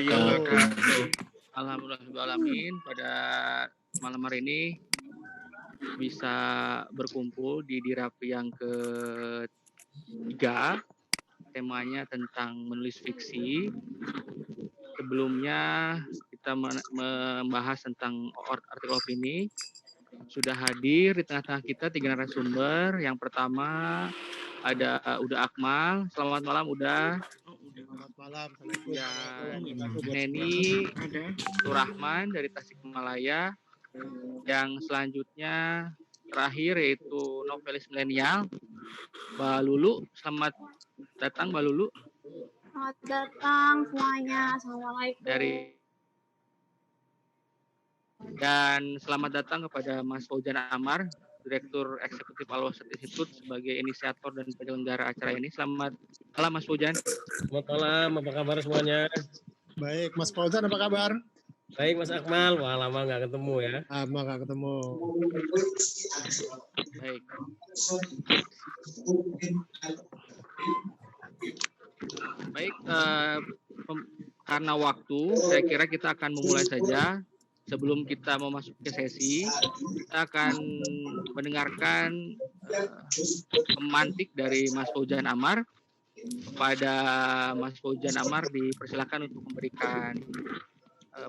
wabarakatuh. Alhamdulillahirrahmanirrahim. Pada malam hari ini bisa berkumpul di Dirapi yang ketiga. Temanya tentang menulis fiksi. Sebelumnya kita membahas tentang artikel opini. Sudah hadir di tengah-tengah kita 3 narasumber. Yang pertama ada Uda Akmal. Selamat malam Uda. Selamat malam. Dan Neni Surahman dari Tasikmalaya. Yang selanjutnya terakhir yaitu novelis milenial Mbak Lulu. Selamat datang Mbak Lulu. Selamat datang semuanya. Assalamualaikum. Dan selamat datang kepada Mas Fauzan Amar, Direktur Eksekutif Al-Wasat Institute sebagai inisiator dan penyelenggara acara ini. Selamat malam Mas Fauzan. Selamat malam, apa kabar semuanya? Baik, Mas Fauzan apa kabar? Baik Mas Akmal, wah lama nggak ketemu ya. Lama nggak ketemu. Baik. Baik, karena waktu, saya kira kita akan memulai saja. Sebelum kita memasuki sesi, kita akan mendengarkan pemantik dari Mas Fauzan Amar. Kepada Mas Fauzan Amar dipersilakan untuk memberikan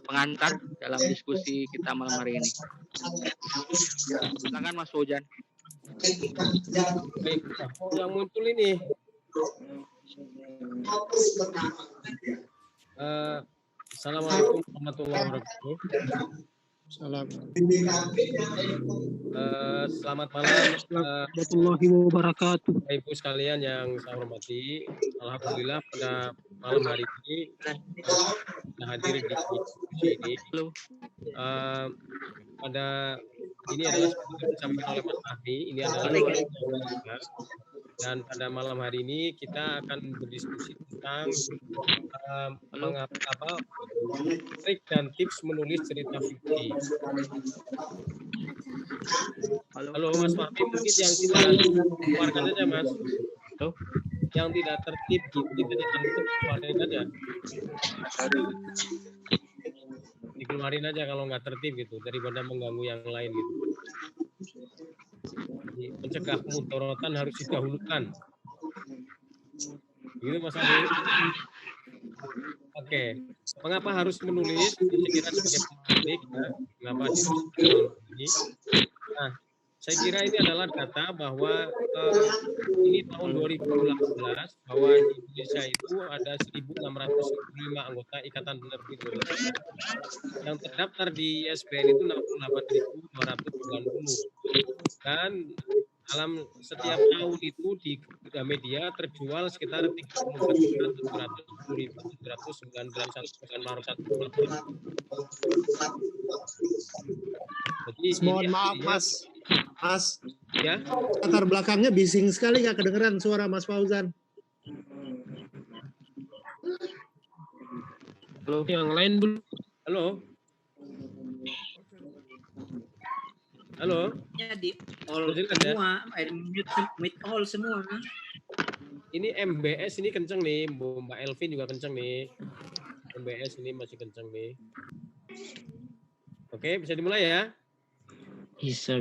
pengantar dalam diskusi kita malam hari ini. Silakan Mas Fauzan. Baik, yang muncul ini. Assalamualaikum warahmatullahi wabarakatuh. Selamat malam Warahmatullahi wabarakatuh. Ibu sekalian yang saya hormati. Alhamdulillah pada malam hari ini kita hadir di diskusi ini. Pada ini adalah seperti disampaikan oleh Mas Ahdi, ini adalah dan pada malam hari ini kita akan berdiskusi tentang trik dan tips menulis cerita fiksi. Halo Mas Fahmi, mungkin yang tidak keluarkan saja Mas. Halo? Yang tidak tertib gitu, tidak keluarin aja. Dikeluarin aja kalau nggak tertib gitu, daripada mengganggu yang lain gitu. Mencegah kemudorotan harus didahulukan. Gitu Mas Adi. Oke. Mengapa harus menulis? Saya kira sebagai pemantik, mengapa ini? Nah, saya kira ini adalah data bahwa ini tahun 2018 bahwa di Indonesia itu ada 1.605 anggota Ikatan Penerbit Indonesia. Yang terdaftar di ISBN itu 68.290. Dan dalam setiap tahun itu di media terjual sekitar 34.791. Mohon maaf Mas. Ya. Latar belakangnya bising sekali, nggak kedengeran suara Mas Fauzan. Halo. Yang lain belum. Halo. Halo. Ya di all semua, mute all semua. Ini MBS ini kenceng nih, Mbak Elvin juga kenceng nih. MBS ini masih kenceng nih. Oke, bisa dimulai ya? Bisa.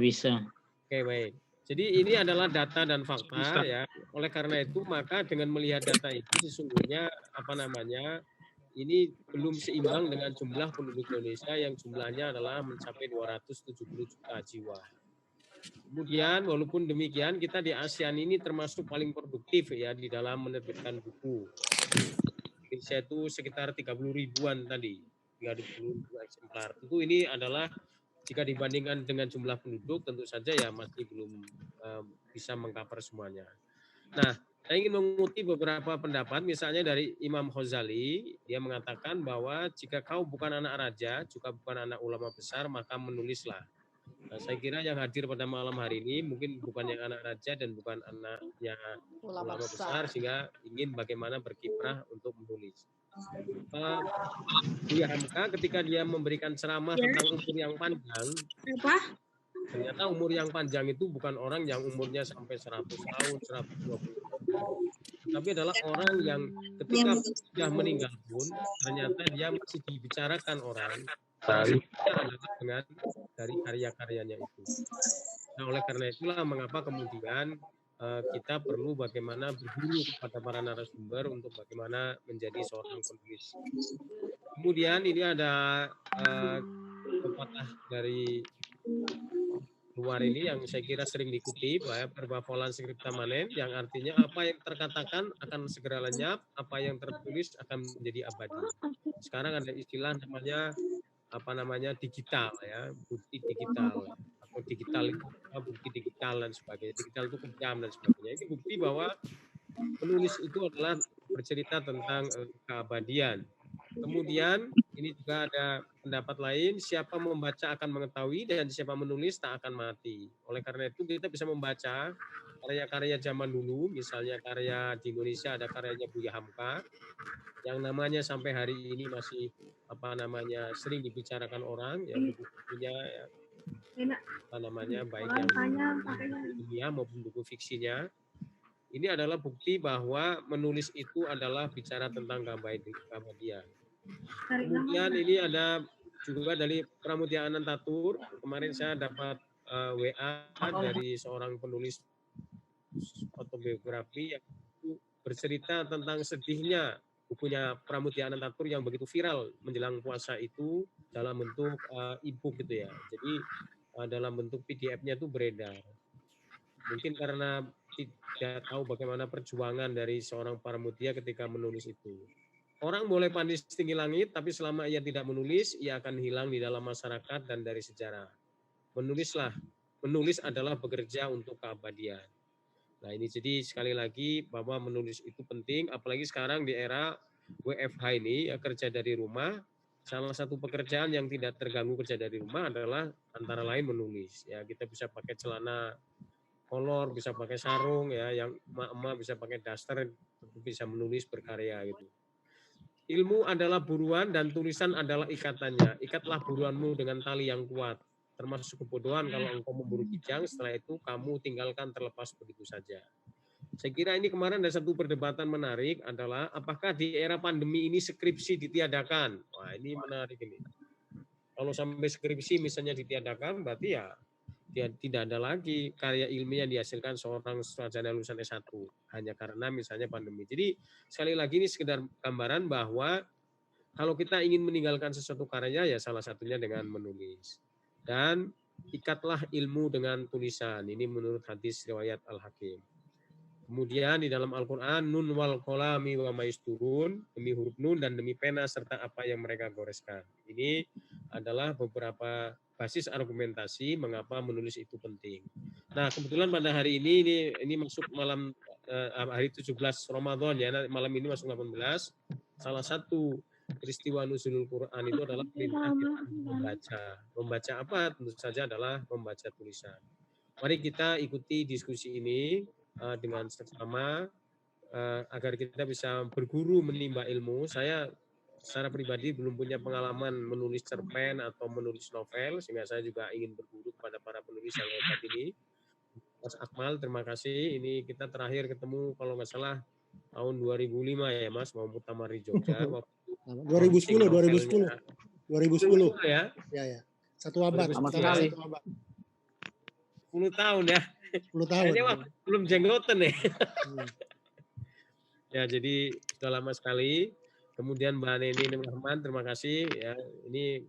Oke, baik. Jadi ini adalah data dan fakta ya. Oleh karena itu maka dengan melihat data itu sesungguhnya ini belum seimbang dengan jumlah penduduk Indonesia yang jumlahnya adalah mencapai 270 juta jiwa. Kemudian walaupun demikian kita di ASEAN ini termasuk paling produktif ya di dalam menerbitkan buku. Indonesia itu sekitar 30 ribuan tadi, 30 eksemplar. Tentu ini adalah jika dibandingkan dengan jumlah penduduk tentu saja ya masih belum bisa mengcover semuanya. Nah, saya ingin mengutip beberapa pendapat, misalnya dari Imam Ghazali, dia mengatakan bahwa jika kau bukan anak raja, juga bukan anak ulama besar, maka menulislah. Nah, saya kira yang hadir pada malam hari ini mungkin bukan yang anak raja dan bukan anaknya ulama besar, sehingga ingin bagaimana berkiprah untuk menulis. Buya Hamka ketika dia memberikan ceramah tentang umur yang panjang, ternyata umur yang panjang itu bukan orang yang umurnya sampai 100 tahun, 120 tahun. tapi adalah orang yang ketika sudah meninggal pun ternyata dia masih dibicarakan orang adalah dengan dari karya-karyanya itu. Nah, oleh karena itulah mengapa kemudian kita perlu bagaimana berguru kepada para narasumber untuk bagaimana menjadi seorang penulis. Kemudian ini ada pepatah dari luar ini yang saya kira sering dikutip, verba volant scripta manent, yang artinya apa yang terkatakan akan segera lenyap, apa yang tertulis akan menjadi abadi. Sekarang ada istilah namanya digital ya, bukti digital atau digital bukti digital dan sebagainya. Digital itu kejam dan sebagainya. Ini bukti bahwa penulis itu adalah bercerita tentang keabadian. Kemudian ini juga ada pendapat lain, siapa membaca akan mengetahui dan siapa menulis tak akan mati. Oleh karena itu kita bisa membaca karya-karya zaman dulu, misalnya karya di Indonesia ada karyanya Buya Hamka yang namanya sampai hari ini masih sering dibicarakan orang, ya buku-bukunya ya, baik yang ilmiah maupun buku fiksinya. Ini adalah bukti bahwa menulis itu adalah bicara tentang keabadian. Kemudian ini ada juga dari Pramudia Anantatur. Kemarin saya dapat WA dari seorang penulis autobiografi yang bercerita tentang sedihnya bukunya Pramudia Anantatur yang begitu viral menjelang puasa itu dalam bentuk e-book gitu ya. Jadi dalam bentuk PDF-nya itu beredar. Mungkin karena tidak tahu bagaimana perjuangan dari seorang Pramudia ketika menulis itu. Orang boleh pandai setinggi langit, tapi selama ia tidak menulis, ia akan hilang di dalam masyarakat dan dari sejarah. Menulislah. Menulis adalah bekerja untuk keabadian. Nah ini jadi sekali lagi bahwa menulis itu penting, apalagi sekarang di era WFH ini, ya, kerja dari rumah, salah satu pekerjaan yang tidak terganggu kerja dari rumah adalah antara lain menulis. Ya kita bisa pakai celana kolor, bisa pakai sarung, ya, yang emak-emak bisa pakai daster, bisa menulis berkarya gitu. Ilmu adalah buruan dan tulisan adalah ikatannya. Ikatlah buruanmu dengan tali yang kuat. Termasuk kebodohan kalau engkau memburu kijang, setelah itu kamu tinggalkan terlepas begitu saja. Saya kira ini kemarin ada satu perdebatan menarik adalah apakah di era pandemi ini skripsi ditiadakan. Wah ini menarik ini. Kalau sampai skripsi misalnya ditiadakan berarti ya tidak ada lagi karya ilmiah yang dihasilkan seorang sarjana lulusan S1 hanya karena misalnya pandemi. Jadi sekali lagi ini sekedar gambaran bahwa kalau kita ingin meninggalkan sesuatu karya ya salah satunya dengan menulis. Dan ikatlah ilmu dengan tulisan. Ini menurut hadis riwayat Al-Hakim. Kemudian di dalam Al-Qur'an nun wal qalami wa maisturun, demi huruf nun dan demi pena serta apa yang mereka goreskan. Ini adalah beberapa basis argumentasi mengapa menulis itu penting. Nah, kebetulan pada hari ini masuk malam hari 17 Ramadan ya, malam ini masuk 18. Salah satu peristiwa nuzulul Quran itu adalah perintah kita membaca. Membaca apa? Tentu saja adalah membaca tulisan. Mari kita ikuti diskusi ini dengan seksama agar kita bisa berguru menimba ilmu. Saya secara pribadi belum punya pengalaman menulis cerpen atau menulis novel, sehingga saya juga ingin berguru kepada para penulis yang hebat ini. Mas Akmal, terima kasih. Ini kita terakhir ketemu kalau nggak salah tahun 2005 ya Mas, mau muktamar di Jogja. 2010 ya. Ya. Satu abad. 10 tahun ya. 10 tahun. Kayaknya belum jenggoten ya. Ya, jadi sudah lama sekali. Kemudian Mbak Neni Rahman, terima kasih ya. Ini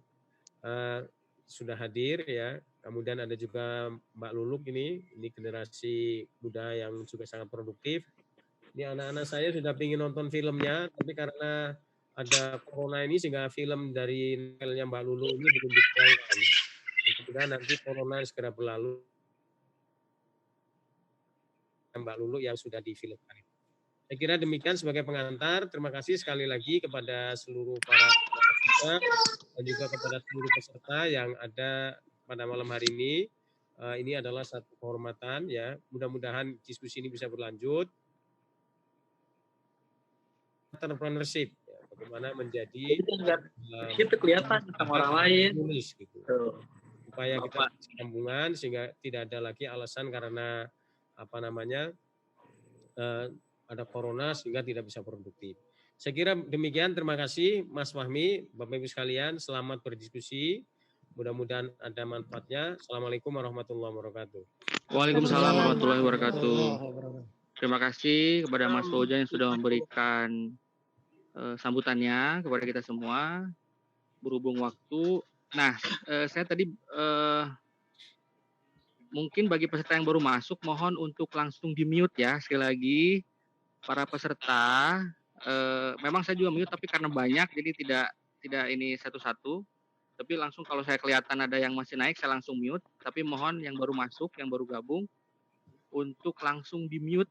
sudah hadir ya. Kemudian ada juga Mbak Luluk ini generasi muda yang juga sangat produktif. Ini anak-anak saya sudah ingin nonton filmnya, tapi karena ada corona ini sehingga film dari novelnya Mbak Luluk ini belum ditayangkan. Mudah-mudahan nanti corona segera berlalu. Mbak Lulu yang sudah difilmkan. Saya kira demikian sebagai pengantar. Terima kasih sekali lagi kepada seluruh para peserta dan juga kepada seluruh peserta yang ada pada malam hari ini. Ini adalah satu kehormatan ya. Mudah-mudahan diskusi ini bisa berlanjut. Entrepreneurship, ya, bagaimana menjadi itu kelihatan sama orang lain. Tulis, gitu. Supaya kita sambungan sehingga tidak ada lagi alasan karena ada corona sehingga tidak bisa produktif. Saya kira demikian, terima kasih Mas Fahmi, Bapak Ibu sekalian, selamat berdiskusi. Mudah-mudahan ada manfaatnya. Assalamualaikum warahmatullahi wabarakatuh. Waalaikumsalam warahmatullahi wabarakatuh. Warahmatullahi wabarakatuh. Terima kasih kepada Mas Fauzan yang sudah memberikan sambutannya kepada kita semua. Berhubung waktu, nah saya tadi mungkin bagi peserta yang baru masuk, mohon untuk langsung di mute ya. Sekali lagi, para peserta, memang saya juga mute, tapi karena banyak, jadi tidak ini satu-satu. Tapi langsung kalau saya kelihatan ada yang masih naik, saya langsung mute. Tapi mohon yang baru masuk, yang baru gabung, untuk langsung di mute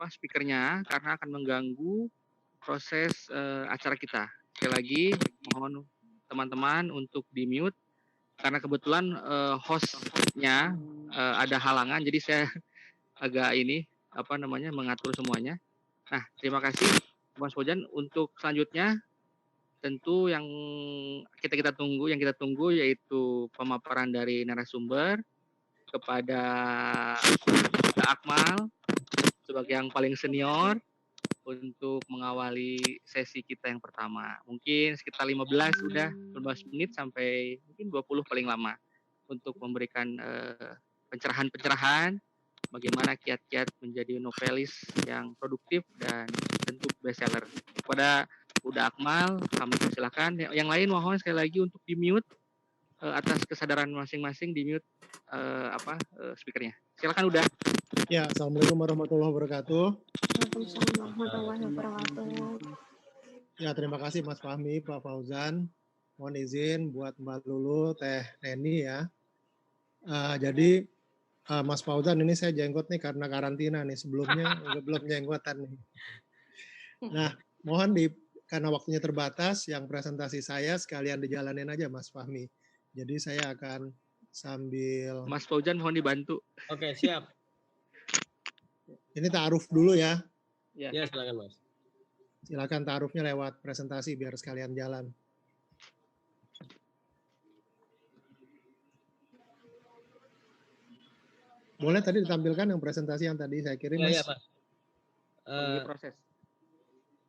speakernya, karena akan mengganggu proses acara kita. Sekali lagi, mohon teman-teman untuk di mute, karena kebetulan hostnya ada halangan, jadi saya agak mengatur semuanya. Nah, terima kasih Mas Fauzan. Untuk selanjutnya tentu yang kita tunggu yaitu pemaparan dari narasumber kepada Pak Akmal sebagai yang paling senior untuk mengawali sesi kita yang pertama. Mungkin sekitar 15 menit sampai mungkin 20 paling lama untuk memberikan pencerahan bagaimana kiat-kiat menjadi novelis yang produktif dan tentu bestseller. Kepada Uda Akmal, kami persilakan. Yang lain mohon sekali lagi untuk di mute atas kesadaran masing-masing, di mute speakernya. Silakan Uda. Ya, Assalamualaikum warahmatullahi wabarakatuh. Waalaikumsalam warahmatullahi wabarakatuh. Ya, terima kasih Mas Fahmi, Pak Fauzan. Mohon izin buat Mbak Lulu, Teh Neni ya. Jadi Mas Fauzan, ini saya jenggot nih karena karantina nih, sebelumnya belum jenggotan nih. Nah, mohon karena waktunya terbatas, yang presentasi saya sekalian dijalanin aja Mas Fahmi. Jadi saya akan sambil... Mas Fauzan mohon dibantu. Oke, siap. Ini ta'aruf dulu ya. Ya, silakan Mas. Silakan ta'arufnya lewat presentasi biar sekalian jalan. Boleh tadi ditampilkan yang presentasi yang tadi saya kirim, Mas? Iya, Pak. Lagi proses.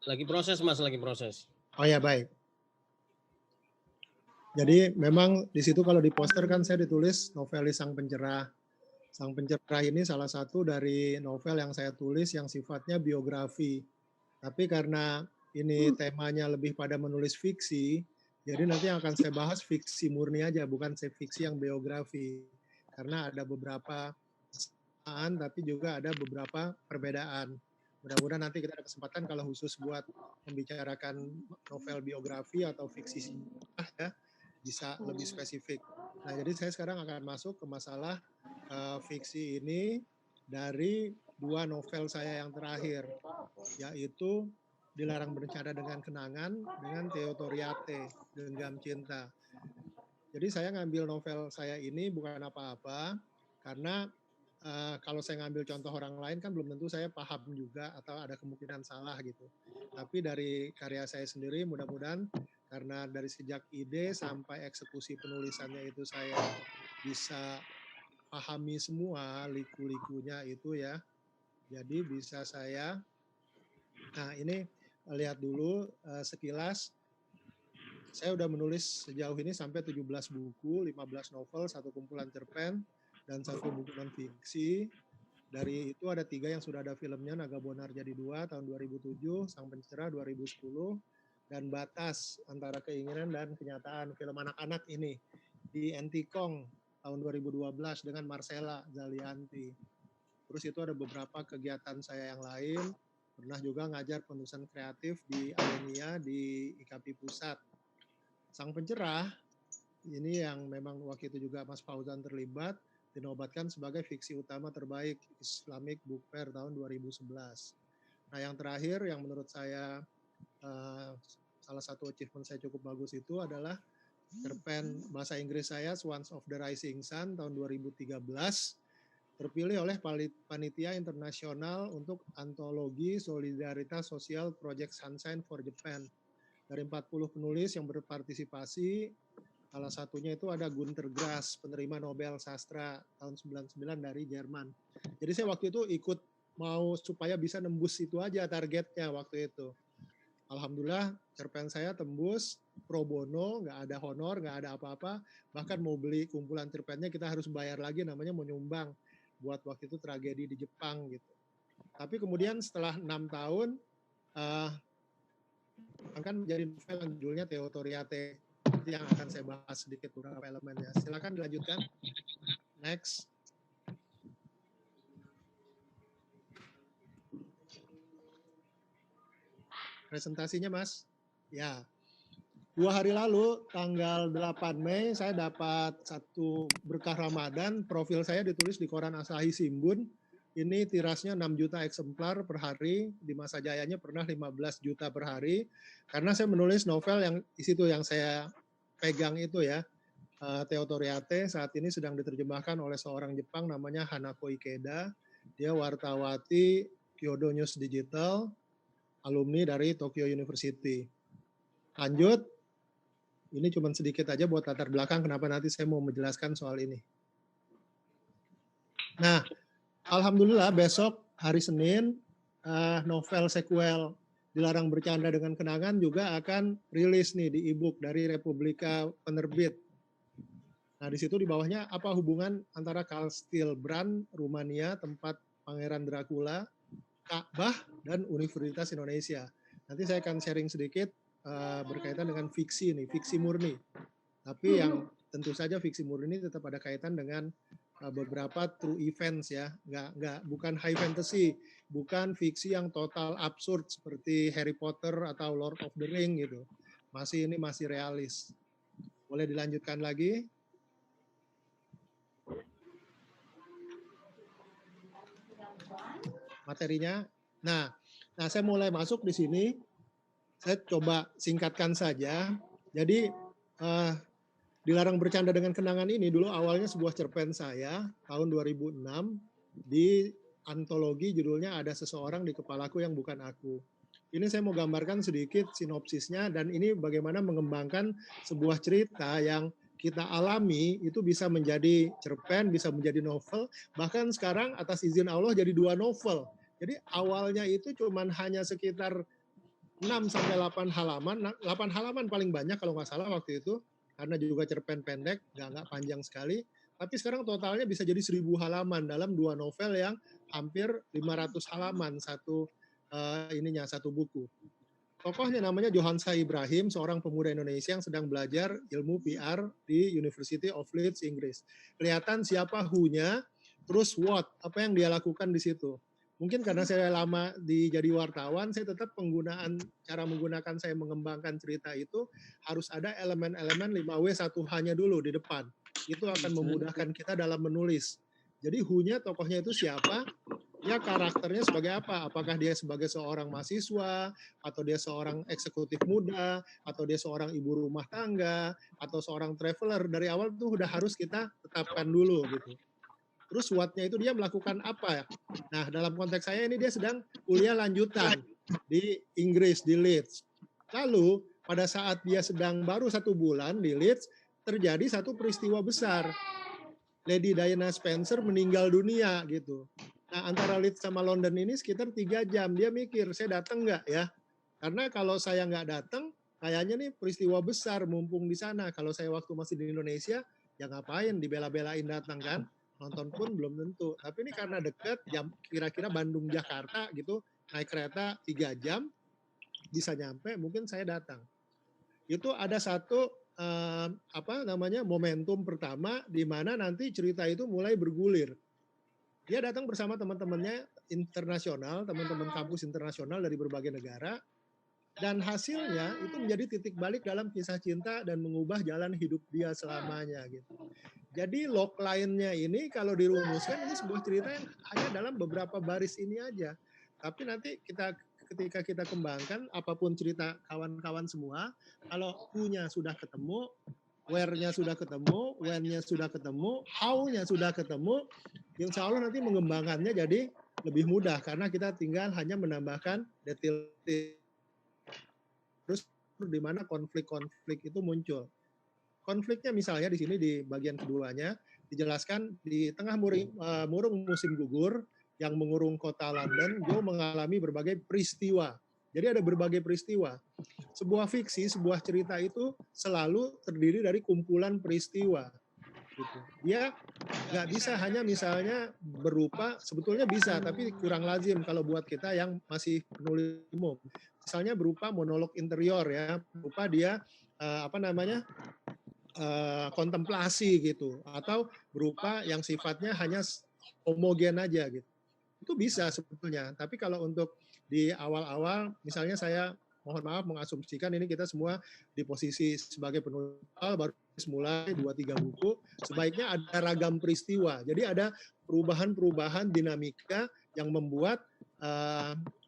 Lagi proses, Mas, lagi proses. Oh ya, baik. Jadi memang di situ kalau di poster kan saya ditulis novelis Sang Pencerah. Sang Pencerah ini salah satu dari novel yang saya tulis yang sifatnya biografi. Tapi karena ini temanya lebih pada menulis fiksi, jadi nanti yang akan saya bahas fiksi murni aja, bukan fiksi yang biografi. Karena ada beberapa kesamaan, tapi juga ada beberapa perbedaan. Mudah-mudahan nanti kita ada kesempatan kalau khusus buat membicarakan novel biografi atau fiksi ya, bisa lebih spesifik. Nah, jadi saya sekarang akan masuk ke masalah fiksi ini dari dua novel saya yang terakhir, yaitu Dilarang Bercanda dengan Kenangan dengan Teotoriate, Genggam Cinta. Jadi saya ngambil novel saya ini bukan apa-apa, karena kalau saya ngambil contoh orang lain kan belum tentu saya paham juga atau ada kemungkinan salah gitu. Tapi dari karya saya sendiri mudah-mudahan karena dari sejak ide sampai eksekusi penulisannya itu saya bisa pahami semua liku-likunya itu ya. Jadi bisa saya, nah ini lihat dulu sekilas, saya udah menulis sejauh ini sampai 17 buku, 15 novel, 1 kumpulan cerpen, dan 1 buku non-fiksi. Dari itu ada 3 yang sudah ada filmnya, Naga Bonar Jadi 2 tahun 2007, Sang Pencerah 2010, dan Batas Antara Keinginan dan Kenyataan, film anak-anak ini di Antikong tahun 2012 dengan Marcella Zalianti. Terus itu ada beberapa kegiatan saya yang lain, pernah juga ngajar penulisan kreatif di Alenia di IKP Pusat. Sang Pencerah ini yang memang waktu itu juga Mas Fauzan terlibat, dinobatkan sebagai fiksi utama terbaik Islamic Book Fair tahun 2011. Nah yang terakhir yang menurut saya salah satu achievement saya cukup bagus itu adalah cerpen bahasa Inggris saya Swans of the Rising Sun tahun 2013, terpilih oleh Panitia Internasional untuk Antologi Solidaritas Sosial Project Sunshine for Japan. Dari 40 penulis yang berpartisipasi, salah satunya itu ada Günter Grass, penerima Nobel Sastra tahun 99 dari Jerman. Jadi saya waktu itu ikut mau supaya bisa nembus itu aja targetnya waktu itu. Alhamdulillah cerpen saya tembus pro bono, nggak ada honor, nggak ada apa-apa. Bahkan mau beli kumpulan cerpennya kita harus bayar lagi, namanya mau nyumbang buat waktu itu tragedi di Jepang gitu. Tapi kemudian setelah 6 tahun akan menjadi novel yang judulnya Teotoriate, yang akan saya bahas sedikit beberapa elemennya. Silakan dilanjutkan. Next. Presentasinya, Mas. Ya. 2 hari lalu, tanggal 8 Mei, saya dapat satu berkah Ramadan. Profil saya ditulis di koran Asahi Shimbun. Ini tirasnya 6 juta eksemplar per hari. Di masa jayanya pernah 15 juta per hari. Karena saya menulis novel yang di situ yang saya pegang itu ya. Teotoriate saat ini sedang diterjemahkan oleh seorang Jepang namanya Hanako Ikeda. Dia wartawati Kyodo News Digital, alumni dari Tokyo University. Lanjut, ini cuma sedikit aja buat latar belakang kenapa nanti saya mau menjelaskan soal ini. Nah, alhamdulillah besok hari Senin novel sequel Dilarang Bercanda dengan Kenangan juga akan rilis nih di e-book dari Republika Penerbit. Nah, di situ di bawahnya apa hubungan antara Kastilbrand, Rumania, tempat Pangeran Dracula, Ka'bah, dan Universitas Indonesia. Nanti saya akan sharing sedikit berkaitan dengan fiksi nih, fiksi murni. Tapi yang tentu saja fiksi murni tetap ada kaitan dengan beberapa true events ya, bukan high fantasy, bukan fiksi yang total absurd seperti Harry Potter atau Lord of the Ring gitu. Ini masih realis. Boleh dilanjutkan lagi? Materinya. Nah, saya mulai masuk di sini. Saya coba singkatkan saja. Jadi Dilarang Bercanda dengan Kenangan ini dulu awalnya sebuah cerpen saya tahun 2006 di antologi judulnya Ada Seseorang di Kepalaku Yang Bukan Aku. Ini saya mau gambarkan sedikit sinopsisnya dan ini bagaimana mengembangkan sebuah cerita yang kita alami itu bisa menjadi cerpen, bisa menjadi novel, bahkan sekarang atas izin Allah jadi 2 novel. Jadi awalnya itu cuman hanya sekitar 6-8 halaman, 8 halaman paling banyak kalau nggak salah waktu itu, karena juga cerpen pendek, nggak panjang sekali. Tapi sekarang totalnya bisa jadi 1000 halaman dalam 2 novel yang hampir 500 halaman satu buku. Tokohnya namanya Johansa Ibrahim, seorang pemuda Indonesia yang sedang belajar ilmu PR di University of Leeds, Inggris. Kelihatan siapa who-nya, terus what, apa yang dia lakukan di situ. Mungkin karena saya lama jadi wartawan, saya tetap cara menggunakan saya mengembangkan cerita itu harus ada elemen-elemen 5W1H-nya dulu di depan. Itu akan memudahkan kita dalam menulis. Jadi who-nya, tokohnya itu siapa, ya karakternya sebagai apa? Apakah dia sebagai seorang mahasiswa, atau dia seorang eksekutif muda, atau dia seorang ibu rumah tangga, atau seorang traveler. Dari awal tuh udah harus kita tetapkan dulu gitu. Terus what-nya itu dia melakukan apa ya? Nah, dalam konteks saya ini dia sedang kuliah lanjutan di Inggris, di Leeds. Lalu pada saat dia sedang baru 1 bulan di Leeds, terjadi satu peristiwa besar. Lady Diana Spencer meninggal dunia gitu. Nah, antara Leeds sama London ini sekitar 3 jam. Dia mikir, saya datang nggak ya? Karena kalau saya nggak datang, kayaknya nih peristiwa besar mumpung di sana. Kalau saya waktu masih di Indonesia, ya ngapain dibela-belain datang kan? Nonton pun belum tentu. Tapi ini karena dekat, jam kira-kira Bandung-Jakarta gitu, naik kereta 3 jam, bisa nyampe, mungkin saya datang. Itu ada satu momentum pertama di mana nanti cerita itu mulai bergulir. Dia datang bersama teman-temannya internasional, teman-teman kampus internasional dari berbagai negara, dan hasilnya itu menjadi titik balik dalam kisah cinta dan mengubah jalan hidup dia selamanya gitu. Jadi log line-nya ini kalau dirumuskan ini sebuah cerita yang hanya dalam beberapa baris ini aja. Tapi nanti ketika kita kembangkan apapun cerita kawan-kawan semua, kalau who-nya sudah ketemu, where-nya sudah ketemu, when-nya sudah ketemu, how-nya sudah ketemu, insya Allah nanti mengembangkannya jadi lebih mudah karena kita tinggal hanya menambahkan detail. Terus di mana konflik-konflik itu muncul. Konfliknya misalnya di sini di bagian keduanya dijelaskan di tengah murung musim gugur, yang mengurung kota London, Joe mengalami berbagai peristiwa. Jadi ada berbagai peristiwa. Sebuah fiksi, sebuah cerita itu selalu terdiri dari kumpulan peristiwa. Gitu. Dia nggak bisa hanya misalnya berupa, sebetulnya bisa, tapi kurang lazim kalau buat kita yang masih penulis umum. Misalnya berupa monolog interior ya, berupa dia kontemplasi gitu, atau berupa yang sifatnya hanya homogen aja gitu. Itu bisa sebetulnya. Tapi kalau untuk di awal-awal, misalnya saya mohon maaf mengasumsikan ini kita semua di posisi sebagai penulis baru mulai 2-3 buku, sebaiknya ada ragam peristiwa. Jadi ada perubahan-perubahan dinamika yang membuat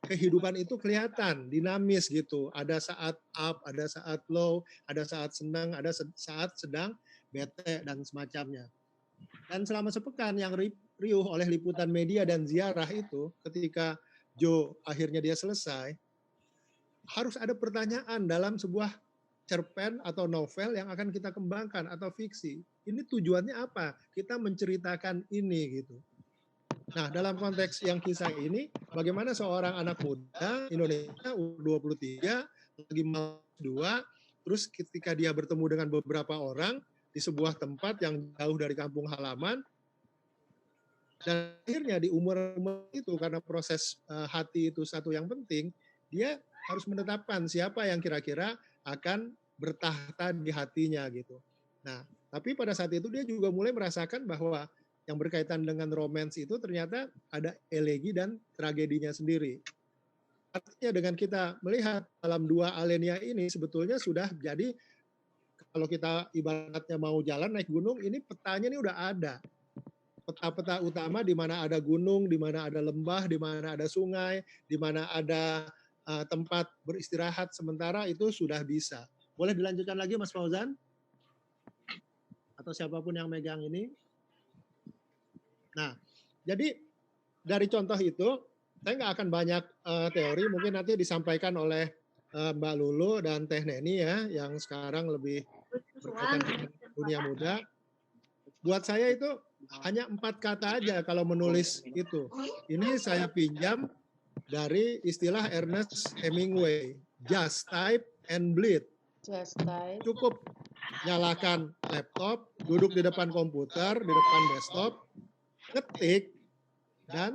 kehidupan itu kelihatan dinamis gitu. Ada saat up, ada saat low, ada saat senang, ada saat sedang bete dan semacamnya. Dan selama sepekan yang riuh oleh liputan media dan ziarah itu, ketika Joe akhirnya dia selesai, harus ada pertanyaan dalam sebuah cerpen atau novel yang akan kita kembangkan atau fiksi. Ini tujuannya apa? Kita menceritakan ini gitu. Nah, dalam konteks yang kisah ini, bagaimana seorang anak muda Indonesia U23 lagi dua, terus ketika dia bertemu dengan beberapa orang di sebuah tempat yang jauh dari kampung halaman, dan akhirnya di umur itu karena proses hati itu satu yang penting, dia harus menetapkan siapa yang kira-kira akan bertahta di hatinya gitu. Nah, tapi pada saat itu dia juga mulai merasakan bahwa yang berkaitan dengan romance itu ternyata ada elegi dan tragedinya sendiri. Artinya dengan kita melihat dalam dua alenia ini sebetulnya sudah jadi, kalau kita ibaratnya mau jalan naik gunung, ini petanya ini udah ada. Peta-peta utama di mana ada gunung, di mana ada lembah, di mana ada sungai, di mana ada tempat beristirahat sementara itu sudah bisa. Boleh dilanjutkan lagi Mas Fauzan? Atau siapapun yang megang ini. Nah, jadi dari contoh itu, saya nggak akan banyak teori, mungkin nanti disampaikan oleh Mbak Lulu dan Teh Neni ya, yang sekarang lebih berkaitan dengan dunia muda. Buat saya itu hanya 4 kata aja kalau menulis itu. Ini saya pinjam dari istilah Ernest Hemingway, just type and bleed. Cukup nyalakan laptop, duduk di depan komputer, di depan desktop, ketik, dan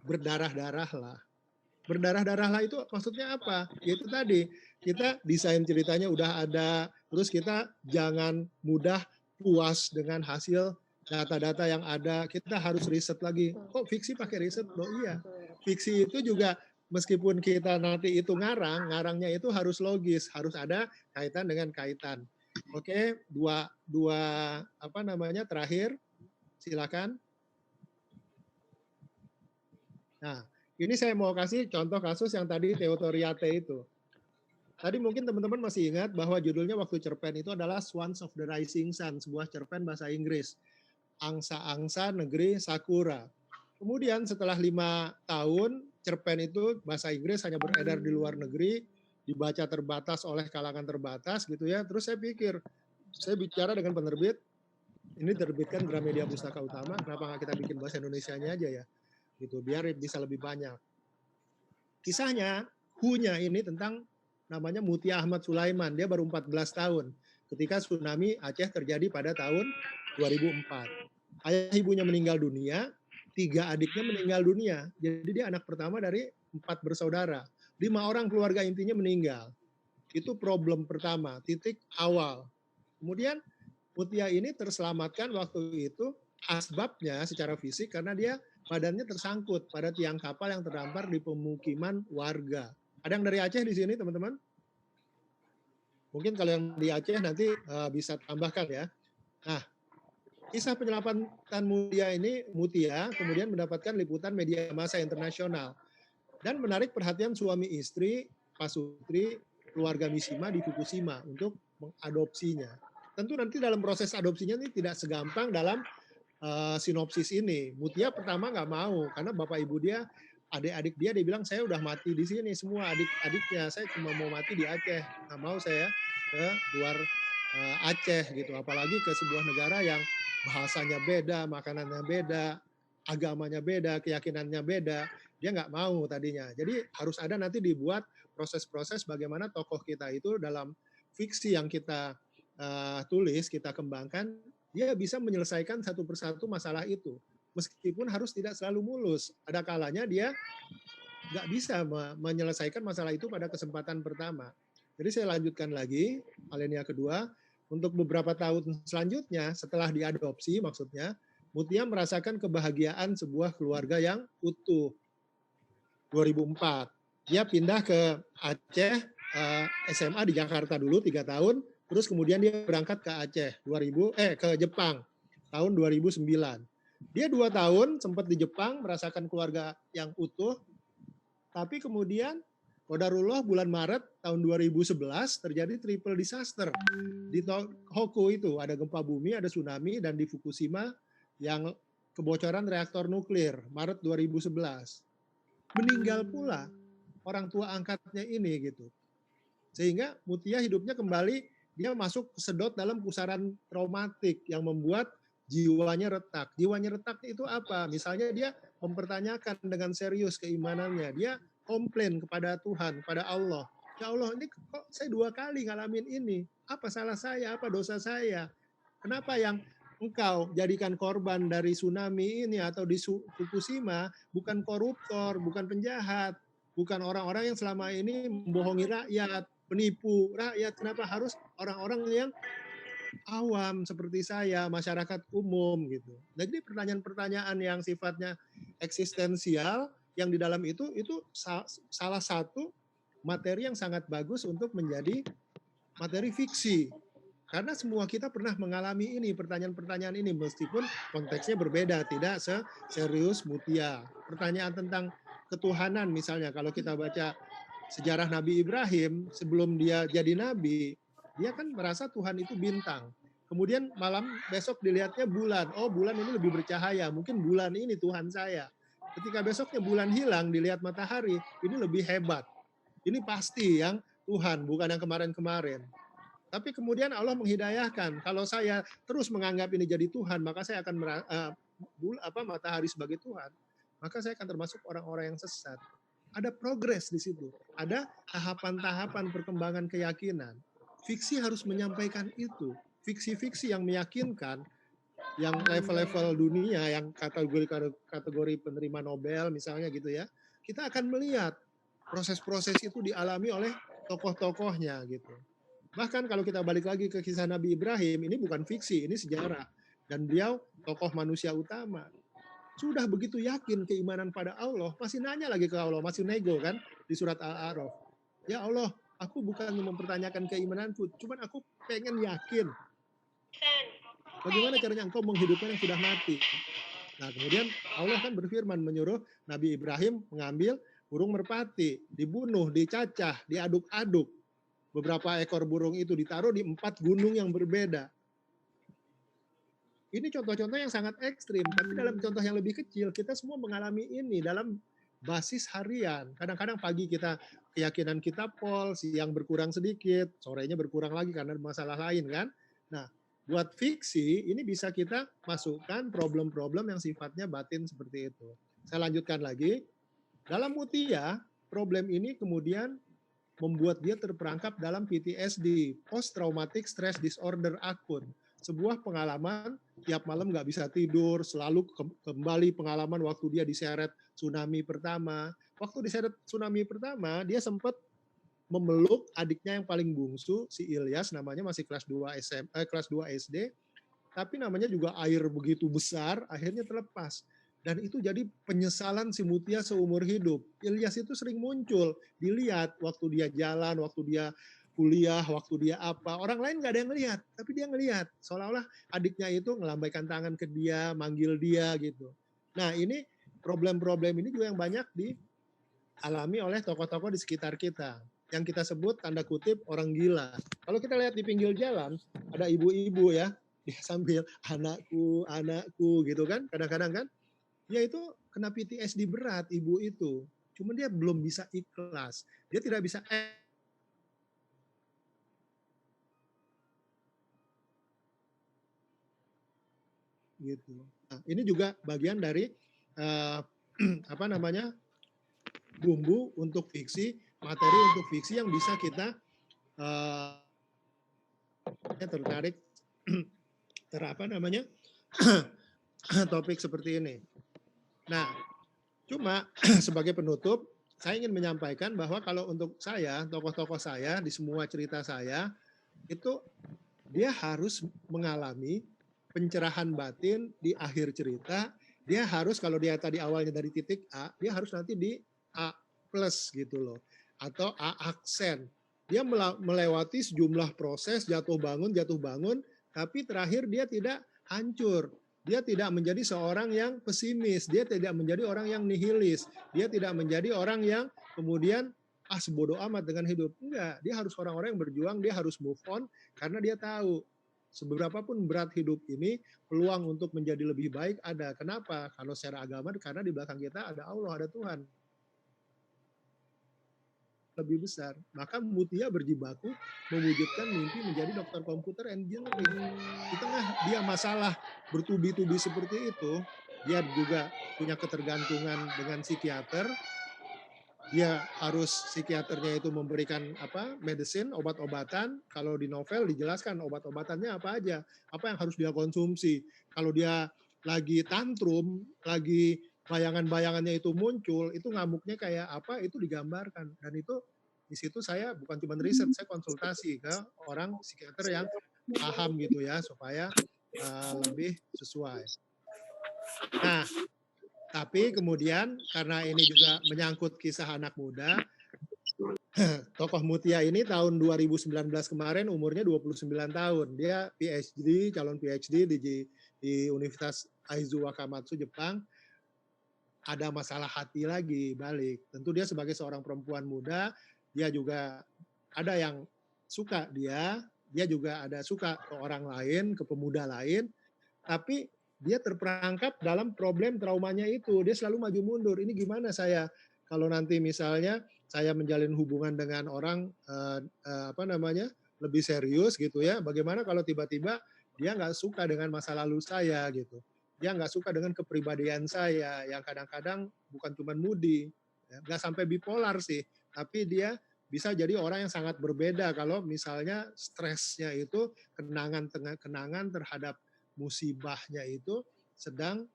berdarah-darahlah. Berdarah-darahlah itu maksudnya apa? Itu tadi, kita desain ceritanya udah ada, terus kita jangan mudah puas dengan hasil data-data yang ada, kita harus riset lagi. Kok fiksi pakai riset? Oh iya, fiksi itu juga meskipun kita nanti itu ngarangnya itu harus logis, harus ada kaitan dengan kaitan. Oke, dua terakhir, silakan. Nah, ini saya mau kasih contoh kasus yang tadi Teotoriate itu. Tadi mungkin teman-teman masih ingat bahwa judulnya waktu cerpen itu adalah Swans of the Rising Sun, sebuah cerpen bahasa Inggris. Angsa-angsa negeri Sakura. Kemudian setelah 5 tahun, cerpen itu bahasa Inggris hanya beredar di luar negeri, dibaca terbatas oleh kalangan terbatas gitu ya. Terus saya pikir, saya bicara dengan penerbit, ini terbitkan Gramedia Pustaka Utama, kenapa nggak kita bikin bahasa Indonesianya aja ya? Gitu, biar bisa lebih banyak. Kisahnya, Hu-nya ini tentang namanya Mutia Ahmad Sulaiman, dia baru 14 tahun ketika tsunami Aceh terjadi pada tahun 2004. Ayah ibunya meninggal dunia, 3 adiknya meninggal dunia. Jadi dia anak pertama dari 4 bersaudara. 5 orang keluarga intinya meninggal. Itu problem pertama, titik awal. Kemudian Mutia ini terselamatkan waktu itu, asbabnya secara fisik karena dia badannya tersangkut pada tiang kapal yang terdampar di pemukiman warga. Ada yang dari Aceh di sini, teman-teman? Mungkin kalau yang di Aceh nanti bisa tambahkan ya. Nah, kisah penyelamatan Mutia kemudian mendapatkan liputan media massa internasional dan menarik perhatian suami istri Pasutri, keluarga Mishima di Fukushima untuk mengadopsinya. Tentu nanti dalam proses adopsinya ini tidak segampang dalam sinopsis ini. Mutia pertama nggak mau karena bapak ibu dia, adik-adik dia bilang saya udah mati di sini semua adik-adiknya, saya cuma mau mati di Aceh, nggak mau saya ke luar Aceh gitu, apalagi ke sebuah negara yang bahasanya beda, makanannya beda, agamanya beda, keyakinannya beda, dia nggak mau tadinya. Jadi harus ada nanti dibuat proses-proses bagaimana tokoh kita itu dalam fiksi yang kita tulis, kita kembangkan, dia bisa menyelesaikan satu persatu masalah itu. Meskipun harus tidak selalu mulus. Ada kalanya dia nggak bisa menyelesaikan masalah itu pada kesempatan pertama. Jadi saya lanjutkan lagi, alinea kedua, untuk beberapa tahun selanjutnya, setelah diadopsi maksudnya, Mutia merasakan kebahagiaan sebuah keluarga yang utuh. 2004. Dia pindah ke Aceh, SMA di Jakarta dulu 3 tahun, terus kemudian dia berangkat ke Aceh ke Jepang tahun 2009. Dia 2 tahun sempat di Jepang merasakan keluarga yang utuh, tapi kemudian qadarullah bulan Maret tahun 2011 terjadi triple disaster. Di Tohoku itu ada gempa bumi, ada tsunami, dan di Fukushima yang kebocoran reaktor nuklir Maret 2011. Meninggal pula orang tua angkatnya ini gitu. Sehingga Mutia hidupnya kembali, dia masuk sedot dalam pusaran traumatik yang membuat jiwanya retak. Jiwanya retak itu apa? Misalnya dia mempertanyakan dengan serius keimanannya. Dia komplain kepada Tuhan, kepada Allah. Ya Allah, ini kok saya 2 kali ngalamin ini? Apa salah saya? Apa dosa saya? Kenapa yang engkau jadikan korban dari tsunami ini atau di Fukushima bukan koruptor, bukan penjahat, bukan orang-orang yang selama ini membohongi rakyat, penipu rakyat? Kenapa harus orang-orang yang awam seperti saya, masyarakat umum gitu? Jadi pertanyaan-pertanyaan yang sifatnya eksistensial yang di dalam itu salah satu materi yang sangat bagus untuk menjadi materi fiksi. Karena semua kita pernah mengalami ini, pertanyaan-pertanyaan ini, meskipun konteksnya berbeda, tidak serius Mutia. Pertanyaan tentang ketuhanan misalnya, kalau kita baca sejarah Nabi Ibrahim, sebelum dia jadi Nabi, dia kan merasa Tuhan itu bintang. Kemudian malam besok dilihatnya bulan, oh bulan ini lebih bercahaya, mungkin bulan ini Tuhan saya. Ketika besoknya bulan hilang, dilihat matahari, ini lebih hebat. Ini pasti yang Tuhan, bukan yang kemarin-kemarin. Tapi kemudian Allah menghidayahkan, kalau saya terus menganggap ini jadi Tuhan, maka saya akan matahari sebagai Tuhan, maka saya akan termasuk orang-orang yang sesat. Ada progres di situ, ada tahapan-tahapan perkembangan keyakinan. Fiksi harus menyampaikan itu, fiksi-fiksi yang meyakinkan, yang level-level dunia, yang kategori penerima Nobel misalnya gitu ya, kita akan melihat proses-proses itu dialami oleh tokoh-tokohnya gitu. Bahkan kalau kita balik lagi ke kisah Nabi Ibrahim, ini bukan fiksi, ini sejarah. Dan beliau tokoh manusia utama. Sudah begitu yakin keimanan pada Allah, masih nanya lagi ke Allah, masih nego kan di surat Al-A'raf. Ya Allah, aku bukan mempertanyakan keimananku, cuman aku pengen yakin. Bagaimana caranya engkau menghidupkan yang sudah mati? Nah kemudian Allah kan berfirman menyuruh Nabi Ibrahim mengambil burung merpati, dibunuh, dicacah, diaduk-aduk. Beberapa ekor burung itu ditaruh di 4 gunung yang berbeda. Ini contoh-contoh yang sangat ekstrim, tapi dalam contoh yang lebih kecil, kita semua mengalami ini dalam basis harian. Kadang-kadang pagi kita keyakinan kita pol, siang berkurang sedikit, sorenya berkurang lagi karena masalah lain kan. Nah, buat fiksi, ini bisa kita masukkan problem-problem yang sifatnya batin seperti itu. Saya lanjutkan lagi. Dalam Mutia, problem ini kemudian membuat dia terperangkap dalam PTSD, Post Traumatic Stress Disorder akut. Sebuah pengalaman, tiap malam nggak bisa tidur, selalu kembali pengalaman waktu dia diseret tsunami pertama. Waktu diseret tsunami pertama, dia sempat memeluk adiknya yang paling bungsu, si Ilyas, namanya masih kelas 2 SD, tapi namanya juga air begitu besar, akhirnya terlepas. Dan itu jadi penyesalan si Mutia seumur hidup. Ilyas itu sering muncul, dilihat waktu dia jalan, waktu dia kuliah, waktu dia apa. Orang lain nggak ada yang ngelihat, tapi dia ngelihat. Seolah-olah adiknya itu ngelambaikan tangan ke dia, manggil dia gitu. Nah ini problem-problem ini juga yang banyak dialami oleh tokoh-tokoh di sekitar kita. Yang kita sebut tanda kutip orang gila. Kalau kita lihat di pinggir jalan, ada ibu-ibu ya, dia sambil anakku, anakku gitu kan, kadang-kadang kan. Dia itu kena PTSD berat, ibu itu. Cuma dia belum bisa ikhlas. Dia tidak bisa gitu. Nah, ini juga bagian dari eh, apa namanya, bumbu untuk fiksi, materi untuk fiksi yang bisa kita tertarik apa namanya topik seperti ini. Nah, cuma sebagai penutup, saya ingin menyampaikan bahwa kalau untuk saya, tokoh-tokoh saya di semua cerita saya itu dia harus mengalami pencerahan batin di akhir cerita. Dia harus, kalau dia tadi awalnya dari titik A, dia harus nanti di A plus gitu loh, atau A aksen. Dia melewati sejumlah proses jatuh bangun, tapi terakhir dia tidak hancur. Dia tidak menjadi seorang yang pesimis, dia tidak menjadi orang yang nihilis, dia tidak menjadi orang yang kemudian sebodoh amat dengan hidup. Enggak, dia harus orang-orang yang berjuang, dia harus move on karena dia tahu seberapapun berat hidup ini, peluang untuk menjadi lebih baik ada. Kenapa? Kalau secara agama, karena di belakang kita ada Allah, ada Tuhan lebih besar. Maka Mutia berjibaku mewujudkan mimpi menjadi dokter komputer engineering. Di tengah dia masalah bertubi-tubi seperti itu, dia juga punya ketergantungan dengan psikiater. Dia harus psikiaternya itu memberikan medicine, obat-obatan. Kalau di novel dijelaskan obat-obatannya apa aja, apa yang harus dia konsumsi. Kalau dia lagi tantrum, lagi bayangan-bayangannya itu muncul, itu ngamuknya kayak apa, itu digambarkan. Dan itu di situ saya bukan cuma riset, saya konsultasi ke orang psikiater yang paham gitu ya, supaya lebih sesuai. Nah, tapi kemudian karena ini juga menyangkut kisah anak muda, tokoh Mutia ini tahun 2019 kemarin umurnya 29 tahun. Dia PhD, calon PhD di Universitas Aizu Wakamatsu, Jepang. Ada masalah hati lagi balik. Tentu dia sebagai seorang perempuan muda, dia juga ada yang suka dia juga ada suka ke orang lain, ke pemuda lain, tapi dia terperangkap dalam problem traumanya itu. Dia selalu maju mundur. Ini gimana saya kalau nanti misalnya saya menjalin hubungan dengan orang lebih serius gitu ya. Bagaimana kalau tiba-tiba dia nggak suka dengan masa lalu saya gitu. Dia nggak suka dengan kepribadian saya yang kadang-kadang bukan cuma moody, ya, nggak sampai bipolar sih, tapi dia bisa jadi orang yang sangat berbeda kalau misalnya stresnya itu kenangan terhadap musibahnya itu sedang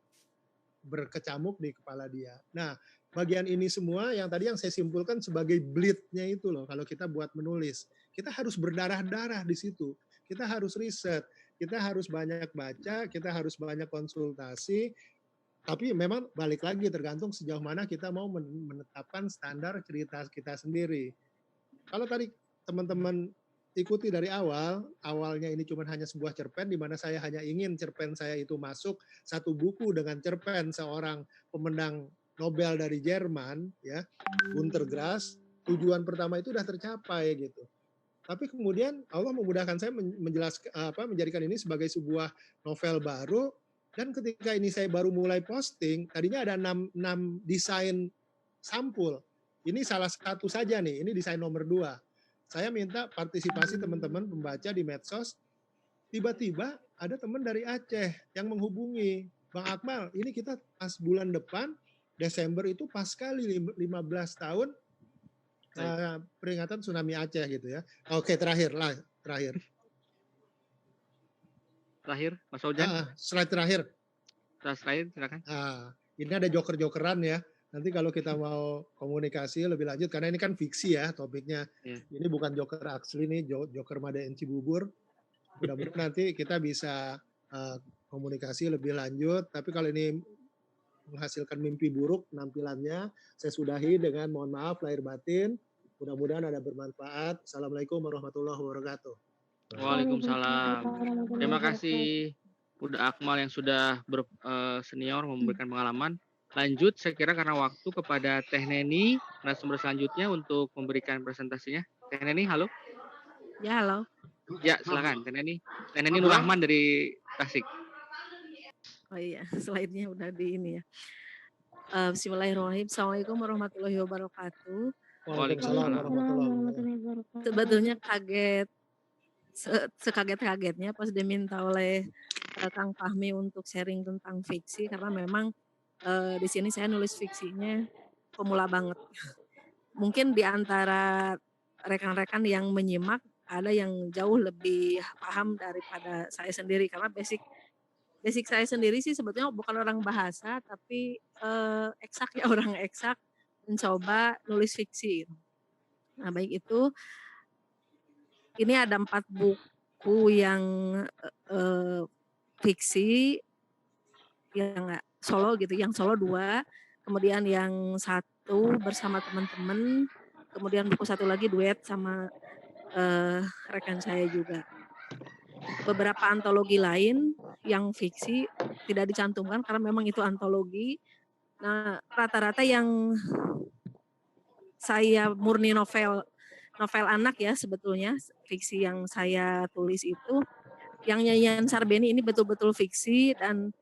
berkecamuk di kepala dia. Nah, bagian ini semua yang tadi yang saya simpulkan sebagai bleed-nya itu loh, kalau kita buat menulis. Kita harus berdarah-darah di situ. Kita harus riset, kita harus banyak baca, kita harus banyak konsultasi, tapi memang balik lagi tergantung sejauh mana kita mau menetapkan standar cerita kita sendiri. Kalau tadi teman-teman ikuti dari awalnya ini cuma hanya sebuah cerpen di mana saya hanya ingin cerpen saya itu masuk satu buku dengan cerpen seorang pemenang Nobel dari Jerman, ya, Günter Grass. Tujuan pertama itu sudah tercapai gitu. Tapi kemudian Allah memudahkan saya menjadikan ini sebagai sebuah novel baru, dan ketika ini saya baru mulai posting, tadinya ada 6 desain sampul. Ini salah satu saja nih, ini desain nomor 2. Saya minta partisipasi teman-teman pembaca di medsos. Tiba-tiba ada teman dari Aceh yang menghubungi, Bang Akmal, ini kita pas bulan depan, Desember itu pas sekali 15 tahun peringatan tsunami Aceh gitu ya. Oke, terakhir. Terakhir, Mas Ojan. Slide terakhir. Slide, silakan. Ini ada joker-jokeran ya. Nanti kalau kita mau komunikasi lebih lanjut, karena ini kan fiksi ya topiknya. Yeah. Ini bukan joker asli nih, joker Madain Cibubur. Mudah-mudahan nanti kita bisa komunikasi lebih lanjut. Tapi kalau ini menghasilkan mimpi buruk penampilannya, saya sudahi dengan mohon maaf lahir batin. Mudah-mudahan ada bermanfaat. Assalamualaikum warahmatullahi wabarakatuh. Waalaikumsalam. Terima kasih Uda Akmal yang sudah senior memberikan pengalaman. Lanjut, saya kira karena waktu kepada Teh Neni, narasumber selanjutnya untuk memberikan presentasinya. Teh Neni, halo. Ya, halo. Ya, silakan Teh Neni. Teh Neni Nur Rahman dari Tasik. Oh iya, slide-nya udah di ini ya. Bismillahirrahmanirrahim. Assalamualaikum warahmatullahi wabarakatuh. Waalaikumsalam warahmatullahi wabarakatuh. Sebetulnya kaget, sekaget-kagetnya pas diminta oleh Kang Fahmi untuk sharing tentang fiksi, karena memang di sini saya nulis fiksinya pemula banget. Mungkin di antara rekan-rekan yang menyimak ada yang jauh lebih paham daripada saya sendiri karena basic saya sendiri sih sebetulnya bukan orang bahasa tapi eksak ya orang eksak mencoba nulis fiksi. Nah baik itu ini ada 4 buku yang fiksi yang solo gitu, yang solo 2, kemudian yang 1 bersama teman-teman, kemudian buku 1 lagi duet sama rekan saya juga. Beberapa antologi lain yang fiksi tidak dicantumkan karena memang itu antologi. Nah, rata-rata yang saya murni novel anak ya sebetulnya fiksi yang saya tulis itu yang Nyanyian Sarbeni ini betul-betul fiksi dan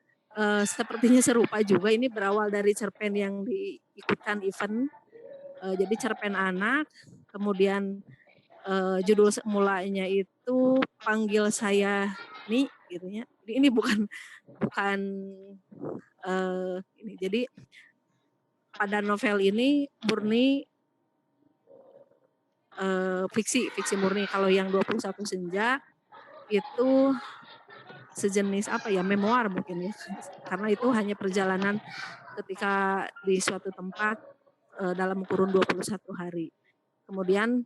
sepertinya serupa juga ini berawal dari cerpen yang diikutkan event. Jadi cerpen anak, kemudian judul mulanya itu Panggil Saya Ni gitu ya. Ini bukan ini. Jadi pada novel ini murni fiksi murni. Kalau yang 21 Senja itu sejenis apa ya, memoir mungkin ya. Karena itu hanya perjalanan ketika di suatu tempat dalam kurun 21 hari. Kemudian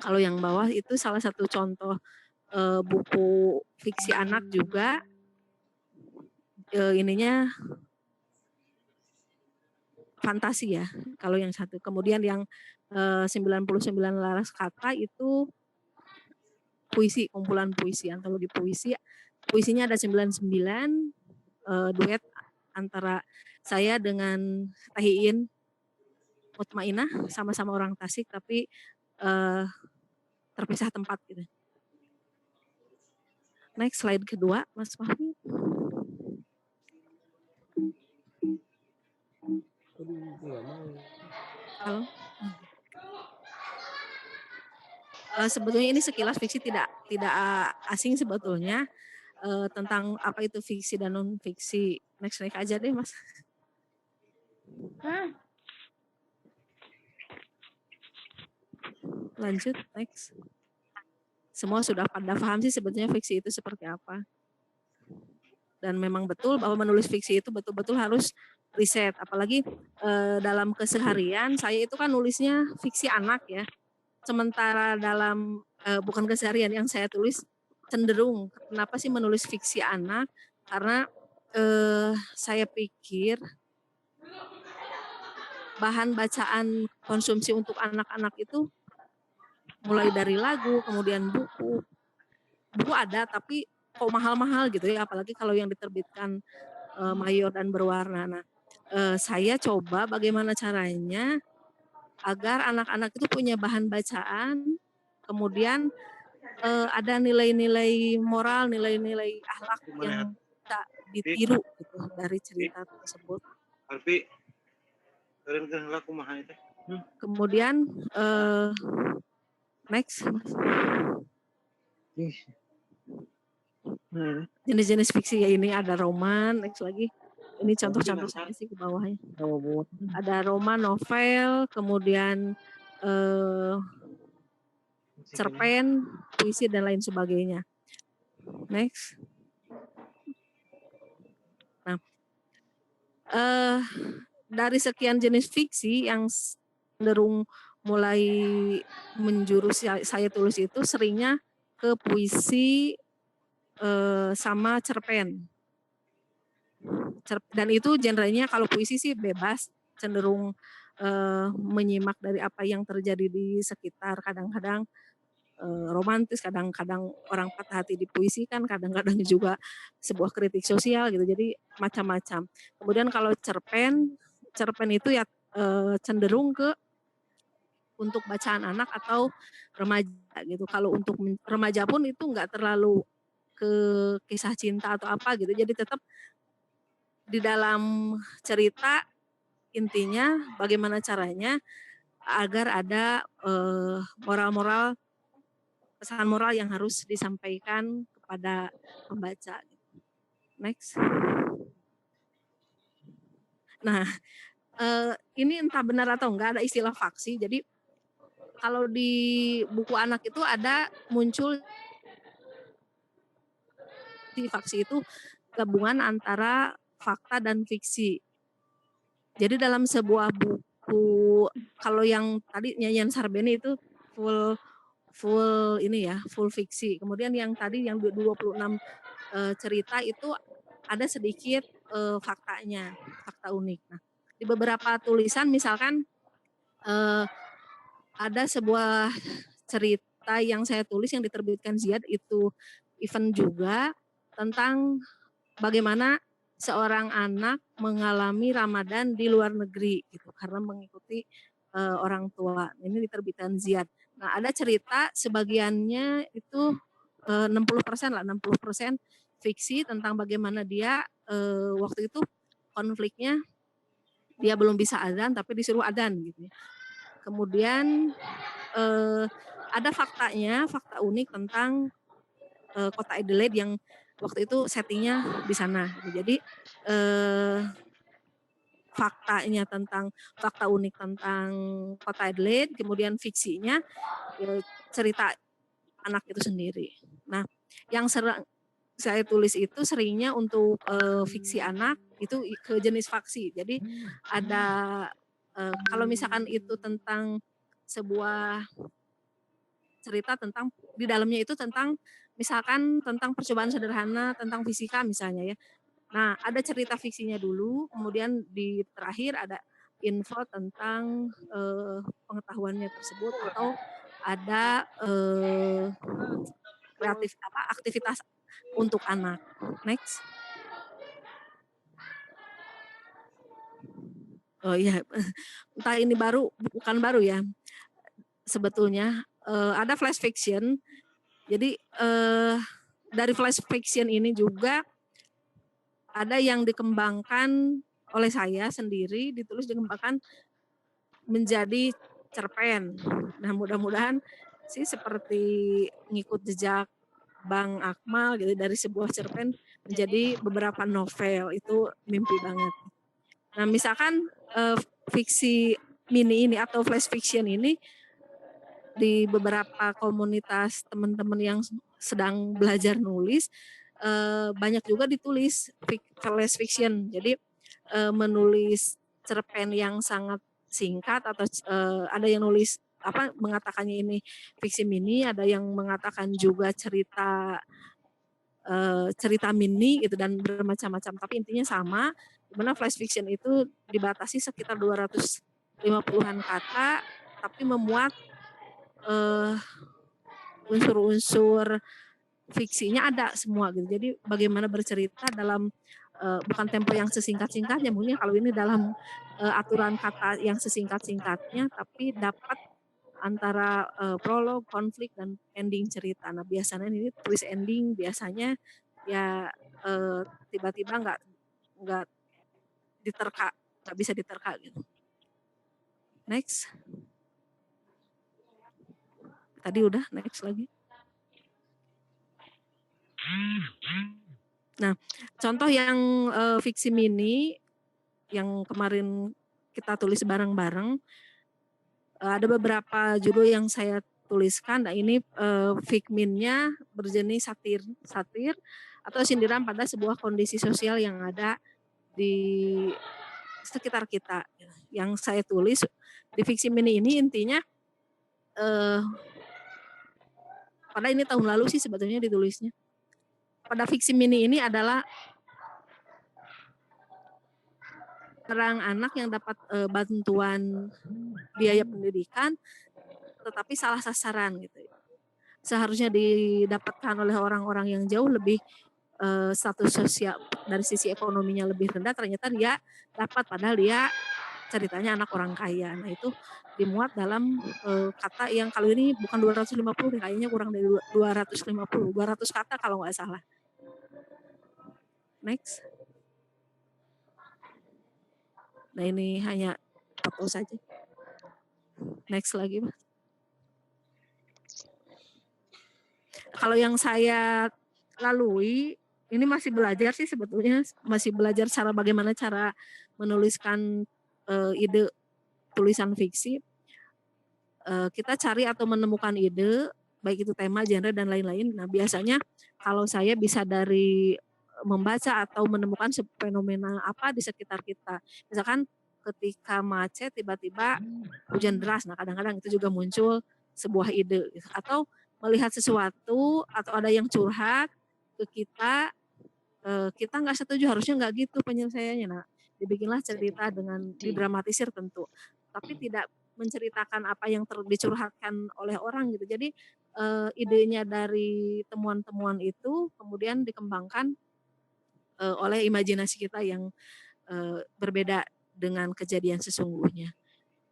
kalau yang bawah itu salah satu contoh buku fiksi anak juga. Ininya fantasi ya, kalau yang 1. Kemudian yang 99 Laras Kata itu puisi, kumpulan puisi, antologi puisi. Puisinya ada 99, duet antara saya dengan Tahiin Mutmainah, sama-sama orang Tasik tapi terpisah tempat gitu. Next slide kedua, Mas Fahmi. Halo. Sebetulnya ini sekilas fiksi tidak asing sebetulnya tentang apa itu fiksi dan non fiksi. Next aja deh Mas. Lanjut next. Semua sudah pada paham sih sebetulnya fiksi itu seperti apa. Dan memang betul bahwa menulis fiksi itu betul-betul harus riset. Apalagi dalam keseharian saya itu kan nulisnya fiksi anak ya. Sementara dalam bukan keseharian yang saya tulis cenderung kenapa sih menulis fiksi anak? Karena saya pikir bahan bacaan konsumsi untuk anak-anak itu mulai dari lagu, kemudian buku ada tapi kok mahal-mahal gitu ya, apalagi kalau yang diterbitkan mayor dan berwarna. Nah, saya coba bagaimana caranya agar anak-anak itu punya bahan bacaan, kemudian ada nilai-nilai moral, nilai-nilai akhlak yang bisa ditiru gitu dari cerita tersebut. Kemudian next, jenis-jenis fiksi ya ini ada roman, next lagi. Ini contoh-contoh saya sih ke bawahnya. Ada roman, novel, kemudian cerpen, puisi dan lain sebagainya. Next. Nah, dari sekian jenis fiksi yang cenderung mulai menjurus saya tulis itu seringnya ke puisi sama cerpen. Dan itu genrenya kalau puisi sih bebas, cenderung menyimak dari apa yang terjadi di sekitar. Kadang-kadang romantis, kadang-kadang orang patah hati di puisi kan, kadang-kadang juga sebuah kritik sosial gitu. Jadi macam-macam. Kemudian kalau cerpen itu ya cenderung ke untuk bacaan anak atau remaja gitu. Kalau untuk remaja pun itu nggak terlalu ke kisah cinta atau apa gitu. Jadi tetap di dalam cerita intinya bagaimana caranya agar ada moral-moral, pesan moral yang harus disampaikan kepada pembaca. Next. Nah, ini entah benar atau enggak ada istilah faksi. Jadi kalau di buku anak itu ada muncul di faksi itu gabungan antara fakta dan fiksi. Jadi dalam sebuah buku, kalau yang tadi Nyanyian Sarbeni itu full ini ya, full fiksi. Kemudian yang tadi yang 26 cerita itu ada sedikit faktanya, fakta unik. Nah, di beberapa tulisan misalkan ada sebuah cerita yang saya tulis yang diterbitkan Ziad itu event juga tentang bagaimana seorang anak mengalami Ramadan di luar negeri gitu karena mengikuti orang tua. Ini diterbitkan Ziad. Nah, ada cerita sebagiannya itu 60% lah, 60% fiksi tentang bagaimana dia waktu itu konfliknya dia belum bisa adzan tapi disuruh adzan gitu ya. Kemudian ada faktanya, fakta unik tentang kota Adelaide yang waktu itu settingnya di sana. Jadi faktanya tentang fakta unik tentang kota Adelaide, kemudian fiksinya cerita anak itu sendiri. Nah, yang saya tulis itu seringnya untuk fiksi anak itu ke jenis faksi. Jadi ada kalau misalkan itu tentang sebuah cerita tentang di dalamnya itu tentang misalkan tentang percobaan sederhana tentang fisika misalnya ya. Nah, ada cerita fiksinya dulu, kemudian di terakhir ada info tentang pengetahuannya tersebut atau ada aktivitas untuk anak. Next. Oh iya, entah ini baru bukan baru ya. Sebetulnya ada flash fiction. Jadi dari flash fiction ini juga ada yang dikembangkan oleh saya sendiri, dikembangkan menjadi cerpen. Nah, mudah-mudahan sih seperti ngikut jejak Bang Akmal gitu dari sebuah cerpen menjadi beberapa novel, itu mimpi banget. Nah, misalkan fiksi mini ini atau flash fiction ini di beberapa komunitas teman-teman yang sedang belajar nulis banyak juga ditulis flash fiction. Jadi menulis cerpen yang sangat singkat atau ada yang nulis mengatakannya ini fiksi mini, ada yang mengatakan juga cerita mini gitu dan bermacam-macam. Tapi intinya sama, di mana flash fiction itu dibatasi sekitar 250-an kata, tapi memuat unsur-unsur fiksinya ada semua gitu. Jadi bagaimana bercerita dalam bukan tempo yang sesingkat-singkatnya, mungkin kalau ini dalam aturan kata yang sesingkat-singkatnya, tapi dapat antara prolog, konflik, dan ending cerita. Nah, biasanya ini twist ending biasanya ya tiba-tiba nggak diterka, nggak bisa diterka gitu. Next. Tadi udah, next lagi. Nah, contoh yang fiksi mini yang kemarin kita tulis bareng-bareng, ada beberapa judul yang saya tuliskan. Nah, ini fikminnya berjenis satir atau sindiran pada sebuah kondisi sosial yang ada di sekitar kita. Yang saya tulis di fiksi mini ini intinya pada ini tahun lalu sih sebetulnya ditulisnya. Pada fiksi mini ini adalah seorang anak yang dapat bantuan biaya pendidikan tetapi salah sasaran gitu. Seharusnya didapatkan oleh orang-orang yang jauh lebih status sosial dari sisi ekonominya lebih rendah, ternyata dia dapat padahal dia ceritanya anak orang kaya. Nah, itu dimuat dalam kata yang kalau ini bukan 250, kayaknya kurang dari 250, 200 kata kalau nggak salah. Next. Nah, ini hanya foto saja. Next lagi, Mas. Kalau yang saya lalui, ini masih belajar sih sebetulnya, masih belajar bagaimana cara menuliskan ide tulisan fiksi, kita cari atau menemukan ide, baik itu tema, genre, dan lain-lain. Nah, biasanya kalau saya bisa dari membaca atau menemukan fenomena apa di sekitar kita. Misalkan ketika macet tiba-tiba hujan deras, nah kadang-kadang itu juga muncul sebuah ide. Atau melihat sesuatu atau ada yang curhat ke kita nggak setuju, harusnya nggak gitu penyelesaiannya. Nah, dibikinlah cerita dengan didramatisir tentu, tapi tidak menceritakan apa yang dicurhatkan oleh orang gitu. Jadi idenya dari temuan-temuan itu kemudian dikembangkan oleh imajinasi kita yang berbeda dengan kejadian sesungguhnya.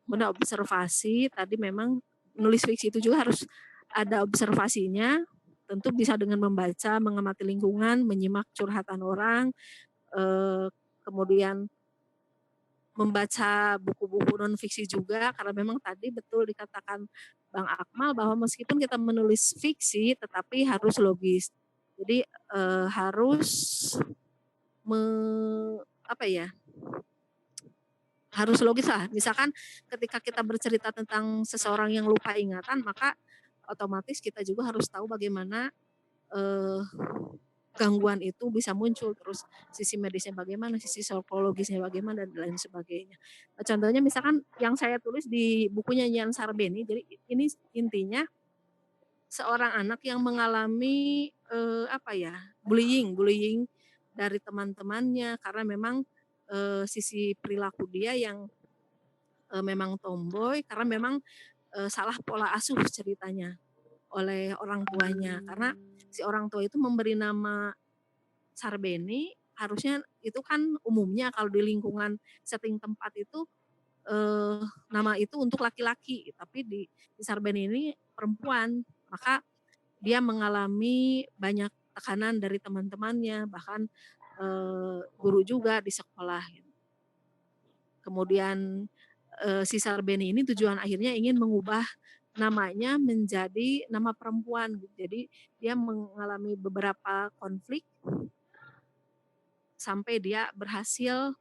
Kemudian observasi tadi memang nulis fiksi itu juga harus ada observasinya, tentu bisa dengan membaca, mengamati lingkungan, menyimak curhatan orang, kemudian membaca buku-buku non fiksi juga, karena memang tadi betul dikatakan Bang Akmal bahwa meskipun kita menulis fiksi tetapi harus logis. Jadi harus harus logis lah. Misalkan ketika kita bercerita tentang seseorang yang lupa ingatan, maka otomatis kita juga harus tahu bagaimana gangguan itu bisa muncul, terus sisi medisnya bagaimana, sisi psikologisnya bagaimana, dan lain sebagainya. Nah, contohnya misalkan yang saya tulis di bukunya Nyan Sarbeni, jadi ini intinya seorang anak yang mengalami bullying dari teman-temannya karena memang sisi perilaku dia yang memang tomboy, karena memang salah pola asuh ceritanya oleh orang tuanya, karena si orang tua itu memberi nama Sarbeni, harusnya itu kan umumnya kalau di lingkungan setting tempat itu nama itu untuk laki-laki, tapi di Sarbeni ini perempuan, maka dia mengalami banyak tekanan dari teman-temannya, bahkan guru juga di sekolah. Kemudian si Sarbeni ini tujuan akhirnya ingin mengubah namanya menjadi nama perempuan. Jadi dia mengalami beberapa konflik sampai dia berhasil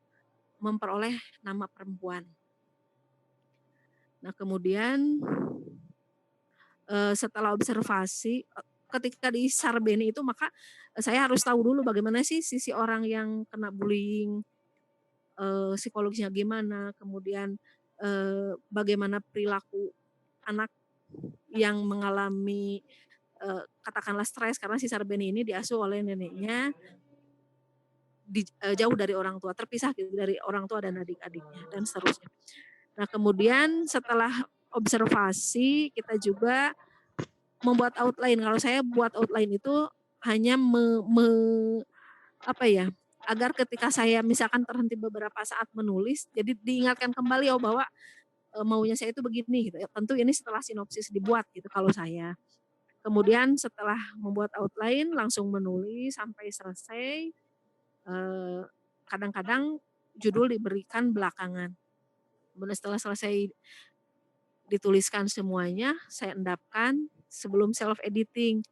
memperoleh nama perempuan. Nah, kemudian setelah observasi ketika di Sarbeni itu, maka saya harus tahu dulu bagaimana sih sisi orang yang kena bullying, psikologisnya gimana, kemudian bagaimana perilaku anak yang mengalami katakanlah stres karena si Sarbeni ini diasuh oleh neneknya jauh dari orang tua, terpisah gitu dari orang tua dan adik-adiknya dan seterusnya. Nah, kemudian setelah observasi kita juga membuat outline. Kalau saya buat outline itu hanya agar ketika saya misalkan terhenti beberapa saat menulis, jadi diingatkan kembali bahwa maunya saya itu begini gitu. Tentu ini setelah sinopsis dibuat gitu kalau saya. Kemudian setelah membuat outline langsung menulis sampai selesai. Kadang-kadang judul diberikan belakangan. Kemudian setelah selesai dituliskan semuanya, saya endapkan sebelum self editing.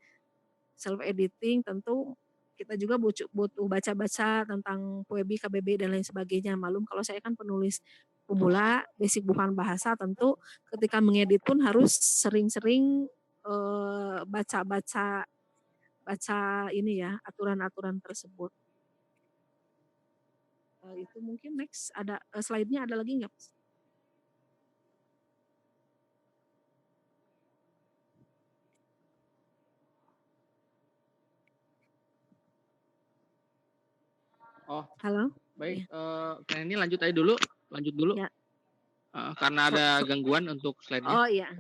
Self editing tentu kita juga butuh baca-baca tentang PUEBI, KBBI dan lain sebagainya. Malum kalau saya kan penulis pemula, basic bukan bahasa, tentu ketika mengedit pun harus sering-sering baca ini ya, aturan-aturan tersebut. Itu mungkin next ada slide-nya, ada lagi nggak? Oh, halo. Baik, ini lanjut dulu. Ya. Karena ada gangguan untuk slide-nya. Oh iya.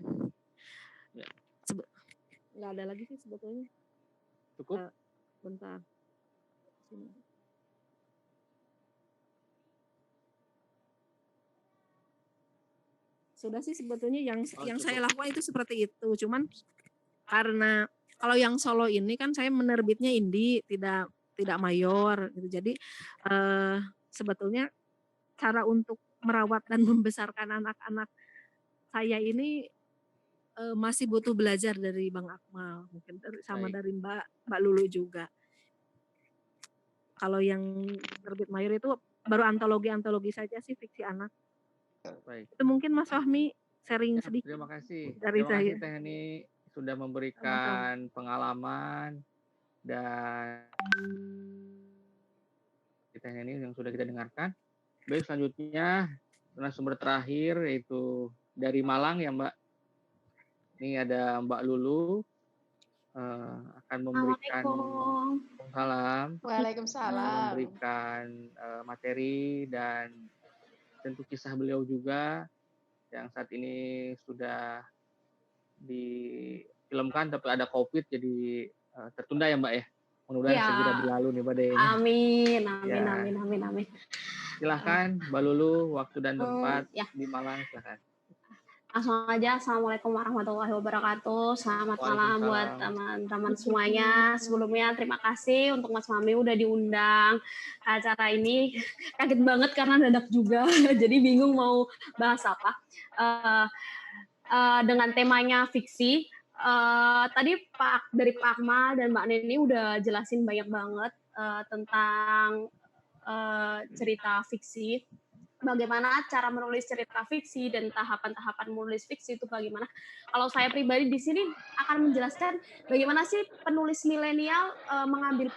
Ya. Nggak ada lagi sih sebetulnya. Cukup. Bentar. Sini. Sudah sih sebetulnya yang saya lakukan itu seperti itu. Cuman karena kalau yang solo ini kan saya menerbitnya indie, tidak mayor gitu. Jadi sebetulnya cara untuk merawat dan membesarkan anak-anak saya ini masih butuh belajar dari Bang Akmal, mungkin sama dari Mbak Lulu juga. Kalau yang terbit mayor itu baru antologi saja sih fiksi anak. Baik. Itu mungkin Mas Fahmi sharing Ya, sedikit terima kasih. dari Terima kasih saya. Teh Heni sudah Sama-sama. memberikan pengalaman dan Teh Heni yang sudah kita dengarkan. Baik, selanjutnya narasumber terakhir yaitu dari Malang ya Mbak. Ini ada Mbak Lulu akan memberikan Assalamualaikum. salam, Waalaikumsalam. memberikan materi dan tentu kisah beliau juga yang saat ini sudah difilmkan tapi ada COVID jadi tertunda ya Mbak ya. Mudah-mudahan Ya. segera berlalu nih Mbak Deh. Amin. Ya. Silahkan Mbak Lulu, waktu dan tempat Ya. di Malang silahkan. Langsung aja, Assalamualaikum warahmatullahi wabarakatuh. Selamat malam buat teman-teman semuanya. Sebelumnya terima kasih untuk Mas Fahmi udah diundang ke acara ini. Kaget banget karena dadak juga, jadi bingung mau bahas apa. Dengan temanya fiksi, tadi dari Pak Akmal dan Mbak Neni udah jelasin banyak banget tentang cerita fiksi. Bagaimana cara menulis cerita fiksi dan tahapan-tahapan menulis fiksi itu bagaimana. Kalau saya pribadi di sini akan menjelaskan bagaimana sih penulis milenial mengambil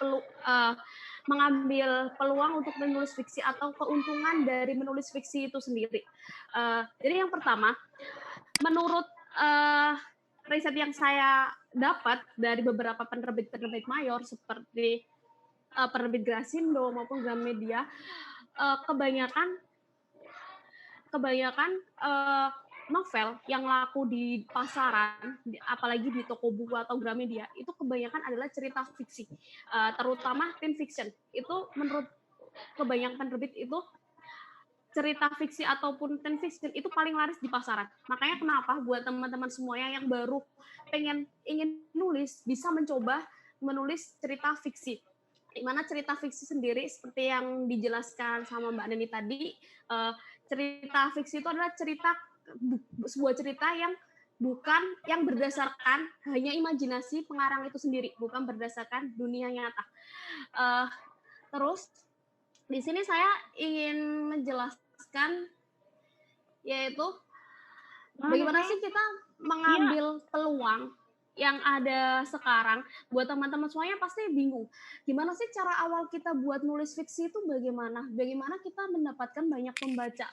peluang untuk menulis fiksi atau keuntungan dari menulis fiksi itu sendiri. Jadi yang pertama, menurut riset yang saya dapat dari beberapa penerbit-penerbit mayor seperti penerbit Grasindo maupun Gramedia, kebanyakan novel yang laku di pasaran, apalagi di toko buku atau Gramedia, itu kebanyakan adalah cerita fiksi, terutama teen fiction. Itu menurut kebanyakan penerbit itu cerita fiksi ataupun teen fiction itu paling laris di pasaran. Makanya kenapa buat teman-teman semuanya yang baru ingin nulis bisa mencoba menulis cerita fiksi. Di mana cerita fiksi sendiri seperti yang dijelaskan sama Mbak Neni tadi, cerita fiksi itu adalah sebuah cerita yang berdasarkan hanya imajinasi pengarang itu sendiri, bukan berdasarkan dunia nyata. Terus di sini saya ingin menjelaskan yaitu bagaimana sih kita mengambil peluang yang ada sekarang. Buat teman-teman semuanya pasti bingung. Gimana sih cara awal kita buat nulis fiksi itu bagaimana? Bagaimana kita mendapatkan banyak pembaca?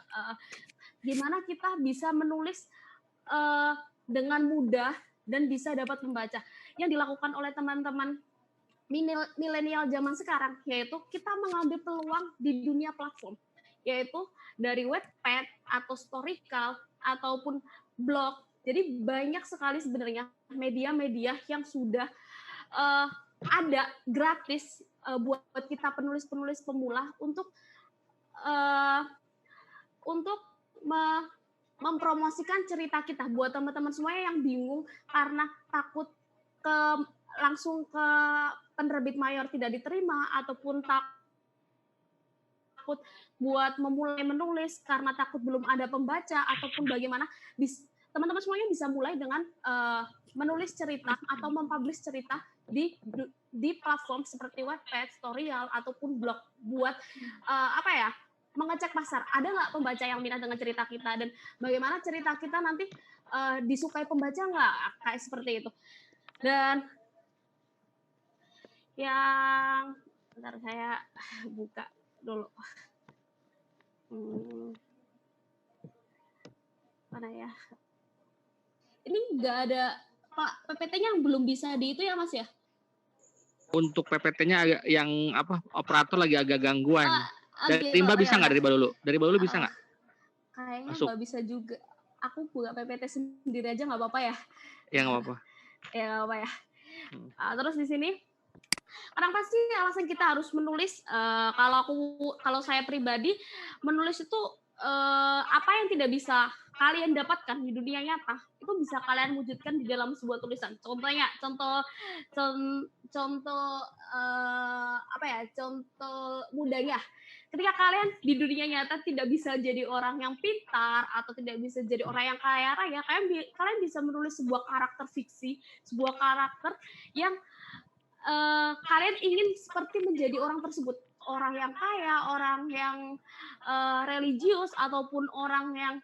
Gimana kita bisa menulis dengan mudah dan bisa dapat pembaca? Yang dilakukan oleh teman-teman milenial zaman sekarang, yaitu kita mengambil peluang di dunia platform, yaitu dari Wattpad atau Storycal ataupun blog. Jadi banyak sekali sebenarnya media-media yang sudah ada gratis buat kita penulis-penulis pemula untuk mempromosikan cerita kita. Buat teman-teman semuanya yang bingung karena takut langsung ke penerbit mayor tidak diterima ataupun takut buat memulai menulis karena takut belum ada pembaca ataupun bagaimana, teman-teman semuanya bisa mulai dengan menulis cerita atau mempublish cerita di platform seperti Wattpad, Storyal ataupun blog buat mengecek pasar. Ada nggak pembaca yang minat dengan cerita kita dan bagaimana cerita kita nanti disukai pembaca nggak, kayak seperti itu. Dan yang bentar saya buka dulu. Mana ya? Ini nggak ada Pak PPT-nya yang belum bisa di itu ya Mas ya? Untuk PPT-nya agak yang operator lagi agak gangguan. Dari Mbak bisa nggak dari Mbak Lulu? Dari Mbak Lulu bisa nggak? Kayaknya nggak bisa juga. Aku buka PPT sendiri aja nggak apa-apa ya? Ya nggak apa-apa. Ya nggak apa ya. Terus di sini kenapa sih alasan kita harus menulis? Kalau saya pribadi menulis itu apa yang tidak bisa kalian dapatkan di dunia nyata itu bisa kalian wujudkan di dalam sebuah tulisan. Contoh mudahnya, ketika kalian di dunia nyata tidak bisa jadi orang yang pintar atau tidak bisa jadi orang yang kaya raya, kalian bisa menulis sebuah karakter fiksi, sebuah karakter yang kalian ingin seperti menjadi orang tersebut, orang yang kaya, orang yang religius ataupun orang yang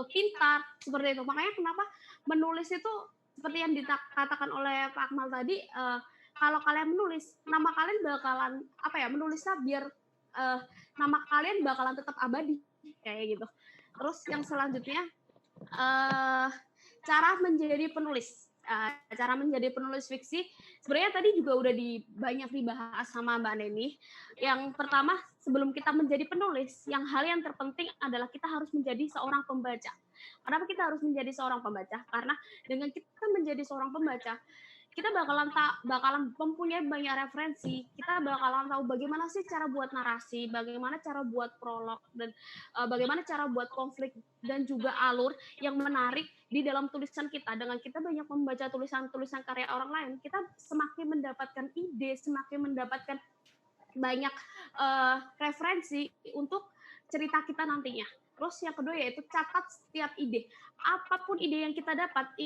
pintar seperti itu. Makanya kenapa menulis itu seperti yang dikatakan oleh Pak Akmal tadi, kalau kalian menulis, nama kalian bakalan menulisnya biar nama kalian bakalan tetap abadi kayak gitu. Terus yang selanjutnya cara menjadi penulis. Cara menjadi penulis fiksi sebenarnya tadi juga udah banyak dibahas sama Mbak Neni. Yang pertama, sebelum kita menjadi penulis, hal yang terpenting adalah kita harus menjadi seorang pembaca. Kenapa kita harus menjadi seorang pembaca? Karena dengan kita menjadi seorang pembaca, kita bakalan mempunyai banyak referensi. Kita bakalan tahu bagaimana sih cara buat narasi, bagaimana cara buat prolog, dan bagaimana cara buat konflik dan juga alur yang menarik di dalam tulisan kita. Dengan kita banyak membaca tulisan-tulisan karya orang lain, kita semakin mendapatkan ide, semakin mendapatkan banyak referensi untuk cerita kita nantinya. Terus yang kedua yaitu catat setiap ide. Apapun ide yang kita dapat,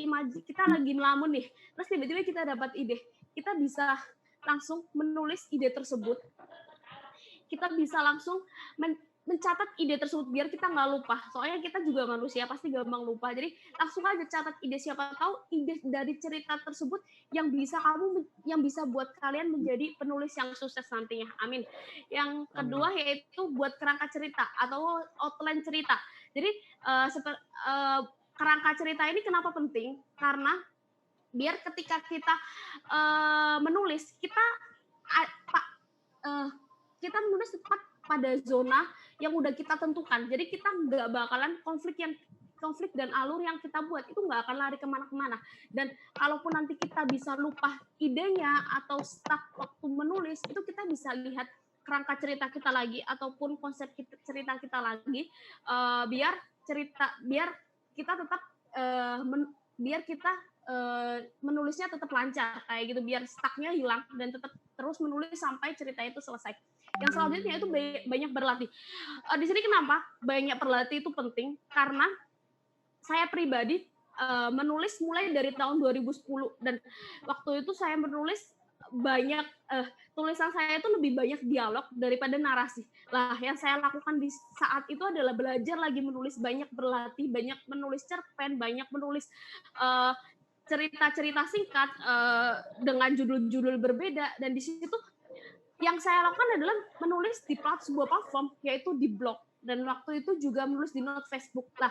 kita lagi melamun nih, terus tiba-tiba kita dapat ide, kita bisa langsung menulis ide tersebut. Kita bisa langsung mencatat ide tersebut biar kita nggak lupa. Soalnya kita juga manusia, pasti gampang lupa. Jadi langsung aja catat ide, siapa tahu ide dari cerita tersebut yang bisa buat kalian menjadi penulis yang sukses nantinya. Amin. Yang kedua yaitu buat kerangka cerita atau outline cerita. Jadi kerangka cerita ini kenapa penting? Karena biar ketika kita menulis, kita menulis tepat pada zona yang udah kita tentukan. Jadi kita nggak bakalan konflik dan alur yang kita buat itu nggak akan lari kemana-kemana. Dan kalaupun nanti kita bisa lupa idenya atau stuck waktu menulis, itu kita bisa lihat kerangka cerita kita lagi ataupun konsep cerita kita lagi, biar kita tetap menulisnya tetap lancar kayak gitu, biar stucknya hilang dan tetap terus menulis sampai cerita itu selesai. Yang selanjutnya itu banyak berlatih. Di sini kenapa banyak berlatih itu penting? Karena saya pribadi menulis mulai dari tahun 2010 dan waktu itu saya menulis banyak tulisan saya itu lebih banyak dialog daripada narasi. Lah, yang saya lakukan di saat itu adalah belajar lagi menulis, banyak berlatih, banyak menulis cerpen, banyak menulis cerita-cerita singkat dengan judul-judul berbeda. Dan di situ yang saya lakukan adalah menulis di sebuah platform, yaitu di blog. Dan waktu itu juga menulis di note Facebook. Lah,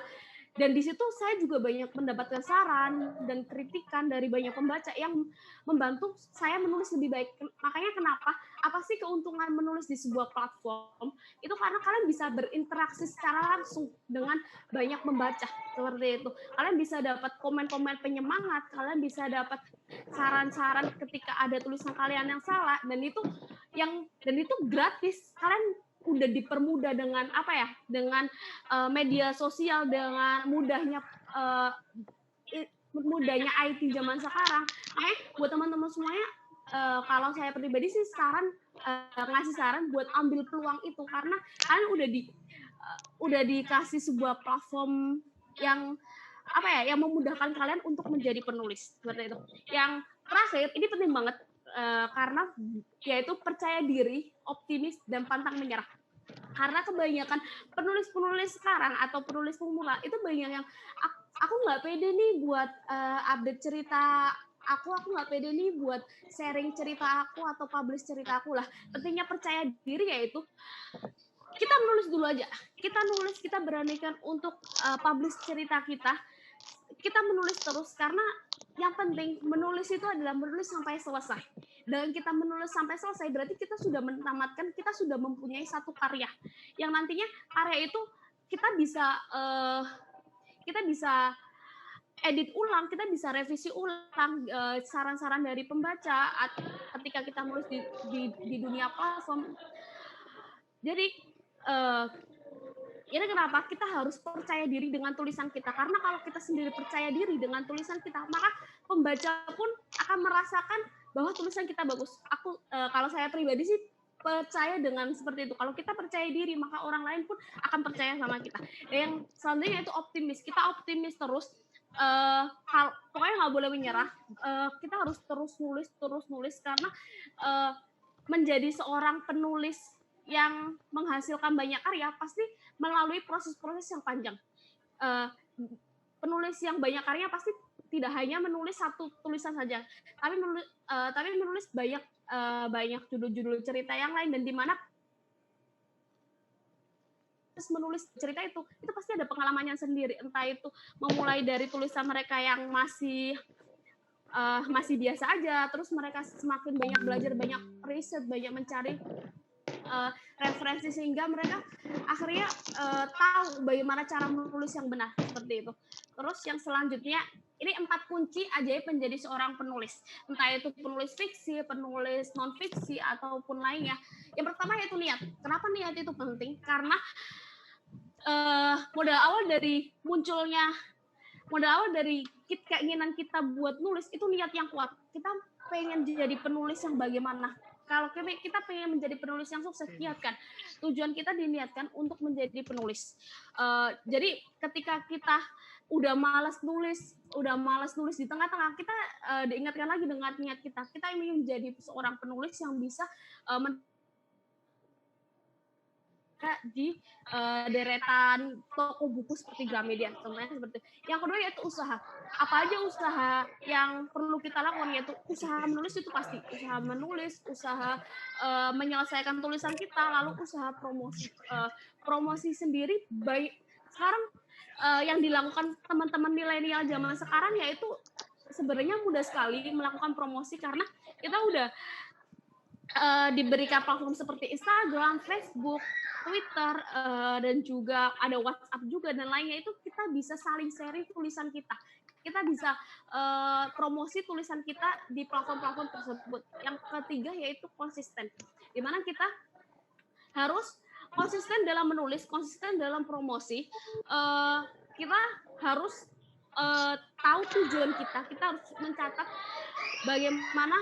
dan di situ saya juga banyak mendapatkan saran dan kritikan dari banyak pembaca yang membantu saya menulis lebih baik. Makanya kenapa? Apa sih keuntungan menulis di sebuah platform? Itu karena kalian bisa berinteraksi secara langsung dengan banyak pembaca seperti itu. Kalian bisa dapat komen-komen penyemangat, kalian bisa dapat saran-saran ketika ada tulisan kalian yang salah, dan itu gratis. Kalian udah dipermudah dengan dengan media sosial, dengan mudahnya IT zaman sekarang. Makanya buat teman-teman semuanya, kalau saya pribadi sih ngasih saran buat ambil peluang itu, karena kalian udah dikasih sebuah platform yang yang memudahkan kalian untuk menjadi penulis seperti itu. Yang terakhir ini penting banget, karena yaitu percaya diri, optimis, dan pantang menyerah. Karena kebanyakan penulis-penulis sekarang atau penulis pemula itu banyak yang aku nggak pede nih buat update cerita aku nggak pede nih buat sharing cerita aku atau publish cerita aku. Lah, pentingnya percaya diri yaitu kita menulis dulu aja. Kita beranikan untuk publish cerita kita. Kita menulis terus, karena yang penting menulis itu adalah menulis sampai selesai. Dan kita menulis sampai selesai berarti kita sudah menamatkan, kita sudah mempunyai satu karya yang nantinya karya itu kita bisa edit ulang, kita bisa revisi ulang saran-saran dari pembaca ketika kita menulis di dunia platform. Jadi ini kenapa kita harus percaya diri dengan tulisan kita, karena kalau kita sendiri percaya diri dengan tulisan kita, maka pembaca pun akan merasakan bahwa tulisan kita bagus. Kalau saya pribadi sih percaya dengan seperti itu. Kalau kita percaya diri, maka orang lain pun akan percaya sama kita. Yang selanjutnya itu optimis. Kita optimis terus pokoknya nggak boleh menyerah. Kita harus terus nulis karena menjadi seorang penulis yang menghasilkan banyak karya pasti melalui proses-proses yang panjang. Penulis yang banyak karya pasti tidak hanya menulis satu tulisan saja, tapi menulis banyak judul-judul cerita yang lain, dan di mana menulis cerita itu pasti ada pengalamannya sendiri, entah itu memulai dari tulisan mereka yang masih biasa aja, terus mereka semakin banyak belajar, banyak riset, banyak mencari referensi sehingga mereka akhirnya tahu bagaimana cara menulis yang benar, seperti itu. Terus yang selanjutnya, ini 4 kunci ajaib menjadi seorang penulis, entah itu penulis fiksi, penulis non fiksi ataupun lainnya. Yang pertama yaitu niat. Kenapa niat itu penting? Karena modal awal dari keinginan kita buat nulis itu niat yang kuat. Kita pengen jadi penulis yang bagaimana? Kalau kita pengen menjadi penulis yang sukses, niatkan. Tujuan kita diniatkan untuk menjadi penulis. Jadi ketika kita udah malas nulis di tengah-tengah, kita diingatkan lagi dengan niat kita. Kita ingin menjadi seorang penulis yang bisa di deretan toko buku seperti Gramedia, contohnya seperti itu. Yang kedua yaitu usaha. Apa aja usaha yang perlu kita lakukan, yaitu usaha menulis itu pasti. Usaha menulis, usaha menyelesaikan tulisan kita, lalu usaha promosi. Promosi sendiri baik sekarang yang dilakukan teman-teman milenial zaman sekarang yaitu sebenarnya mudah sekali melakukan promosi karena kita udah diberikan platform seperti Instagram, Facebook, Twitter, dan juga ada WhatsApp juga dan lainnya, itu kita bisa saling sharing tulisan kita. Kita bisa promosi tulisan kita di platform-platform tersebut. Yang ketiga yaitu konsisten. Di mana kita harus konsisten dalam menulis, konsisten dalam promosi. Kita harus tahu tujuan kita. Kita harus mencatat bagaimana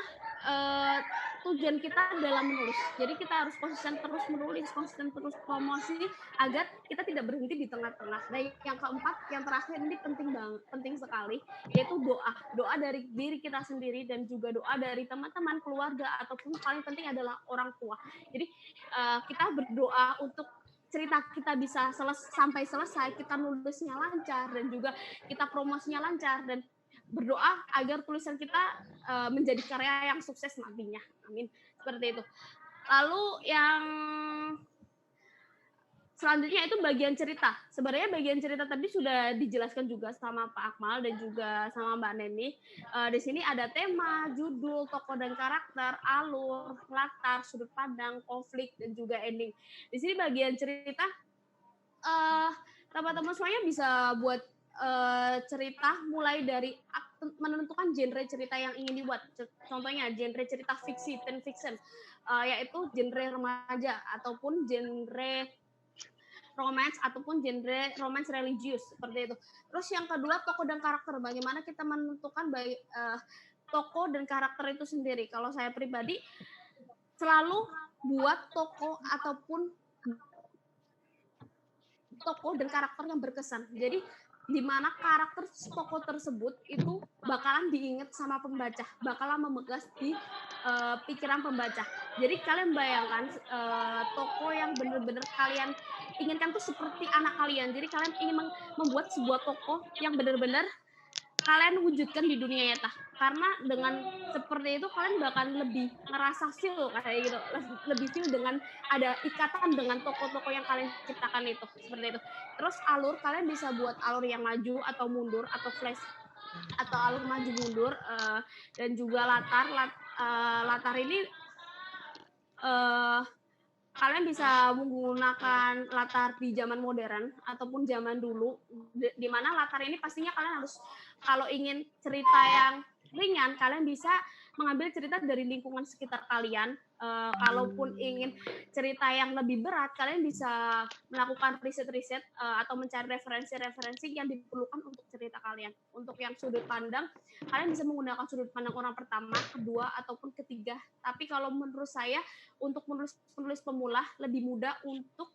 tujuan kita dalam menulis. Jadi kita harus konsisten terus menulis, konsisten terus promosi agar kita tidak berhenti di tengah-tengah. Dan yang keempat, yang terakhir ini penting sekali, yaitu doa. Doa dari diri kita sendiri dan juga doa dari teman-teman, keluarga, ataupun paling penting adalah orang tua. Jadi kita berdoa untuk cerita kita bisa sampai selesai, kita nulisnya lancar dan juga kita promosinya lancar, dan berdoa agar tulisan kita menjadi karya yang sukses nantinya. Amin. Seperti itu. Lalu yang selanjutnya itu bagian cerita. Sebenarnya bagian cerita tadi sudah dijelaskan juga sama Pak Akmal dan juga sama Mbak Neni. Di sini ada tema, judul, tokoh dan karakter, alur, latar, sudut pandang, konflik, dan juga ending. Di sini bagian cerita, teman-teman semuanya bisa buat cerita mulai dari menentukan genre cerita yang ingin dibuat. Contohnya genre cerita fiksi, teen fiction, yaitu genre remaja ataupun genre romance ataupun genre romance religius, seperti itu. Terus yang kedua, tokoh dan karakter. Bagaimana kita menentukan tokoh dan karakter itu sendiri. Kalau saya pribadi selalu buat tokoh dan karakter yang berkesan. Jadi di mana karakter tokoh tersebut itu bakalan diingat sama pembaca, bakalan memegas di pikiran pembaca. Jadi kalian bayangkan tokoh yang benar-benar kalian inginkan tuh seperti anak kalian. Jadi kalian ingin membuat sebuah tokoh yang benar-benar kalian wujudkan di dunia nyata. Karena dengan seperti itu kalian bakal lebih ngerasa feel kayak gitu, lebih feel dengan ada ikatan dengan tokoh-tokoh yang kalian ciptakan itu, seperti itu. Terus alur, kalian bisa buat alur yang maju atau mundur atau flash atau alur maju mundur, dan juga latar ini kalian bisa menggunakan latar di zaman modern ataupun zaman dulu, di mana latar ini pastinya kalian harus, kalau ingin cerita yang ringan, kalian bisa mengambil cerita dari lingkungan sekitar kalian. Kalaupun ingin cerita yang lebih berat, kalian bisa melakukan riset-riset atau mencari referensi-referensi yang diperlukan untuk cerita kalian. Untuk yang sudut pandang, kalian bisa menggunakan sudut pandang orang pertama, kedua, ataupun ketiga. Tapi kalau menurut saya, untuk penulis pemula lebih mudah untuk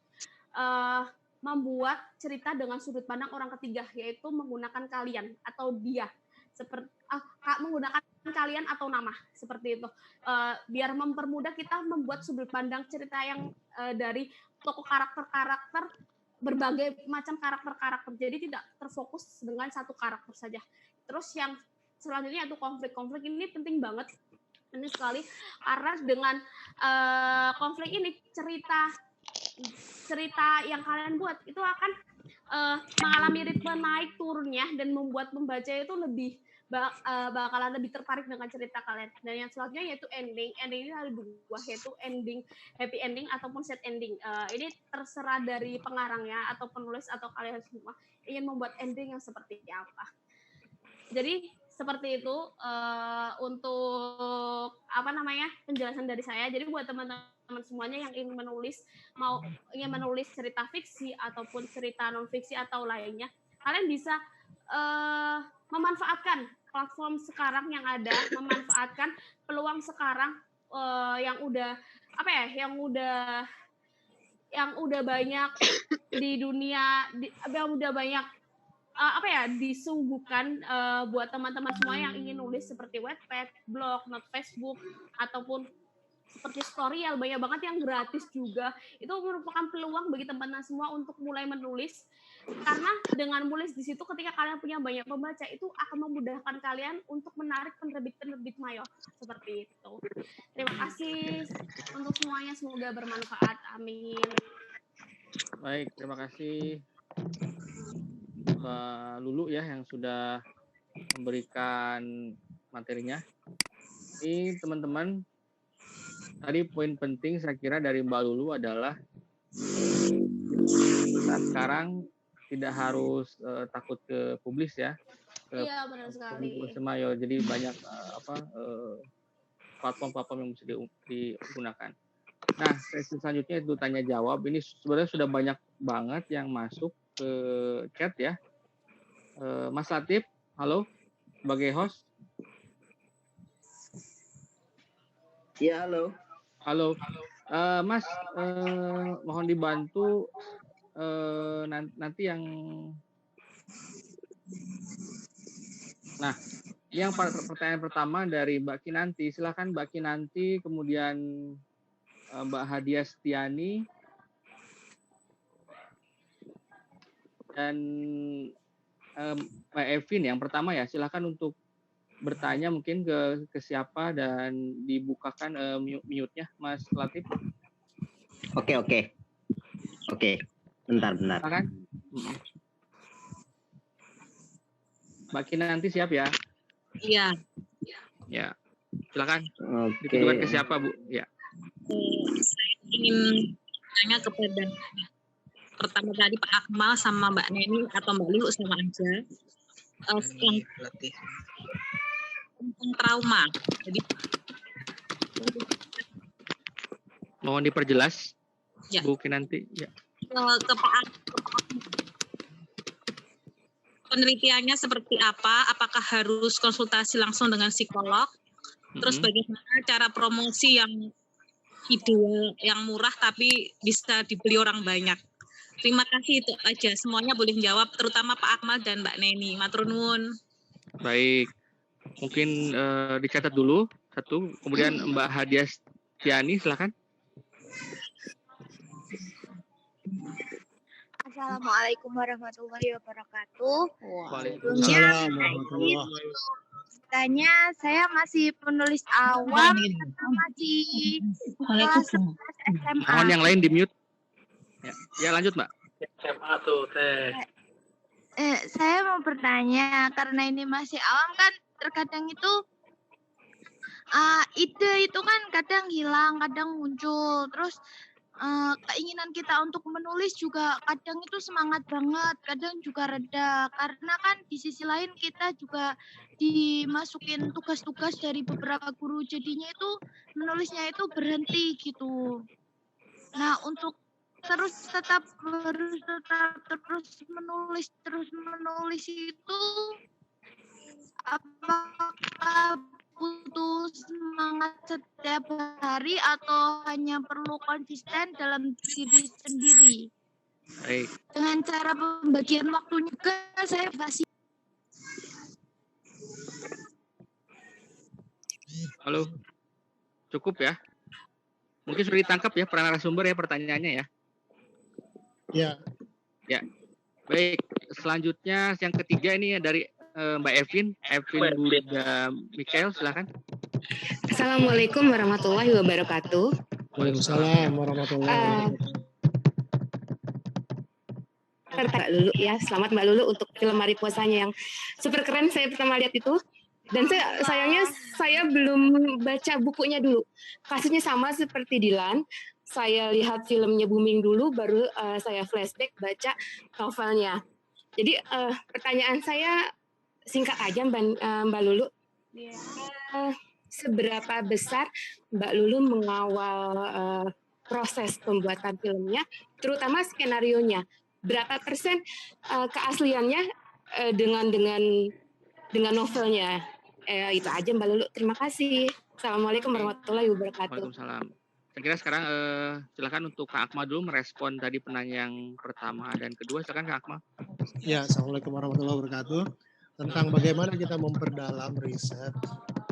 membuat cerita dengan sudut pandang orang ketiga, yaitu menggunakan kalian atau dia, seperti menggunakan kalian atau nama seperti itu, biar mempermudah kita membuat sudut pandang cerita yang dari tokoh karakter-karakter, berbagai macam karakter-karakter, jadi tidak terfokus dengan satu karakter saja. Terus yang selanjutnya itu konflik ini penting banget, ini sekali, karena dengan konflik ini cerita yang kalian buat itu akan mengalami ritme naik turunnya dan membuat pembaca itu bakalan lebih tertarik dengan cerita kalian. Dan yang selanjutnya yaitu ending ini ada dua, yaitu ending happy ending ataupun sad ending. Ini terserah dari pengarangnya atau penulis atau kalian semua ingin membuat ending yang seperti apa. Jadi seperti itu untuk penjelasan dari saya. Jadi buat teman-teman semuanya yang ingin menulis cerita fiksi ataupun cerita non fiksi atau lainnya, kalian bisa memanfaatkan platform sekarang yang ada, memanfaatkan peluang sekarang yang udah banyak di dunia, yang udah banyak disuguhkan buat teman-teman semua yang ingin nulis seperti Wattpad, blog, not Facebook, ataupun seperti Storyal, banyak banget yang gratis juga. Itu merupakan peluang bagi teman-teman semua untuk mulai menulis, karena dengan menulis di situ ketika kalian punya banyak pembaca itu akan memudahkan kalian untuk menarik penerbit-penerbit mayor seperti itu. Terima kasih untuk semuanya, semoga bermanfaat. Amin. Baik, terima kasih Mbak Lulu ya yang sudah memberikan materinya. Ini teman-teman, tadi poin penting saya kira dari Mbak Lulu adalah kita sekarang tidak harus takut ke publis ya. Iya, benar sekali. Jadi banyak platform-platform yang bisa digunakan. Nah, sesi selanjutnya itu tanya jawab. Ini sebenarnya sudah banyak banget yang masuk ke chat ya. Mas Latif, halo, sebagai host. Ya, halo. Halo. Mas, mohon dibantu nanti yang... Nah, yang pertanyaan pertama dari Mbak Kinanti. Silakan Mbak Kinanti, kemudian Mbak Hadiah Setiani, dan Mbak Evin yang pertama ya. Silakan untuk bertanya mungkin ke siapa dan dibukakan mute-nya, Mas Latif. Oke. Bentar. Silakan. Mbak Kinanti siap ya? Iya. Ya. Silakan. Oke. Ditujukan ke siapa, Bu? Ya. Saya ingin tanya kepada pertama tadi Pak Akmal sama Mbak Neni atau Mbak Lulu sama aja. Tentang trauma. Jadi Mohon diperjelas, ya. Bu Kinanti. Ya. Ke Pak penelitiannya seperti apa? Apakah harus konsultasi langsung dengan psikolog? Terus bagaimana cara promosi yang ideal, yang murah tapi bisa dibeli orang banyak? Terima kasih, itu aja. Semuanya boleh jawab, terutama Pak Akmal dan Mbak Neni. Matur nuwun. Baik. Mungkin dicatat dulu satu. Kemudian Mbak Hadiah Setiani, silakan. Assalamualaikum warahmatullahi wabarakatuh. Waalaikumsalam. Tanya, saya masih penulis awam, masih kelas 11 SMA. Mohon yang lain di mute. Ya lanjut Mbak. SMA tuh teh. Saya mau bertanya, karena ini masih awam kan, terkadang itu ide itu kan kadang hilang, kadang muncul, terus keinginan kita untuk menulis juga kadang itu semangat banget, kadang juga reda, karena kan di sisi lain kita juga dimasukin tugas-tugas dari beberapa guru, jadinya itu menulisnya itu berhenti gitu. Nah, untuk tetap menulis itu apakah butuh semangat setiap hari atau hanya perlu konsisten dalam diri sendiri? Baik. Dengan cara pembagian waktunya juga saya kasih. Halo. Cukup ya? Mungkin sudah ditangkap ya para narasumber ya pertanyaannya ya. Ya. Ya. Baik, selanjutnya yang ketiga ini dari Mbak Evin Buda Mikael, silakan. Assalamualaikum warahmatullahi wabarakatuh. Waalaikumsalam warahmatullahi wabarakatuh. Mbak Lulu ya, selamat Mbak Lulu untuk film Mariposanya yang super keren, saya pertama lihat itu. Dan sayangnya saya belum baca bukunya dulu. Kasusnya sama seperti Dilan, saya lihat filmnya booming dulu, baru saya flashback baca novelnya. Jadi pertanyaan saya singkat aja Mbak Lulu. Seberapa besar Mbak Lulu mengawal proses pembuatan filmnya, terutama skenarionya? Berapa persen keasliannya dengan novelnya? Itu aja Mbak Lulu. Terima kasih. Assalamualaikum warahmatullahi wabarakatuh. Waalaikumsalam. Saya kira sekarang silakan untuk Kak Akmal dulu merespon tadi penanya yang pertama dan kedua. Silakan Kak Akmal. Ya, Assalamualaikum warahmatullahi wabarakatuh. Tentang bagaimana kita memperdalam riset.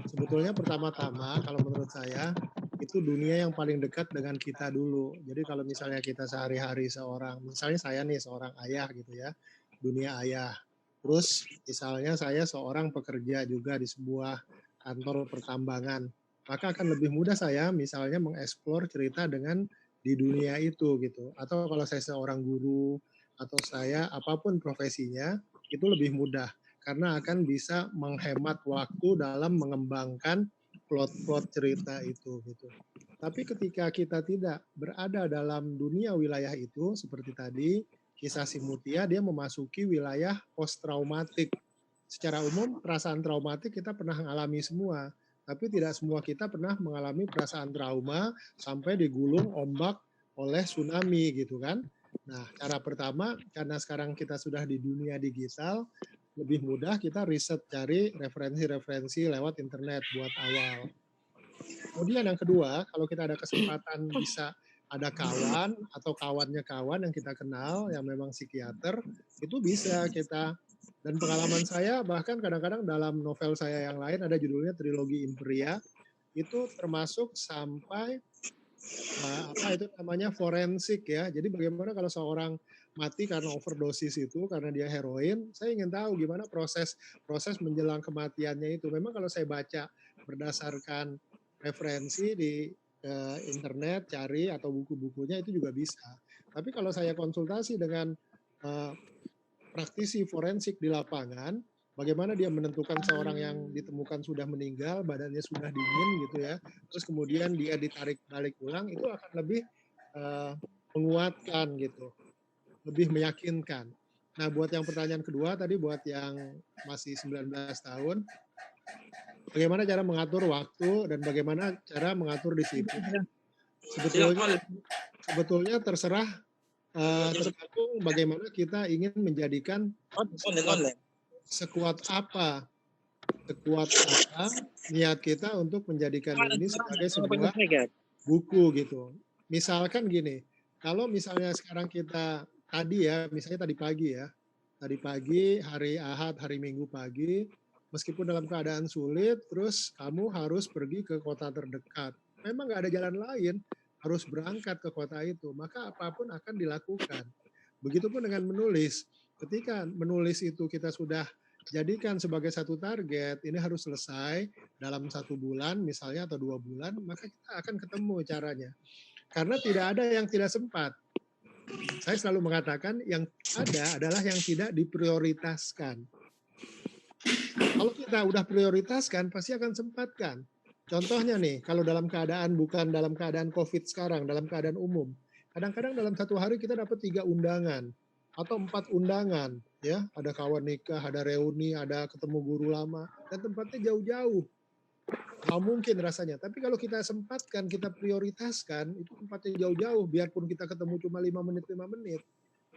Sebetulnya pertama-tama kalau menurut saya itu dunia yang paling dekat dengan kita dulu. Jadi kalau misalnya kita sehari-hari misalnya saya nih seorang ayah gitu ya, dunia ayah. Terus misalnya saya seorang pekerja juga di sebuah kantor pertambangan, maka akan lebih mudah saya misalnya mengeksplor cerita dengan di dunia itu gitu. Atau kalau saya seorang guru atau saya apapun profesinya, itu lebih mudah karena akan bisa menghemat waktu dalam mengembangkan plot-plot cerita itu gitu. Tapi ketika kita tidak berada dalam dunia wilayah itu seperti tadi kisah si Mutia, dia memasuki wilayah post-traumatik. Secara umum, perasaan traumatik kita pernah mengalami semua. Tapi tidak semua kita pernah mengalami perasaan trauma sampai digulung ombak oleh tsunami gitu kan. Nah, cara pertama, karena sekarang kita sudah di dunia digital, lebih mudah kita riset cari referensi-referensi lewat internet buat awal. Kemudian yang kedua, kalau kita ada kesempatan bisa ada kawan atau kawannya kawan yang kita kenal yang memang psikiater, itu bisa kita. Dan pengalaman saya bahkan kadang-kadang dalam novel saya yang lain ada judulnya Trilogi Imperia, itu termasuk sampai itu namanya forensik ya. Jadi bagaimana kalau seorang mati karena overdosis itu karena dia heroin, saya ingin tahu gimana proses menjelang kematiannya itu. Memang kalau saya baca berdasarkan referensi di internet, cari atau buku-bukunya itu juga bisa. Tapi kalau saya konsultasi dengan praktisi forensik di lapangan, bagaimana dia menentukan seorang yang ditemukan sudah meninggal, badannya sudah dingin gitu ya, terus kemudian dia ditarik balik ulang, itu akan lebih menguatkan gitu, lebih meyakinkan. Nah, buat yang pertanyaan kedua tadi, buat yang masih 19 tahun, bagaimana cara mengatur waktu dan bagaimana cara mengatur disiplin. Sebetulnya terserah tergantung bagaimana kita ingin menjadikan sekuat apa niat kita untuk menjadikan ini sebagai sebuah buku gitu. Misalkan gini, kalau misalnya sekarang kita tadi ya, misalnya tadi pagi hari Ahad, hari Minggu pagi, meskipun dalam keadaan sulit, terus kamu harus pergi ke kota terdekat. Memang nggak ada jalan lain, harus berangkat ke kota itu. Maka apapun akan dilakukan. Begitupun dengan menulis. Ketika menulis itu kita sudah jadikan sebagai satu target, ini harus selesai dalam 1 bulan misalnya atau 2 bulan, maka kita akan ketemu caranya. Karena tidak ada yang tidak sempat. Saya selalu mengatakan yang ada adalah yang tidak diprioritaskan. Kalau kita udah prioritaskan, pasti akan sempatkan. Contohnya nih, kalau dalam keadaan bukan dalam keadaan COVID sekarang, dalam keadaan umum, kadang-kadang dalam 1 hari kita dapat 3 undangan atau 4 undangan, ya, ada kawan nikah, ada reuni, ada ketemu guru lama, dan tempatnya jauh-jauh. Nggak mungkin rasanya. Tapi kalau kita sempatkan, kita prioritaskan, itu tempatnya jauh-jauh, biarpun kita ketemu cuma 5 menit,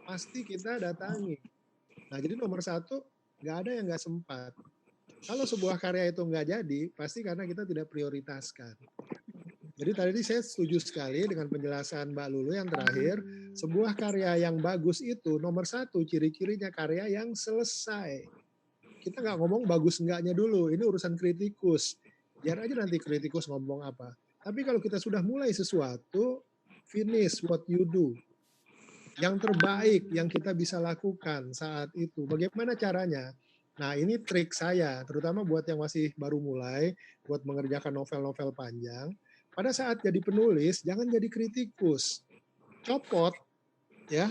pasti kita datangi. Nah, jadi nomor 1, nggak ada yang nggak sempat. Kalau sebuah karya itu nggak jadi, pasti karena kita tidak prioritaskan. Jadi tadi saya setuju sekali dengan penjelasan Mbak Lulu yang terakhir. Sebuah karya yang bagus itu nomor satu ciri-cirinya karya yang selesai. Kita nggak ngomong bagus enggaknya dulu, ini urusan kritikus. Biar aja nanti kritikus ngomong apa. Tapi kalau kita sudah mulai sesuatu, finish what you do. Yang terbaik yang kita bisa lakukan saat itu. Bagaimana caranya? Nah ini trik saya, terutama buat yang masih baru mulai, buat mengerjakan novel-novel panjang. Pada saat jadi penulis, jangan jadi kritikus. Copot, ya,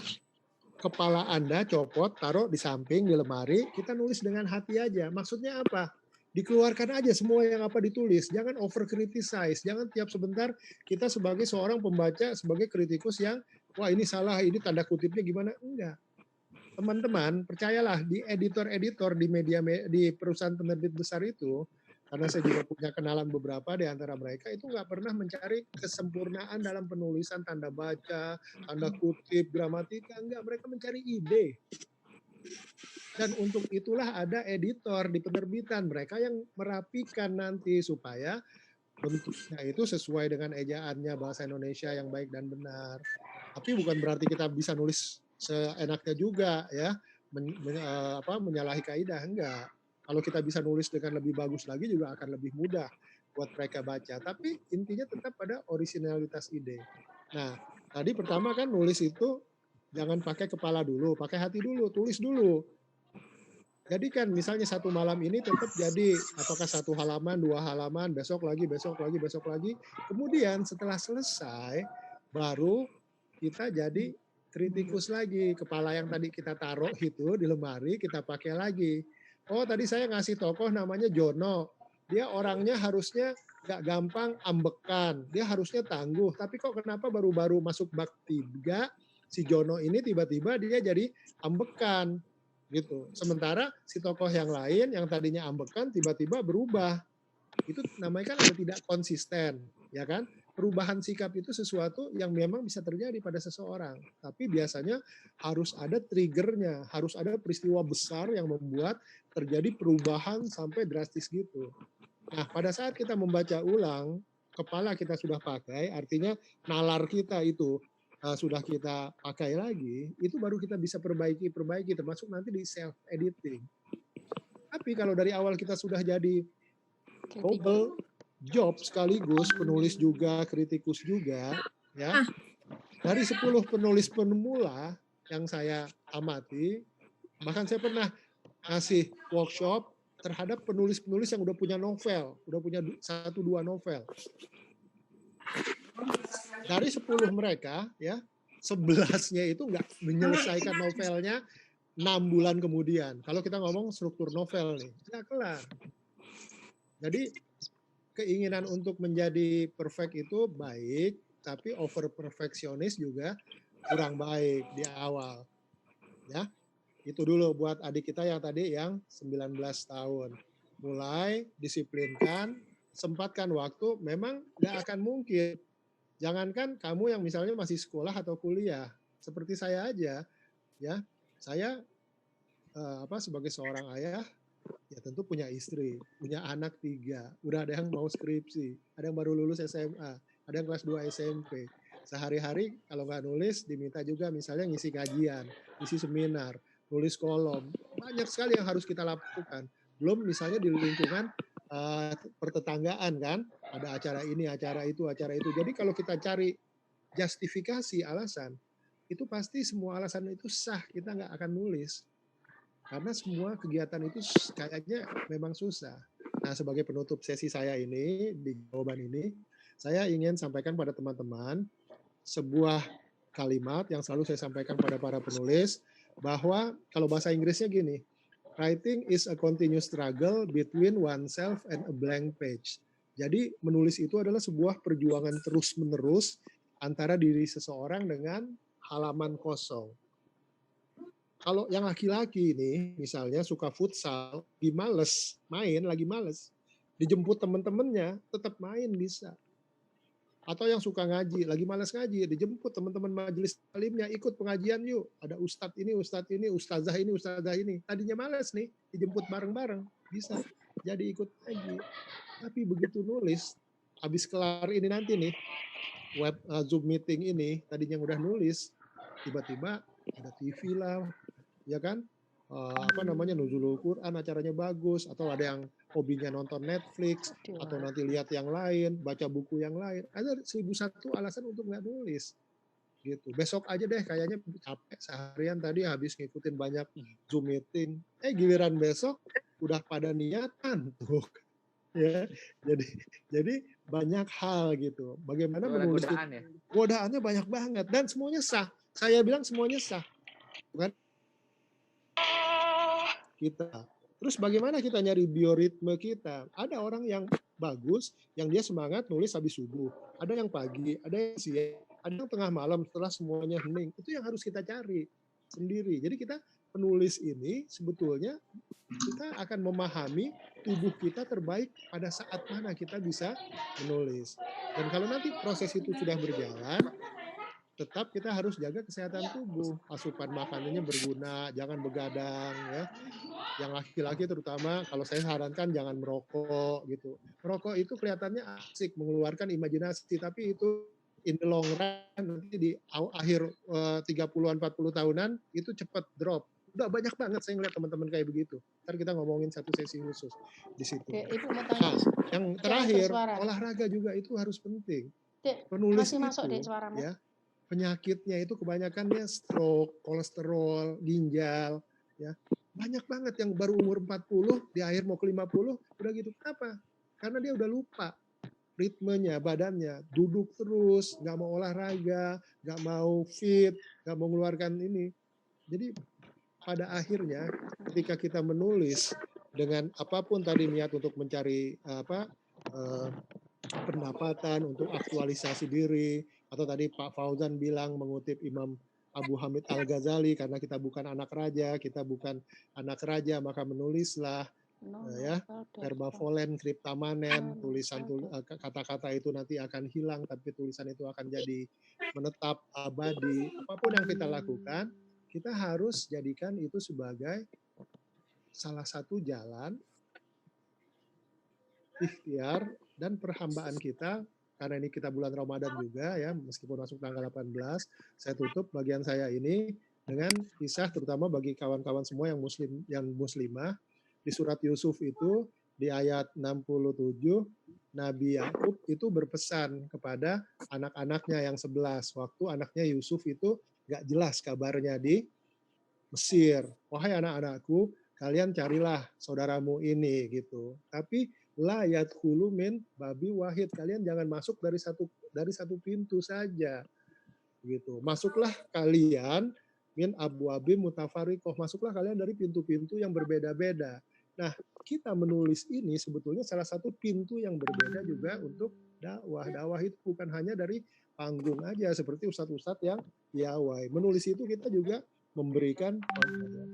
kepala Anda copot, taruh di samping, di lemari, kita nulis dengan hati aja. Maksudnya apa? Dikeluarkan aja semua yang apa ditulis. Jangan over criticize. Jangan tiap sebentar kita sebagai seorang pembaca, sebagai kritikus yang, wah ini salah, ini tanda kutipnya gimana? Enggak. Teman-teman, percayalah di editor-editor di media di perusahaan penerbit besar itu, karena saya juga punya kenalan beberapa di antara mereka, itu nggak pernah mencari kesempurnaan dalam penulisan tanda baca, tanda kutip, gramatika, enggak. Mereka mencari ide. Dan untuk itulah ada editor di penerbitan, mereka yang merapikan nanti supaya bentuknya itu sesuai dengan ejaannya bahasa Indonesia yang baik dan benar. Tapi bukan berarti kita bisa nulis seenaknya juga, ya, menyalahi kaidah, enggak. Kalau kita bisa nulis dengan lebih bagus lagi juga akan lebih mudah buat mereka baca. Tapi intinya tetap pada originalitas ide. Nah, tadi pertama kan nulis itu jangan pakai kepala dulu, pakai hati dulu, tulis dulu. Jadi kan misalnya satu malam ini tetap jadi apakah 1 halaman, 2 halaman, besok lagi, besok lagi, besok lagi. Kemudian setelah selesai baru kita jadi kritikus lagi. Kepala yang tadi kita taruh itu di lemari kita pakai lagi. Oh tadi saya ngasih tokoh namanya Jono. Dia orangnya harusnya nggak gampang ambekan. Dia harusnya tangguh. Tapi kok kenapa baru-baru masuk bab 3 si Jono ini tiba-tiba dia jadi ambekan gitu. Sementara si tokoh yang lain yang tadinya ambekan tiba-tiba berubah. Itu namanya kan ada tidak konsisten, ya kan? Perubahan sikap itu sesuatu yang memang bisa terjadi pada seseorang. Tapi biasanya harus ada triggernya, harus ada peristiwa besar yang membuat terjadi perubahan sampai drastis gitu. Nah, pada saat kita membaca ulang, kepala kita sudah pakai, artinya nalar kita itu sudah kita pakai lagi, itu baru kita bisa perbaiki, termasuk nanti di self-editing. Tapi kalau dari awal kita sudah jadi double job sekaligus, penulis juga, kritikus juga, ya. Dari 10 penulis pemula yang saya amati, bahkan saya pernah ngasih workshop terhadap penulis-penulis yang udah punya novel, udah punya 1-2 novel. Dari 10 mereka, ya, 11-nya itu nggak menyelesaikan novelnya 6 bulan kemudian. Kalau kita ngomong struktur novel nih, nggak kelar. Jadi keinginan untuk menjadi perfect itu baik, tapi over perfeksionis juga kurang baik di awal. Ya, itu dulu buat adik kita yang tadi yang 19 tahun. Mulai disiplinkan, sempatkan waktu, memang nggak akan mungkin. Jangankan kamu yang misalnya masih sekolah atau kuliah, seperti saya aja, ya, saya sebagai seorang ayah, ya tentu punya istri, punya anak 3, udah ada yang mau skripsi, ada yang baru lulus SMA, ada yang kelas 2 SMP. Sehari-hari kalau nggak nulis, diminta juga misalnya ngisi kajian, ngisi seminar, nulis kolom. Banyak sekali yang harus kita lakukan. Belum misalnya di lingkungan pertetanggaan kan, ada acara ini, acara itu. Jadi kalau kita cari justifikasi, alasan, itu pasti semua alasan itu sah, kita nggak akan nulis. Karena semua kegiatan itu kayaknya memang susah. Nah, sebagai penutup sesi saya ini, di jawaban ini, saya ingin sampaikan pada teman-teman sebuah kalimat yang selalu saya sampaikan pada para penulis, bahwa kalau bahasa Inggrisnya gini, writing is a continuous struggle between oneself and a blank page. Jadi menulis itu adalah sebuah perjuangan terus-menerus antara diri seseorang dengan halaman kosong. Kalau yang laki-laki ini misalnya suka futsal, lagi males, dijemput teman-temannya, tetap main bisa. Atau yang suka ngaji, lagi malas ngaji, dijemput teman-teman majelis talimnya, ikut pengajian yuk. Ada ustadz ini, ustazah ini. Tadinya malas nih, dijemput bareng-bareng, bisa jadi ikut ngaji. Tapi begitu nulis, habis kelar ini nanti nih, web Zoom meeting ini, tadinya udah nulis, tiba-tiba ada TV lah, ya kan? Nuzulul Quran acaranya bagus, atau ada yang hobinya nonton Netflix, atau nanti lihat yang lain, baca buku yang lain. Ada 1001 alasan untuk nggak nulis. Gitu. Besok aja deh, kayaknya capek seharian tadi habis ngikutin banyak Zoom meeting. Giliran besok udah pada niatan tuh. Ya, jadi banyak hal gitu. Bagaimana menulis itu? Godaan ya? Godaannya banyak banget dan semuanya sah. Saya bilang semuanya sah. Bukan kita. Terus bagaimana kita nyari bioritme kita? Ada orang yang bagus, yang dia semangat nulis habis subuh. Ada yang pagi, ada yang siang, ada yang tengah malam setelah semuanya hening. Itu yang harus kita cari sendiri. Jadi kita penulis ini sebetulnya kita akan memahami tubuh kita terbaik pada saat mana kita bisa menulis. Dan kalau nanti proses itu sudah berjalan, tetap kita harus jaga kesehatan tubuh. Asupan makanannya berguna, jangan begadang ya. Yang laki-laki terutama, kalau saya sarankan jangan merokok gitu. Merokok itu kelihatannya asik, mengeluarkan imajinasi, tapi itu in the long run nanti di akhir 30-an 40 tahunan itu cepat drop. Udah banyak banget saya ngeliat teman-teman kayak begitu. Ntar kita ngomongin satu sesi khusus di situ. Ibu mau tanya. Yang terakhir, olahraga juga itu harus penting. Penulis masih masuk itu, suaramu. Ya, penyakitnya itu kebanyakannya stroke, kolesterol, ginjal, ya. Banyak banget yang baru umur 40, di akhir mau ke 50, udah gitu. Kenapa? Karena dia udah lupa ritmenya, badannya. Duduk terus, nggak mau olahraga, nggak mau fit, nggak mau mengeluarkan ini. Jadi pada akhirnya ketika kita menulis dengan apapun tadi niat untuk mencari pendapatan, untuk aktualisasi diri, atau tadi Pak Fauzan bilang mengutip Imam Abu Hamid Al-Ghazali, karena kita bukan anak raja, kita bukan anak raja, maka menulislah ya, verba volen, kriptamanen, tulisan kata-kata itu nanti akan hilang, tapi tulisan itu akan jadi menetap abadi. Apapun yang kita lakukan, kita harus jadikan itu sebagai salah satu jalan ikhtiar dan perhambaan kita. Karena ini kita bulan Ramadan juga ya, meskipun masuk tanggal 18, saya tutup bagian saya ini dengan kisah terutama bagi kawan-kawan semua yang muslim, yang muslimah. Di surat Yusuf itu di ayat 67, Nabi Yakub itu berpesan kepada anak-anaknya yang 11, waktu anaknya Yusuf itu nggak jelas kabarnya di Mesir. Wahai anak-anakku, kalian carilah saudaramu ini gitu. Tapi la yadkhulu min babi wahid, kalian jangan masuk dari satu pintu saja gitu. Masuklah kalian min abwabi mutafariqoh, masuklah kalian dari pintu-pintu yang berbeda-beda. Nah, kita menulis ini sebetulnya salah satu pintu yang berbeda juga untuk dakwah. Dakwah itu bukan hanya dari panggung aja seperti ustadz-ustadz yang piawai. Menulis itu kita juga memberikan,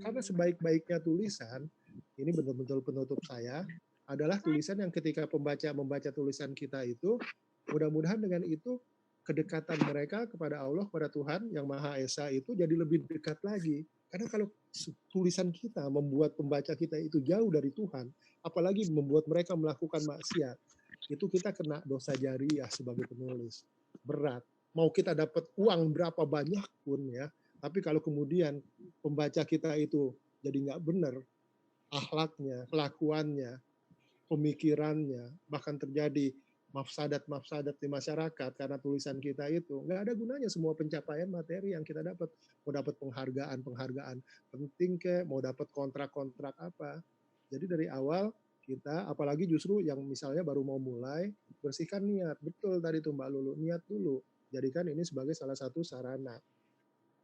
karena sebaik-baiknya tulisan, ini betul-betul penutup saya, adalah tulisan yang ketika pembaca membaca tulisan kita itu, mudah-mudahan dengan itu kedekatan mereka kepada Allah, kepada Tuhan yang Maha Esa itu jadi lebih dekat lagi. Karena kalau tulisan kita membuat pembaca kita itu jauh dari Tuhan, apalagi membuat mereka melakukan maksiat, itu kita kena dosa jariah sebagai penulis. Berat. Mau kita dapat uang berapa banyak pun ya, tapi kalau kemudian pembaca kita itu jadi nggak benar, akhlaknya, kelakuannya, pemikirannya, bahkan terjadi mafsadat-mafsadat di masyarakat karena tulisan kita itu, nggak ada gunanya semua pencapaian materi yang kita dapat. Mau dapat penghargaan penting ke, mau dapat kontrak-kontrak apa. Jadi dari awal kita, apalagi justru yang misalnya baru mau mulai, bersihkan niat. Betul tadi tuh Mbak Lulu, niat dulu. Jadikan ini sebagai salah satu sarana.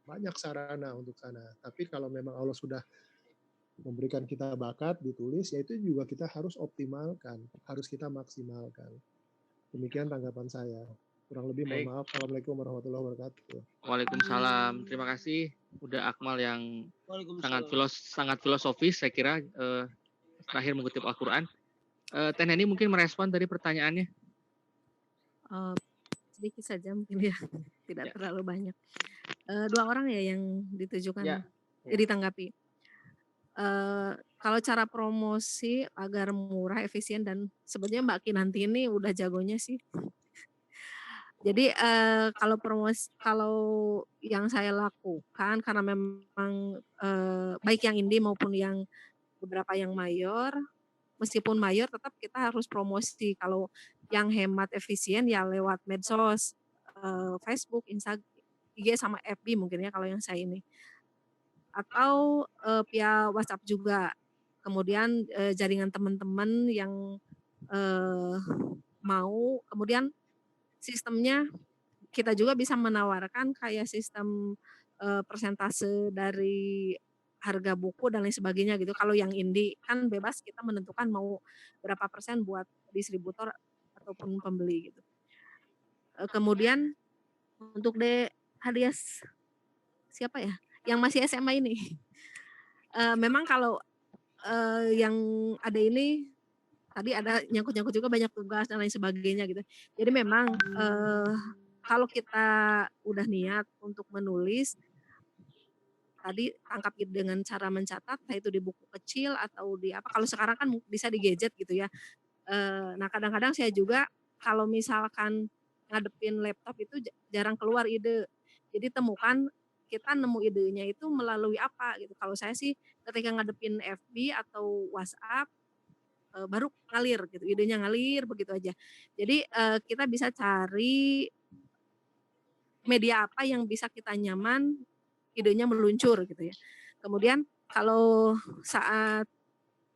Banyak sarana untuk sana. Tapi kalau memang Allah sudah memberikan kita bakat ditulis, ya itu juga kita harus optimalkan, harus kita maksimalkan. Demikian tanggapan saya. Kurang lebih mohon maaf. Assalamualaikum warahmatullahi wabarakatuh. Waalaikumsalam. Terima kasih udah Akmal yang sangat filosofis saya kira, terakhir mengutip Al-Quran. Teh Neni mungkin merespon dari pertanyaannya. Sedikit saja mungkin ya, tidak terlalu banyak. Dua orang ya yang ditujukan, ditanggapi. Kalau cara promosi agar murah, efisien, dan sebenarnya Mbak Kinanti ini udah jagonya sih. Jadi kalau yang saya lakukan karena memang baik yang indie maupun yang beberapa yang mayor, meskipun mayor tetap kita harus promosi. Kalau yang hemat efisien ya lewat medsos, Facebook, Instagram, IG sama FB mungkin ya kalau yang saya ini. Atau via WhatsApp juga. Kemudian jaringan teman-teman yang mau, kemudian sistemnya kita juga bisa menawarkan kayak sistem persentase dari harga buku dan lain sebagainya gitu. Kalau yang indie kan bebas kita menentukan mau berapa persen buat distributor ataupun pembeli gitu. Kemudian untuk hadiah siapa ya? Yang masih SMA ini. Memang kalau yang ada ini tadi ada nyangkut-nyangkut juga banyak tugas dan lain sebagainya gitu. Jadi memang kalau kita udah niat untuk menulis, tadi tangkap dengan cara mencatat, entah itu di buku kecil atau di apa. Kalau sekarang kan bisa di gadget gitu ya. Nah kadang-kadang saya juga kalau misalkan ngadepin laptop itu jarang keluar ide. Jadi temukan kita nemu idenya itu melalui apa gitu. Kalau saya sih ketika ngadepin FB atau WhatsApp baru ngalir gitu, idenya ngalir begitu aja. Jadi kita bisa cari media apa yang bisa kita nyaman, idenya meluncur gitu ya. Kemudian kalau saat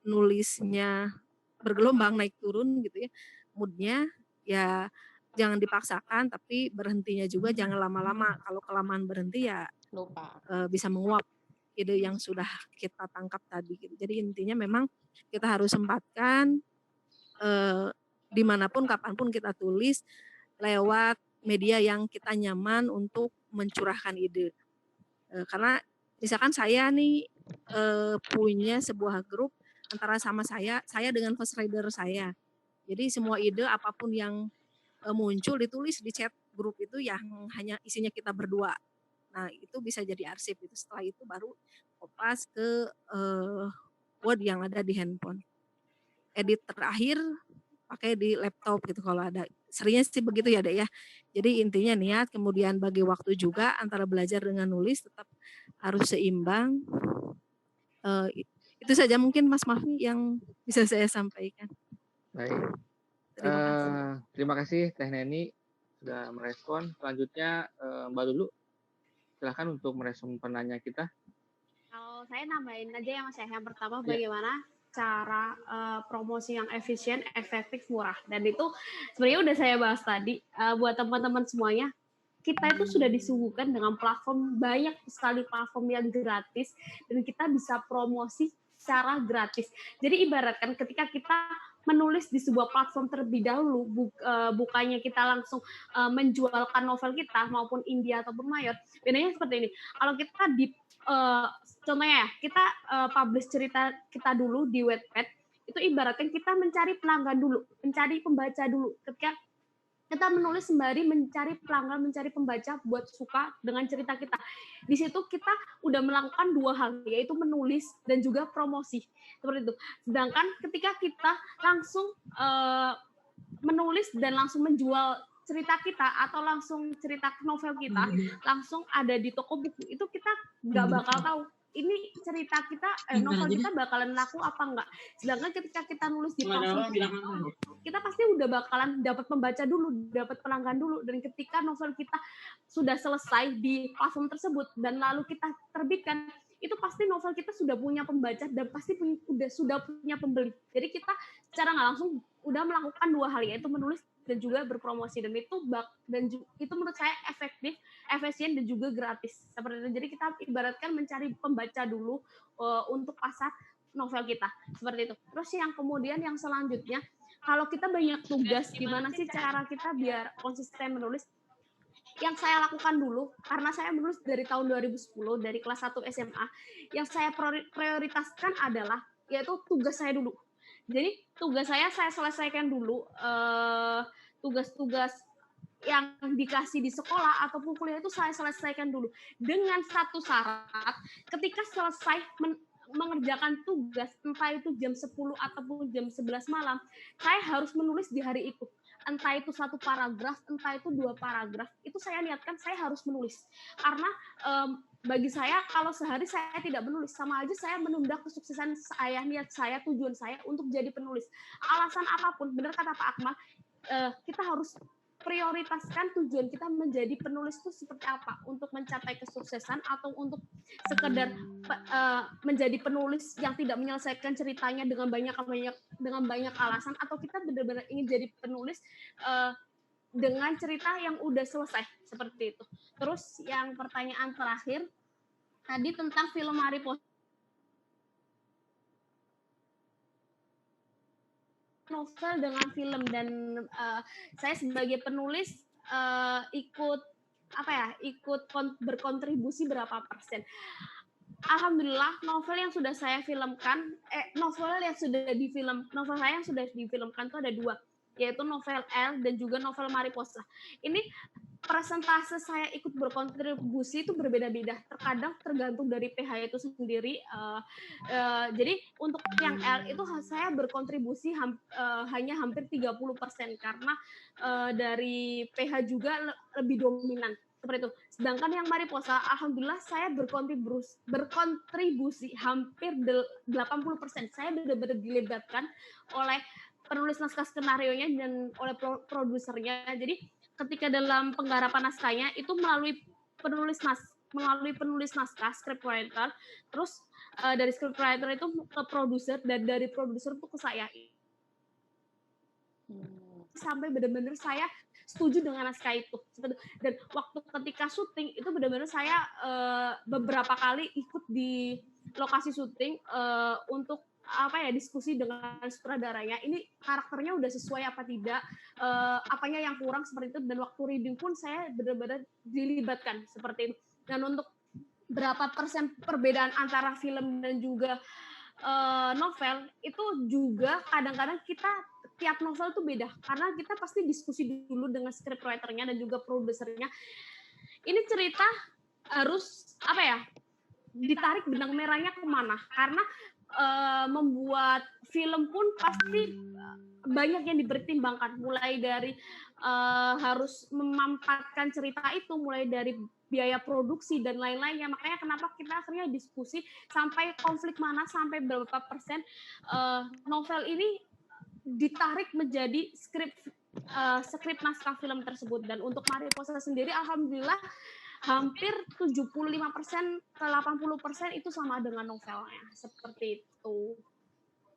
nulisnya bergelombang naik turun gitu ya, moodnya ya jangan dipaksakan, tapi berhentinya juga jangan lama-lama. Kalau kelamaan berhenti ya bisa menguap ide yang sudah kita tangkap tadi gitu. Jadi intinya memang kita harus sempatkan dimanapun kapanpun kita tulis lewat media yang kita nyaman untuk mencurahkan ide. Karena misalkan saya nih punya sebuah grup antara sama saya dengan first rider saya. Jadi semua ide apapun yang muncul ditulis di chat grup itu yang hanya isinya kita berdua. Nah itu bisa jadi arsip itu. Setelah itu baru kopas ke Word yang ada di handphone. Edit terakhir pakai di laptop gitu kalau ada. Seringnya sih begitu ya Dek ya. Jadi intinya niat, kemudian bagi waktu juga antara belajar dengan nulis tetap harus seimbang. Itu saja mungkin Mas Mahfi yang bisa saya sampaikan. Baik. Terima kasih Teh Neni sudah merespon. Selanjutnya Mbak Lulu, silakan untuk merespon penanya kita. Kalau saya nambahin aja ya Mas ya. Yang pertama bagaimana cara promosi yang efisien, efektif, murah. Dan itu sebenarnya udah saya bahas tadi. Buat teman-teman semuanya, kita itu sudah disuguhkan dengan platform, banyak sekali platform yang gratis, dan kita bisa promosi secara gratis. Jadi ibaratkan ketika kita menulis di sebuah platform terlebih dahulu, bukannya kita langsung menjualkan novel kita maupun indie ataupun mayor. Bedanya seperti ini. Kalau kita di contohnya ya, kita publish cerita kita dulu di Wattpad, itu ibaratkan kita mencari pelanggan dulu, mencari pembaca dulu. Ketika kita menulis sembari mencari pelanggan, mencari pembaca buat suka dengan cerita kita. Di situ kita udah melakukan dua hal, yaitu menulis dan juga promosi. Seperti itu. Sedangkan ketika kita langsung menulis dan langsung menjual cerita kita atau langsung cerita novel kita langsung ada di toko buku, itu kita nggak bakal tahu ini cerita kita novel kita bakalan laku apa enggak. Sedangkan ketika kita nulis di platform kita pasti udah bakalan dapat pembaca dulu, dapat pelanggan dulu, dan ketika novel kita sudah selesai di platform tersebut dan lalu kita terbitkan, itu pasti novel kita sudah punya pembaca dan pasti sudah punya pembeli. Jadi kita secara nggak langsung udah melakukan dua hal, yaitu menulis dan juga berpromosi, dan itu menurut saya efektif, efisien, dan juga gratis seperti itu. Jadi kita ibaratkan mencari pembaca dulu untuk pasar novel kita seperti itu. Terus yang kemudian yang selanjutnya, kalau kita banyak tugas, gimana sih cara kita biar konsisten menulis? Yang saya lakukan dulu, karena saya menulis dari tahun 2010, dari kelas 1 SMA, yang saya prioritaskan adalah yaitu tugas saya dulu. Jadi tugas saya selesaikan dulu, tugas-tugas yang dikasih di sekolah ataupun kuliah itu saya selesaikan dulu. Dengan satu syarat, ketika selesai mengerjakan tugas, entah itu jam 10 ataupun jam 11 malam, saya harus menulis di hari itu. Entah itu 1 paragraf, entah itu 2 paragraf, itu saya niatkan saya harus menulis. Karena bagi saya kalau sehari saya tidak menulis, sama aja saya menunda kesuksesan saya, niat saya, tujuan saya untuk jadi penulis. Alasan apapun, benar kata Pak Akmal, kita harus prioritaskan tujuan kita menjadi penulis itu seperti apa, untuk mencapai kesuksesan atau untuk sekedar menjadi penulis yang tidak menyelesaikan ceritanya dengan banyak alasan, atau kita benar-benar ingin jadi penulis dengan cerita yang udah selesai seperti itu. Terus yang pertanyaan terakhir tadi tentang film Mariposa, novel dengan film, dan saya sebagai penulis ikut berkontribusi berapa persen. Alhamdulillah novel yang sudah saya filmkan, novel saya yang sudah difilmkan itu ada 2, yaitu novel L dan juga novel Mariposa. Ini persentase saya ikut berkontribusi itu berbeda-beda, tergantung dari PH itu sendiri. Jadi untuk yang L itu saya berkontribusi hanya hampir 30%, karena dari PH juga lebih dominan seperti itu. Sedangkan yang Mariposa, alhamdulillah saya berkontribusi hampir 80%. Saya benar-benar dilibatkan oleh penulis naskah skenarionya dan oleh produsernya. Jadi ketika dalam penggarapan naskahnya itu melalui penulis naskah, scriptwriter, terus dari scriptwriter itu ke produser, dan dari produser itu ke saya, sampai benar-benar saya setuju dengan naskah itu. Dan waktu ketika syuting itu benar-benar saya beberapa kali ikut di lokasi syuting untuk diskusi dengan sutradaranya, ini karakternya udah sesuai apa tidak, apanya yang kurang seperti itu. Dan waktu reading pun saya benar-benar dilibatkan seperti itu. Dan untuk berapa persen perbedaan antara film dan juga novel itu juga kadang-kadang kita tiap novel tuh beda, karena kita pasti diskusi dulu dengan scriptwriter-nya dan juga produsernya. Ini cerita harus ditarik benang merahnya kemana, karena membuat film pun pasti banyak yang dipertimbangkan, mulai dari harus memampatkan cerita itu, mulai dari biaya produksi dan lain-lainnya. Makanya kenapa kita akhirnya diskusi sampai konflik mana, sampai berapa persen novel ini ditarik menjadi skrip naskah film tersebut. Dan untuk Mariposa sendiri alhamdulillah hampir 75% ke 80% itu sama dengan novelnya, seperti itu.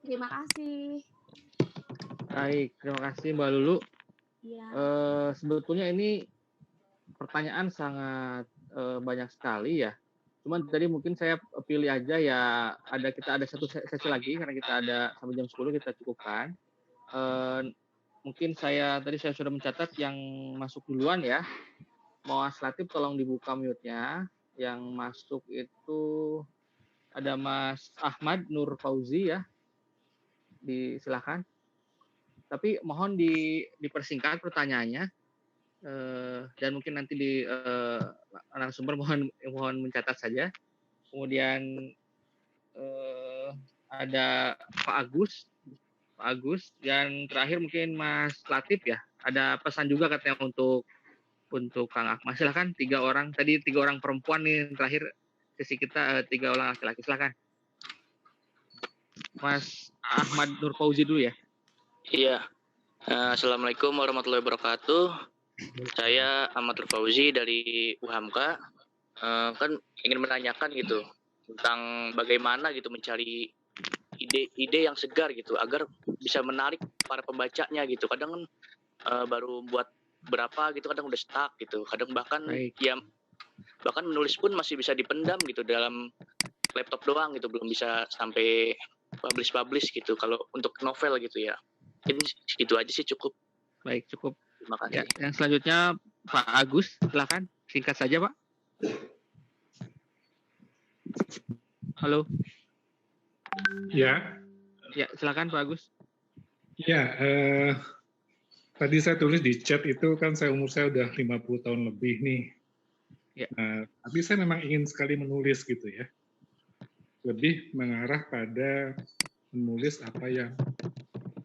Terima kasih. Baik, terima kasih Mbak Lulu. Ya. Sebetulnya ini pertanyaan sangat banyak sekali ya. Cuman tadi mungkin saya pilih aja ya, kita ada satu sesi lagi karena kita ada sampai jam 10 kita cukupkan. Mungkin saya sudah mencatat yang masuk duluan ya. Mas Latif tolong dibuka mute-nya. Yang masuk itu ada Mas Ahmad Nur Fauzi ya. Silakan. Tapi mohon dipersingkat pertanyaannya. Dan mungkin nanti di narasumber mohon mencatat saja. Kemudian ada Pak Agus, dan terakhir mungkin Mas Latif ya. Ada pesan juga katanya untuk Kang Akmal. Silakan, 3 orang. Tadi 3 orang perempuan nih, terakhir sesi kita 3 orang laki-laki. Silakan. Mas Ahmad Nur Fauzi dulu ya. Iya. Assalamualaikum warahmatullahi wabarakatuh. Saya Ahmad Nur Fauzi dari UHAMK. Kan ingin menanyakan gitu tentang bagaimana gitu mencari ide-ide yang segar gitu agar bisa menarik para pembacanya gitu. Kadang kan baru buat berapa gitu, kadang udah stuck gitu, kadang bahkan menulis pun masih bisa dipendam gitu dalam laptop doang gitu, belum bisa sampai publish gitu kalau untuk novel gitu ya. Mungkin segitu aja sih, cukup. Baik, cukup. Terima kasih. Ya, yang selanjutnya Pak Agus, silakan singkat saja Pak. Halo. Ya. Ya, silakan Pak Agus. Ya, tadi saya tulis di chat itu kan umur saya udah 50 tahun lebih nih. Ya. Tapi saya memang ingin sekali menulis gitu ya. lebih mengarah pada menulis apa yang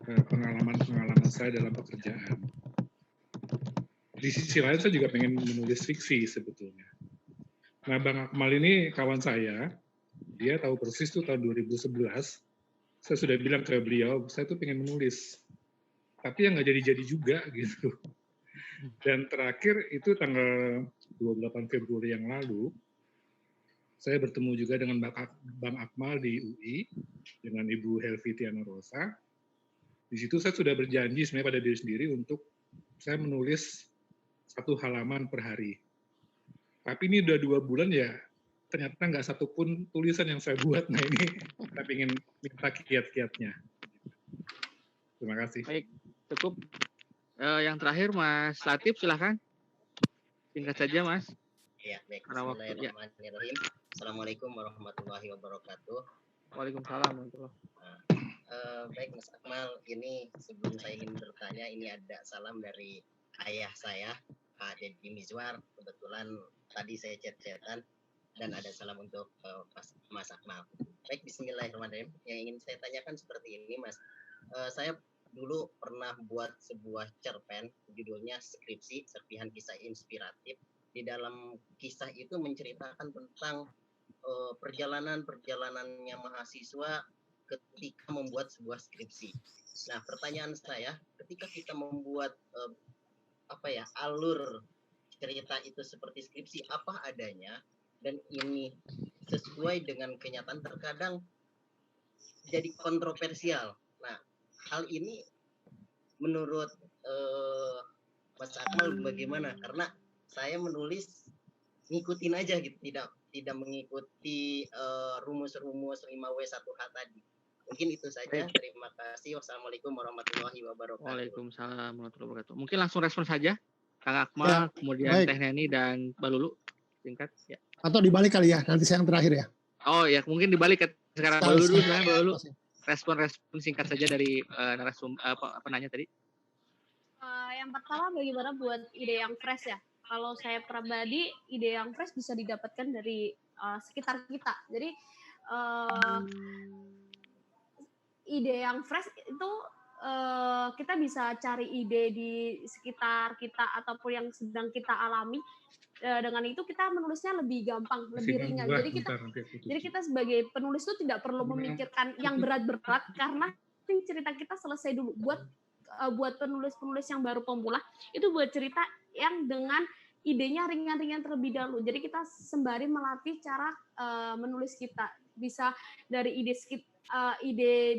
pengalaman-pengalaman saya dalam pekerjaan. Di sisi lain saya juga pengen menulis fiksi sebetulnya. Nah, Bang Akmal ini kawan saya, dia tahu persis tuh tahun 2011, saya sudah bilang ke beliau, saya tuh pengen menulis, tapi yang nggak jadi-jadi juga gitu. Dan terakhir itu tanggal 28 Februari yang lalu, saya bertemu juga dengan Bang Akmal di UI, dengan Ibu Helvi Tiana Rosa. Di situ saya sudah berjanji sebenarnya pada diri sendiri untuk saya menulis 1 halaman per hari. Tapi ini udah 2 bulan ya, ternyata nggak satupun tulisan yang saya buat. Nah ini saya ingin minta kiat-kiatnya. Terima kasih. Baik, cukup. Yang terakhir Mas Latif, silahkan. Singkat saja Mas. Ya, baik. Bismillahirrahmanirrahim. Assalamualaikum warahmatullahi wabarakatuh. Waalaikumsalam warahmatullahi wabarakatuh. Baik Mas Akmal, ini sebelum saya ingin bertanya, ini ada salam dari ayah saya, Pak Deddy Mizwar. Kebetulan tadi saya chat-chatan dan ada salam untuk Mas Akmal. Baik, bismillahirrahmanirrahim. Yang ingin saya tanyakan seperti ini Mas. Saya dulu pernah buat sebuah cerpen, judulnya Skripsi, Serpihan Kisah Inspiratif. Di dalam kisah itu menceritakan tentang perjalanan-perjalanannya mahasiswa ketika membuat sebuah skripsi. Nah, pertanyaan saya, ketika kita membuat alur cerita itu seperti skripsi, apa adanya, dan ini sesuai dengan kenyataan, terkadang jadi kontroversial. Nah, hal ini menurut Mas Akmal bagaimana? Karena saya menulis ngikutin aja gitu, tidak mengikuti rumus-rumus 5W1H tadi. Mungkin itu saja. Terima kasih. Wassalamualaikum warahmatullahi wabarakatuh. Waalaikumsalam warahmatullahi wabarakatuh. Mungkin langsung respon saja, Kang Akmal, kemudian Teh Neni dan Mbak Lulu. Singkat. Ya. Atau dibalik kali ya, nanti saya yang terakhir ya. Oh ya, mungkin dibalik sekarang Mbak Lulu dulu, Mbak Lulu. Respon singkat saja dari penanya tadi. Yang pertama, bagaimana buat ide yang fresh ya? Kalau saya pribadi, ide yang fresh bisa didapatkan dari sekitar kita. Jadi ide yang fresh itu kita bisa cari ide di sekitar kita ataupun yang sedang kita alami. Dengan itu kita menulisnya lebih gampang, lebih ringan. Jadi kita sebagai penulis itu tidak perlu memikirkan yang berat-berat, karena cerita kita selesai dulu. Buat penulis-penulis yang baru pemula, itu buat cerita yang dengan idenya ringan-ringan terlebih dahulu. Jadi kita sembari melatih cara menulis kita. Bisa dari ide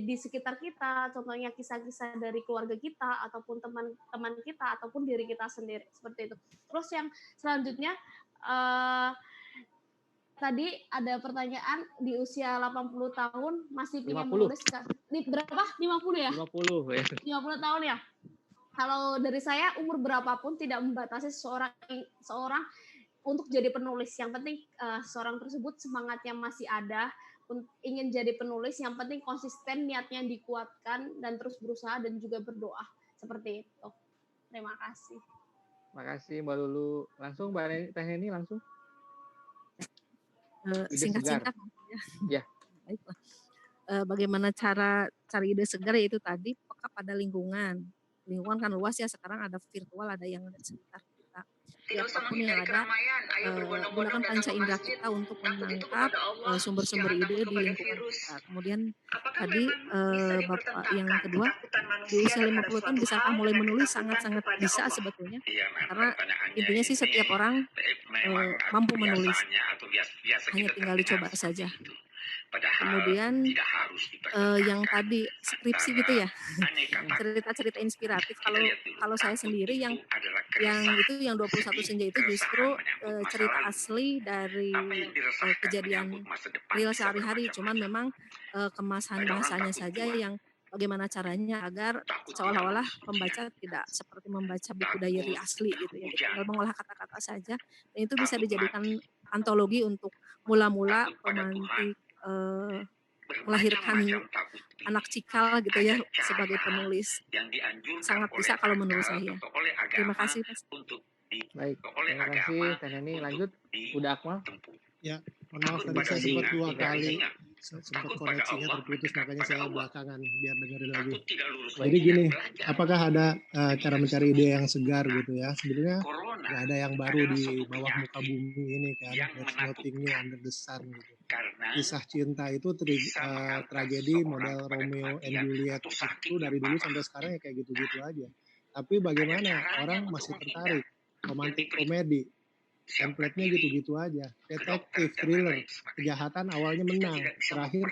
di sekitar kita, contohnya kisah-kisah dari keluarga kita, ataupun teman-teman kita, ataupun diri kita sendiri. Seperti itu. Terus yang selanjutnya, tadi ada pertanyaan, di usia 80 tahun masih ingin menulis. Berapa? 50 ya? 50 ya. 50 tahun ya? Kalau dari saya, umur berapapun tidak membatasi seorang untuk jadi penulis. Yang penting seorang tersebut semangatnya masih ada, ingin jadi penulis. Yang penting konsisten, niatnya dikuatkan, dan terus berusaha dan juga berdoa. Seperti itu. Terima kasih. Terima kasih Mbak Lulu. Langsung Mbak Teh Neni langsung. Singkat-singkat. Ya. Baiklah. Bagaimana cara cari ide segar, yaitu tadi peka pada lingkungan. Lingkungan kan luas ya, sekarang ada virtual, ada yang ada di sekitar kita. Apapun yang ada, gunakan panca indera kita untuk menangkap sumber-sumber ide di lingkungan kita. Kemudian tadi Bapak yang kedua, di usia 50 tahun bisakah mulai menulis? Sangat-sangat bisa sebetulnya. Karena intinya sih setiap orang mampu menulis. Hanya tinggal dicoba saja. Kemudian yang tadi skripsi gitu ya, cerita-cerita inspiratif. Kalau saya sendiri yang itu yang 21 senja itu justru cerita asli dari kejadian real sehari-hari. Cuman memang kemasan bahasanya saja yang bagaimana caranya agar seolah-olah pembaca tidak seperti membaca buku diary asli gitu ya. Tinggal mengolah kata-kata saja, dan itu bisa dijadikan antologi untuk mula-mula pemantik melahirkan anak cikal gitu ya sebagai penulis. Sangat bisa kalau menurut saya. Terima kasih Mas. Baik, terima kasih Teh Neni. Lanjut, udah Akmal. Ya, mohon maaf tadi saya sempat 2 kali sempat koneksinya terputus, makanya saya belakangan biar dengerin lagi. Jadi gini, apakah ada cara mencari ide yang segar gitu ya? Sebenarnya nggak ada yang baru di bawah muka bumi ini kan. There's nothing new under the sun gitu. Kisah cinta itu tragedi model Romeo and Juliet itu dari dulu sampai sekarang ya kayak gitu-gitu aja. Tapi bagaimana orang masih tertarik? Romantic komedi, template-nya gitu-gitu aja. Detektif, thriller, kejahatan awalnya menang, terakhir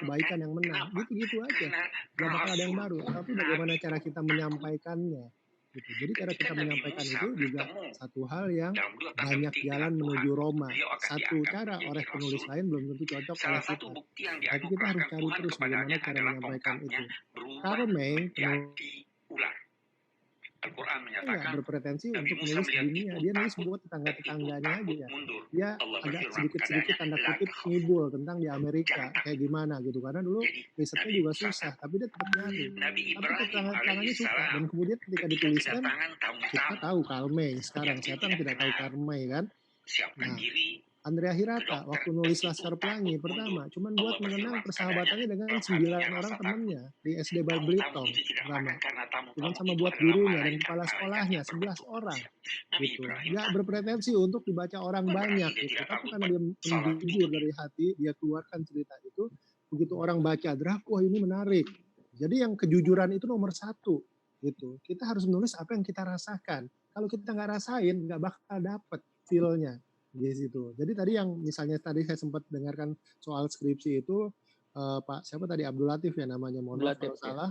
kebaikan yang menang, gitu-gitu aja. Gak bakal ada yang baru. Tapi bagaimana cara kita menyampaikannya? Gitu. Jadi cara kita menyampaikan itu juga satu hal yang banyak jalan menuju Roma. Satu cara oleh penulis lain belum tentu cocok oleh kita. Tapi kita harus cari terus bagaimana cara menyampaikan itu. Karl May, nggak berpretensi untuk menulis dunia, dia nulis buat tetangga-tetangganya aja. Dia agak sedikit-sedikit tanda kutip ngibul tentang di Amerika kayak gimana gitu, karena dulu risetnya juga susah, tapi dia tetap nyari. Tapi tetangga-tetangganya suka, dan kemudian ketika dituliskan kita tahu Karl May. Sekarang siapa yang tidak tahu Karl May kan? Nah, Andrea Hirata waktu nulis Laskar Pelangi pertama cuman buat mengenang persahabatannya dengan 9 orang temannya di SD Balitong pertama, cuman sama buat gurunya dan kepala sekolahnya 11 orang gitu. Nggak berpretensi untuk dibaca orang banyak gitu, tapi karena dia menjujur dari hati, dia keluarkan cerita itu, begitu orang baca draft, wah ini menarik. Jadi yang kejujuran itu nomor 1 gitu. Kita harus menulis apa yang kita rasakan. Kalau kita nggak rasain, nggak bakal dapet feel-nya di situ. Jadi tadi yang misalnya tadi saya sempat dengarkan soal skripsi itu Pak siapa tadi, Abdul Latif ya namanya, mohon maaf kalau salah.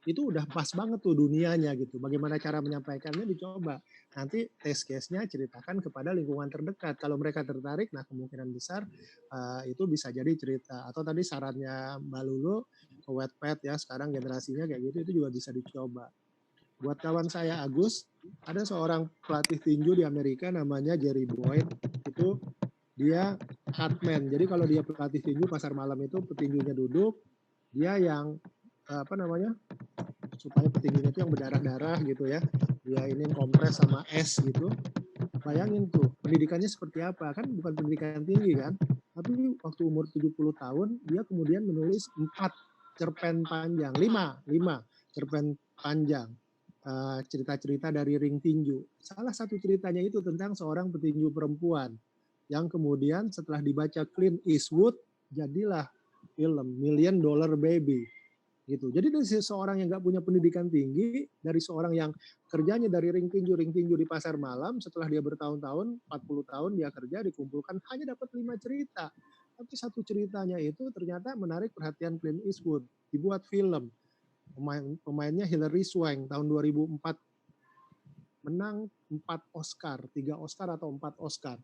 Itu udah pas banget tuh dunianya gitu. Bagaimana cara menyampaikannya dicoba. Nanti test case-nya ceritakan kepada lingkungan terdekat. Kalau mereka tertarik, nah kemungkinan besar itu bisa jadi cerita. Atau tadi sarannya Mbak Lulu ke Wattpad ya, sekarang generasinya kayak gitu, itu juga bisa dicoba. Buat kawan saya Agus, ada seorang pelatih tinju di Amerika namanya Jerry Boyd. Itu dia cutman. Jadi kalau dia pelatih tinju pasar malam itu petinjunya duduk, dia yang supaya petinjunya itu yang berdarah-darah gitu ya. Dia ini kompres sama es gitu. Bayangin tuh, pendidikannya seperti apa? Kan bukan pendidikan tinggi kan. Tapi waktu umur 70 tahun, dia kemudian menulis 4 cerpen panjang, 5 cerpen panjang. Cerita-cerita dari ring tinju. Salah satu ceritanya itu tentang seorang petinju perempuan yang kemudian setelah dibaca Clint Eastwood jadilah film $1 Million Baby gitu. Jadi dari seorang yang nggak punya pendidikan tinggi, dari seorang yang kerjanya dari ring tinju di pasar malam, setelah dia bertahun-tahun, 40 tahun dia kerja, dikumpulkan hanya dapat 5 cerita. Tapi satu ceritanya itu ternyata menarik perhatian Clint Eastwood, dibuat film. Pemainnya Hilary Swank tahun 2004 menang 4 Oscar, 3 Oscar atau 4 Oscar.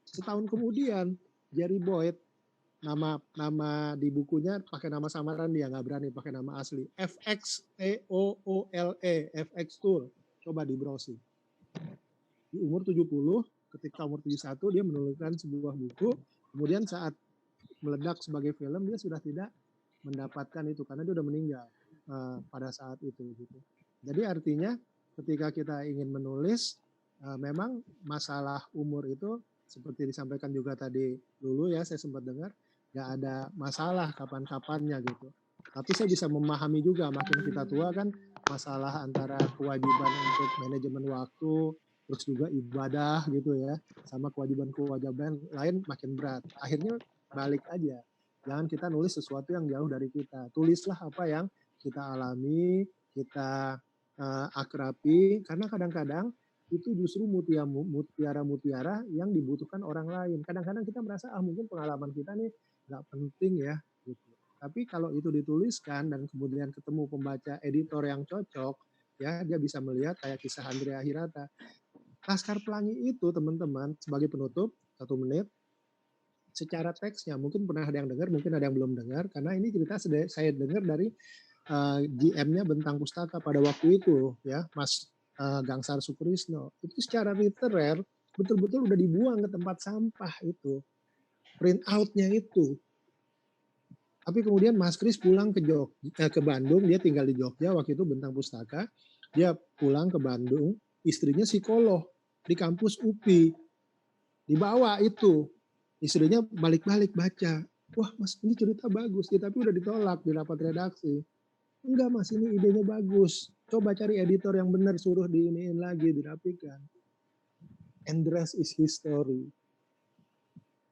Setahun kemudian Jerry Boyd, nama di bukunya pakai nama samaran, dia nggak berani pakai nama asli, FXTOOLE, FX Tool. Coba di browsing. Di umur 70, ketika umur 71 dia menuliskan sebuah buku, kemudian saat meledak sebagai film dia sudah tidak mendapatkan itu karena dia udah meninggal pada saat itu gitu. Jadi artinya ketika kita ingin menulis memang masalah umur itu seperti disampaikan juga tadi dulu ya, saya sempat dengar nggak ada masalah kapan-kapannya gitu. Tapi saya bisa memahami juga makin kita tua kan masalah antara kewajiban untuk manajemen waktu, terus juga ibadah gitu ya, sama kewajiban lain makin berat. Akhirnya balik aja. Jangan kita nulis sesuatu yang jauh dari kita. Tulislah apa yang kita alami, kita akrabi, karena kadang-kadang itu justru mutiara-mutiara yang dibutuhkan orang lain. Kadang-kadang kita merasa mungkin pengalaman kita nih nggak penting ya. Gitu. Tapi kalau itu dituliskan dan kemudian ketemu pembaca editor yang cocok, ya dia bisa melihat kayak kisah Andrea Hirata. Laskar Pelangi itu teman-teman sebagai penutup 1 menit. Secara teksnya mungkin pernah ada yang dengar, mungkin ada yang belum dengar, karena ini cerita saya dengar dari GM-nya Bentang Pustaka pada waktu itu, ya Mas Gangsar Sukrisno. Itu secara literer betul-betul udah dibuang ke tempat sampah itu, print out-nya itu. Tapi kemudian Mas Kris pulang ke Bandung, dia tinggal di Jogja waktu itu Bentang Pustaka, dia pulang ke Bandung, istrinya psikolog di kampus UPI, dibawa itu istrinya balik-balik baca. Wah mas, ini cerita bagus, ya, tapi udah ditolak di rapat redaksi. Enggak mas, ini idenya bagus. Coba cari editor yang benar, suruh diiniin lagi, dirapikan. And the rest is history.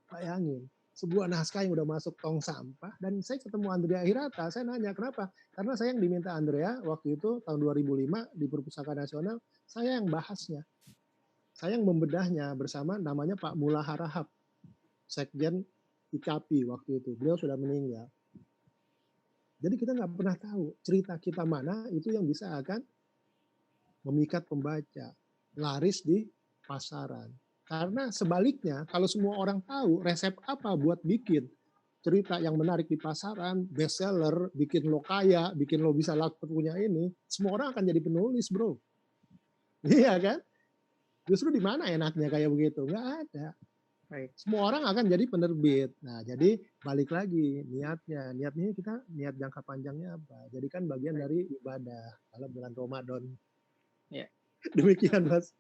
Bayangin, sebuah naskah yang udah masuk tong sampah, dan saya ketemu Andrea Hirata, saya nanya kenapa? Karena saya yang diminta Andrea waktu itu tahun 2005 di Perpustakaan Nasional, saya yang bahasnya. Saya yang membedahnya bersama namanya Pak Mullah Harahap, Sekjen IKAPI waktu itu. Beliau sudah meninggal. Jadi kita nggak pernah tahu cerita kita mana itu yang bisa akan memikat pembaca, laris di pasaran. Karena sebaliknya, kalau semua orang tahu resep apa buat bikin cerita yang menarik di pasaran, bestseller, bikin lo kaya, bikin lo bisa laku punya ini, semua orang akan jadi penulis, bro. Iya kan? Justru di mana enaknya kayak begitu? Nggak ada. Semua orang akan jadi penerbit. Nah, jadi balik lagi niatnya. Niatnya kita niat jangka panjangnya apa? Jadi kan bagian dari ibadah dalam bulan Ramadan. Ya. Demikian, Mas.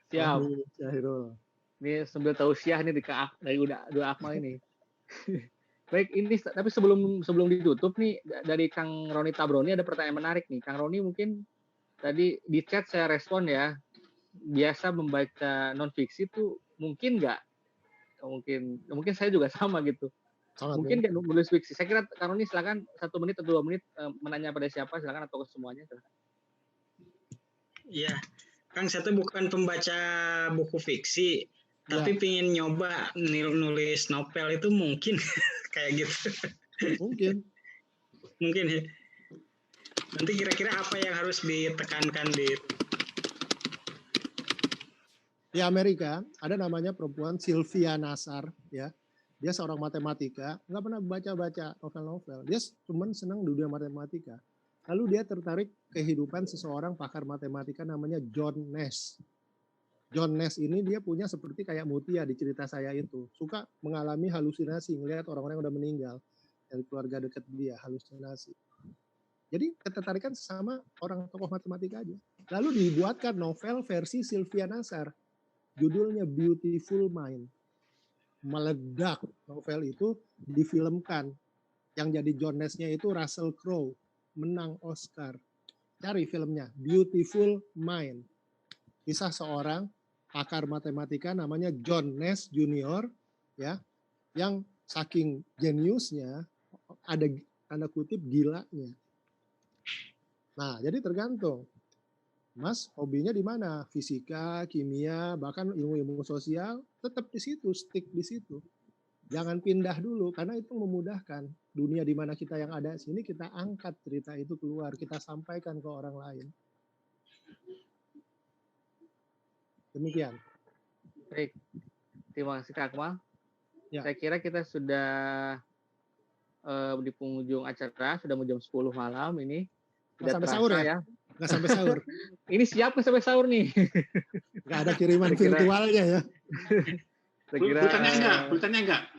Siap. Syahirul. Ini sambil tausiah nih dari dua Akmal ini. Baik, ini tapi sebelum ditutup nih dari Kang Roni Tabroni ada pertanyaan menarik nih. Kang Roni mungkin tadi di chat saya respon ya. Biasa membaca non fiksi itu mungkin nggak? Mungkin saya juga sama gitu. Mungkin kan nulis fiksi. Saya kira Kang Roni silakan 1 menit atau 2 menit menanya pada siapa silakan atau ke semuanya. Iya, Kang saya tuh bukan pembaca buku fiksi, tapi pingin nyoba nulis novel itu mungkin kayak gitu. Mungkin ya. Nanti kira-kira apa yang harus ditekankan di Amerika ada namanya perempuan Sylvia Nasar, ya. Dia seorang matematika, nggak pernah baca novel-novel. Dia cuma senang dunia matematika. Lalu dia tertarik kehidupan seseorang pakar matematika namanya John Nash. John Nash ini dia punya seperti kayak Mutia di cerita saya itu. Suka mengalami halusinasi, ngelihat orang-orang yang udah meninggal. Dari keluarga dekat dia, halusinasi. Jadi ketertarikan sama orang tokoh matematika aja. Lalu dibuatkan novel versi Sylvia Nasar. Judulnya Beautiful Mind. Meledak novel itu difilmkan. Yang jadi John Nash-nya itu Russell Crowe. Menang Oscar. Cari filmnya, Beautiful Mind. Kisah seorang pakar matematika namanya John Nash Junior, ya, yang saking jeniusnya ada tanda kutip gilanya. Nah, jadi tergantung. Mas, hobinya di mana? Fisika, kimia, bahkan ilmu-ilmu sosial, tetap di situ, stick di situ. Jangan pindah dulu, karena itu memudahkan. Dunia di mana kita yang ada sini, kita angkat cerita itu keluar, kita sampaikan ke orang lain. Demikian. Baik, terima kasih Kak Akmal. Ya. Saya kira kita sudah di penghujung acara, sudah mau jam 10 malam ini. Nggak sampai sahur ya? Nggak sampai sahur. Ini siap sampai sahur nih. Nggak ada kiriman virtualnya ya. Bulletinnya enggak.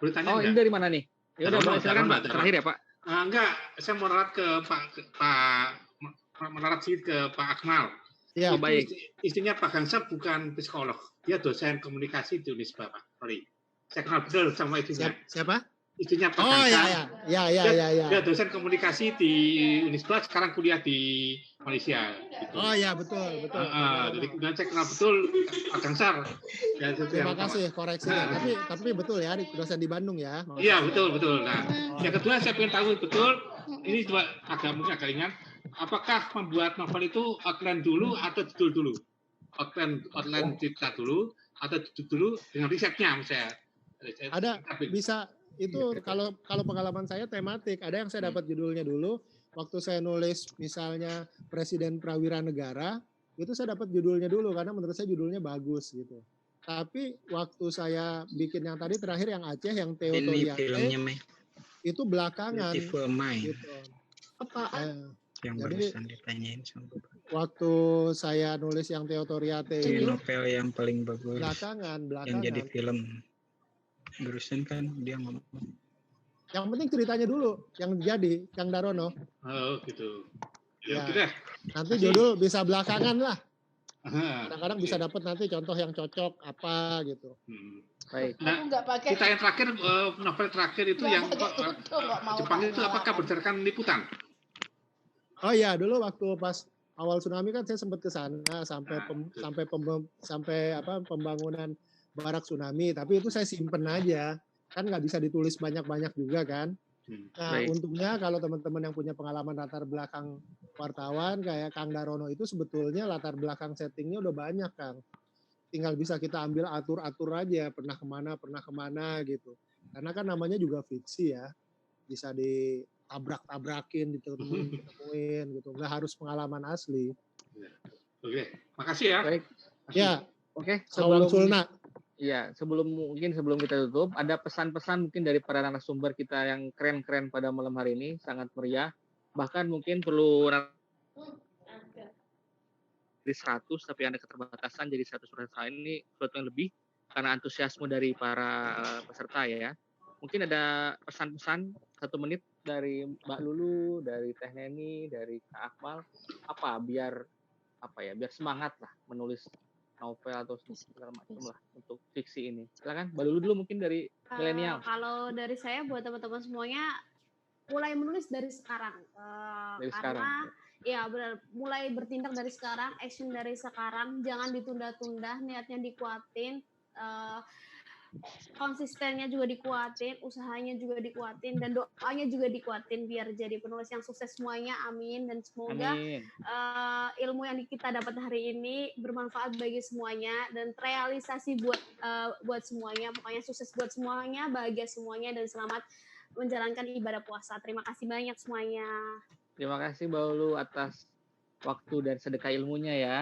Oh, ini dari mana nih? Ya udah, silakan Pak. Terakhir ya Pak. Enggak, saya mau melarat ke Pak Akmal. Ya, baik. Istrinya Pak Gansar bukan psikolog, dia dosen komunikasi di Unisba, Pak. Sorry. Saya kenal betul sama istrinya. Siapa? Istrinya Pak Oh Gansar. Ya. Dia dosen komunikasi di Unisba, sekarang kuliah di Malaysia. Gitu. Oh ya, betul. Jadi kemudian saya kenal betul Pak Gansar. Terima kasih koreksinya. Tapi betul ya, dosen di Bandung ya. Iya, betul. Nah, yang kedua saya ingin tahu betul, ini juga mungkin agak ringan. Apakah membuat novel itu outline dulu atau judul dulu? Outline cerita dulu atau judul dulu dengan risetnya misalnya. Ada bisa itu kalau pengalaman saya tematik. Ada yang saya dapat judulnya dulu. Waktu saya nulis misalnya Presiden Prawira Negara, itu saya dapat judulnya dulu karena menurut saya judulnya bagus gitu. Tapi waktu saya bikin yang tadi terakhir yang Aceh yang Teotoriate itu belakangan. Beautiful Mind. Gitu. Apaan? Yang barusan ditanyain sama Bapak. Waktu saya nulis yang Teotoriate Ini itu novel yang paling bagus. Belakangan. Yang jadi film. Barusan kan dia ngomong. Yang penting ceritanya dulu, yang jadi, Kang Darono. Oh gitu. Ya. Nanti judul bisa belakangan lah. Kadang-kadang bisa dapat nanti contoh yang cocok apa gitu. Baik. Nah, nggak pakai kita yang terakhir, novel terakhir itu nggak yang pakai itu kok mau Jepang itu apakah berdasarkan liputan? Oh iya, dulu waktu pas awal tsunami kan saya sempat ke sana sampai pembangunan barak tsunami, tapi itu saya simpen aja. Kan nggak bisa ditulis banyak-banyak juga kan. Nah, Baik. untungnya kalau teman-teman yang punya pengalaman latar belakang wartawan kayak Kang Darono itu sebetulnya latar belakang settingnya udah banyak, Kang. Tinggal bisa kita ambil atur-atur aja, pernah kemana gitu. Karena kan namanya juga fiksi ya, bisa ditabrak-tabrakin, ditemuin gitu. Nggak harus pengalaman asli. Oke, makasih ya. Baik. Ya. Oke, Salam Sulna. Iya, sebelum kita tutup, ada pesan-pesan mungkin dari para narasumber kita yang keren-keren pada malam hari ini, sangat meriah. Bahkan mungkin perlu dari 100, tapi ada keterbatasan jadi 100 ini sesuatu yang lebih karena antusiasme dari para peserta ya. Mungkin ada pesan-pesan 1 menit dari Mbak Lulu, dari Teh Neni, dari Kak Akmal, biar semangat lah menulis novel atau segala macam lah untuk fiksi ini. Silakan Mbak Lulu dulu mungkin dari milenial. Kalau dari saya buat teman-teman semuanya mulai menulis dari sekarang. Karena ya benar, mulai bertindak dari sekarang, action dari sekarang, jangan ditunda-tunda, niatnya dikuatin, konsistennya juga dikuatin, usahanya juga dikuatin, dan doanya juga dikuatin biar jadi penulis yang sukses semuanya. Amin. Dan semoga ilmu yang kita dapat hari ini bermanfaat bagi semuanya dan terrealisasi buat semuanya. Pokoknya sukses buat semuanya, bahagia semuanya, dan selamat menjalankan ibadah puasa. Terima kasih banyak semuanya. Terima kasih Mbak Lulu atas waktu dan sedekah ilmunya ya.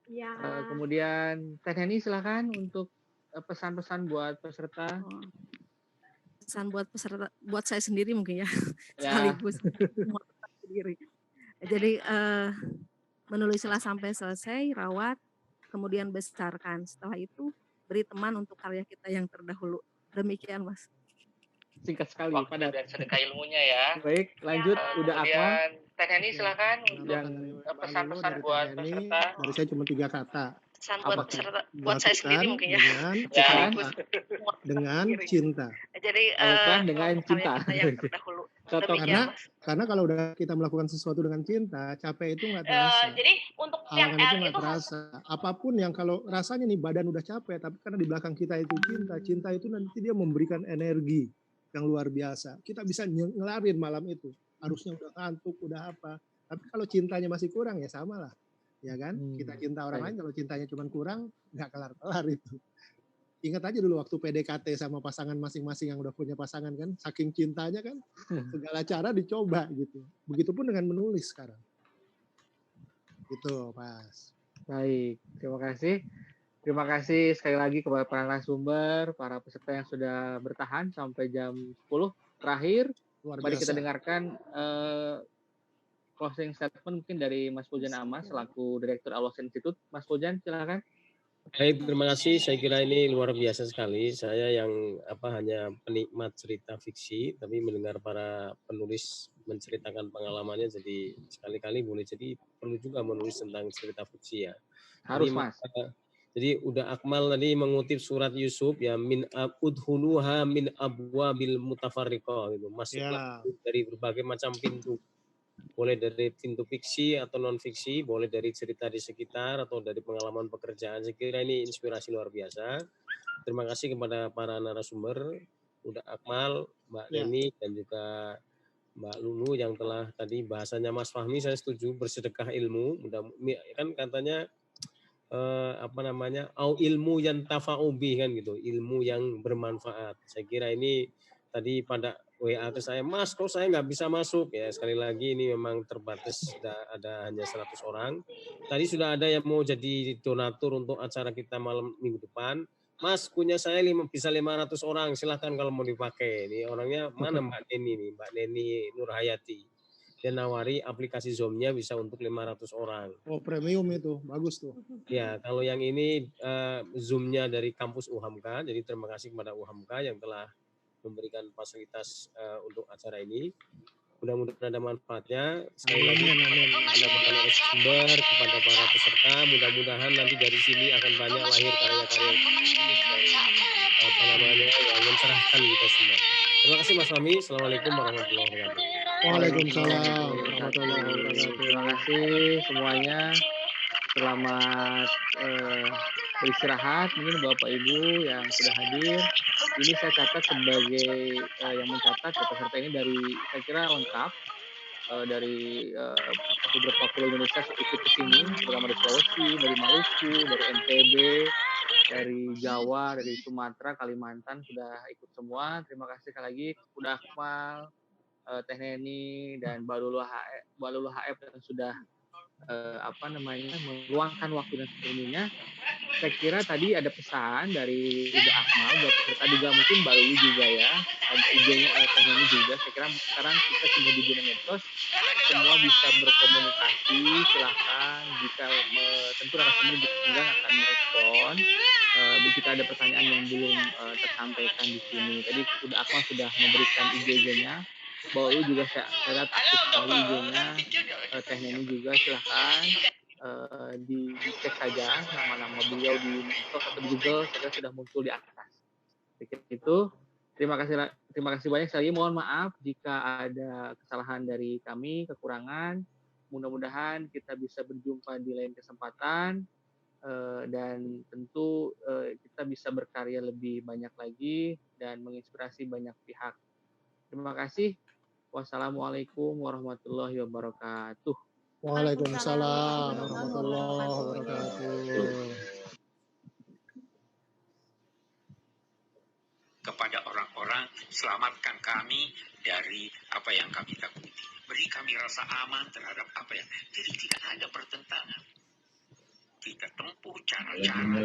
Ya. Kemudian Teh Neni silakan untuk pesan-pesan buat peserta. Pesan buat peserta, buat saya sendiri mungkin ya, sekaligus sendiri. Jadi menulislah sampai selesai, rawat, kemudian besarkan. Setelah itu beri teman untuk karya kita yang terdahulu. Demikian Mas. Singkat sekali, padat dan sedekah ilmunya ya. Baik, lanjut. Udah Akmal. Teh Neni silakan untuk pesan-pesan buat peserta. Dari saya cuma 3 kata. Pesan buat peserta, buat saya sendiri mungkin ya. Dengan cinta. Jadi dengan cinta. Karena kalau udah kita melakukan sesuatu dengan cinta, capek itu nggak terasa. Jadi untuk yang itu nggak terasa. Apapun yang kalau rasanya nih badan udah capek, tapi karena di belakang kita itu cinta itu nanti dia memberikan energi yang luar biasa. Kita bisa ngelarin malam itu. Harusnya udah ngantuk, udah apa. Tapi kalau cintanya masih kurang ya sama lah. Ya kan? Kita cinta orang lain, kalau cintanya cuma kurang, nggak kelar-kelar itu. Ingat aja dulu waktu PDKT sama pasangan masing-masing yang udah punya pasangan kan, saking cintanya kan, segala cara dicoba gitu. Begitupun dengan menulis sekarang. Gitu, Mas. Baik, terima kasih. Terima kasih sekali lagi kepada para narasumber, para peserta yang sudah bertahan sampai jam 10. Terakhir, mari kita dengarkan closing statement mungkin dari Mas Pujan Amas selaku Direktur Allos Institute. Mas Pujan, silakan. Baik, terima kasih. Saya kira ini luar biasa sekali. Saya yang hanya penikmat cerita fiksi, tapi mendengar para penulis menceritakan pengalamannya, jadi sekali-kali boleh jadi perlu juga menulis tentang cerita fiksi ya. Harus, Mas. Jadi udah Akmal tadi mengutip surat Yusuf ya, min udhuluha min abwabil mutafarriqah gitu. Masuklah dari berbagai macam pintu. Boleh dari pintu fiksi atau non fiksi, boleh dari cerita di sekitar atau dari pengalaman pekerjaan. Saya kira ini inspirasi luar biasa. Terima kasih kepada para narasumber, udah Akmal, Mbak Neni dan juga Mbak Lulu yang telah tadi bahasanya Mas Fahmi saya setuju, bersedekah ilmu. Mudah kan katanya au ilmu yang tafa'ubi kan gitu, ilmu yang bermanfaat. Saya kira ini tadi pada WA ke saya, Mas, kok saya nggak bisa masuk ya. Sekali lagi ini memang terbatas, sudah ada hanya 100 orang. Tadi sudah ada yang mau jadi donatur untuk acara kita malam minggu depan. Mas, punya saya bisa 500 orang, silahkan kalau mau dipakai. Ini orangnya mana Mbak Neni nih, Mbak Neni Nurhayati. Dia nawari aplikasi Zoom-nya bisa untuk 500 orang. Oh, premium itu, bagus tuh. Ya, kalau yang ini Zoom-nya dari kampus UHAMKA, jadi terima kasih kepada UHAMKA yang telah memberikan fasilitas untuk acara ini. Mudah-mudahan ada manfaatnya. Sekali lagi kepada para narasumber, kepada para peserta, mudah-mudahan nanti dari sini akan banyak lahir karya-karya yang mencerahkan kita semua. Terima kasih Mas Fahmi. Assalamualaikum warahmatullahi wabarakatuh. Waalaikumsalam warahmatullahi wabarakatuh. Terima kasih semuanya. Selamat beristirahat. Mungkin Bapak Ibu yang sudah hadir. Ini saya catat sebagai yang mencatat peserta ini dari, saya kira lengkap, dari beberapa pulau Indonesia ikut ke sini, terutama dari Sulawesi, dari Maluku, dari NTB, dari Jawa, dari Sumatera, Kalimantan sudah ikut semua. Terima kasih sekali lagi kepada Akmal, Teh Neni, dan Balulu HF yang sudah meluangkan waktu dan sebagainya. Saya kira tadi ada pesan dari Uda Akmal buat peserta juga, mungkin Mbak Lulu juga ya, IG-nya Teh Neni juga. Saya kira sekarang kita sudah di dunia medsos, semua bisa berkomunikasi. Silahkan jika tentu narasumber juga akan merespon jika ada pertanyaan yang belum tersampaikan di sini. Tadi Uda Akmal sudah memberikan IG-nya. Mbak Lulu juga saya lihat aktif sekali IG-nya. Teh Neni juga silahkan dicek saja nama-nama beliau di medsos atau di Google, saya kira sudah muncul di atas. Itu terima kasih banyak sekali. Mohon maaf jika ada kesalahan dari kami, kekurangan. Mudah-mudahan kita bisa berjumpa di lain kesempatan dan tentu kita bisa berkarya lebih banyak lagi dan menginspirasi banyak pihak. Terima kasih. Wassalamualaikum warahmatullahi wabarakatuh. Waalaikumsalam warahmatullahi wabarakatuh. Kepada orang-orang, selamatkan kami dari apa yang kami takuti. Beri kami rasa aman terhadap apa yang, jadi tidak ada pertentangan. Kita tempuh cara-cara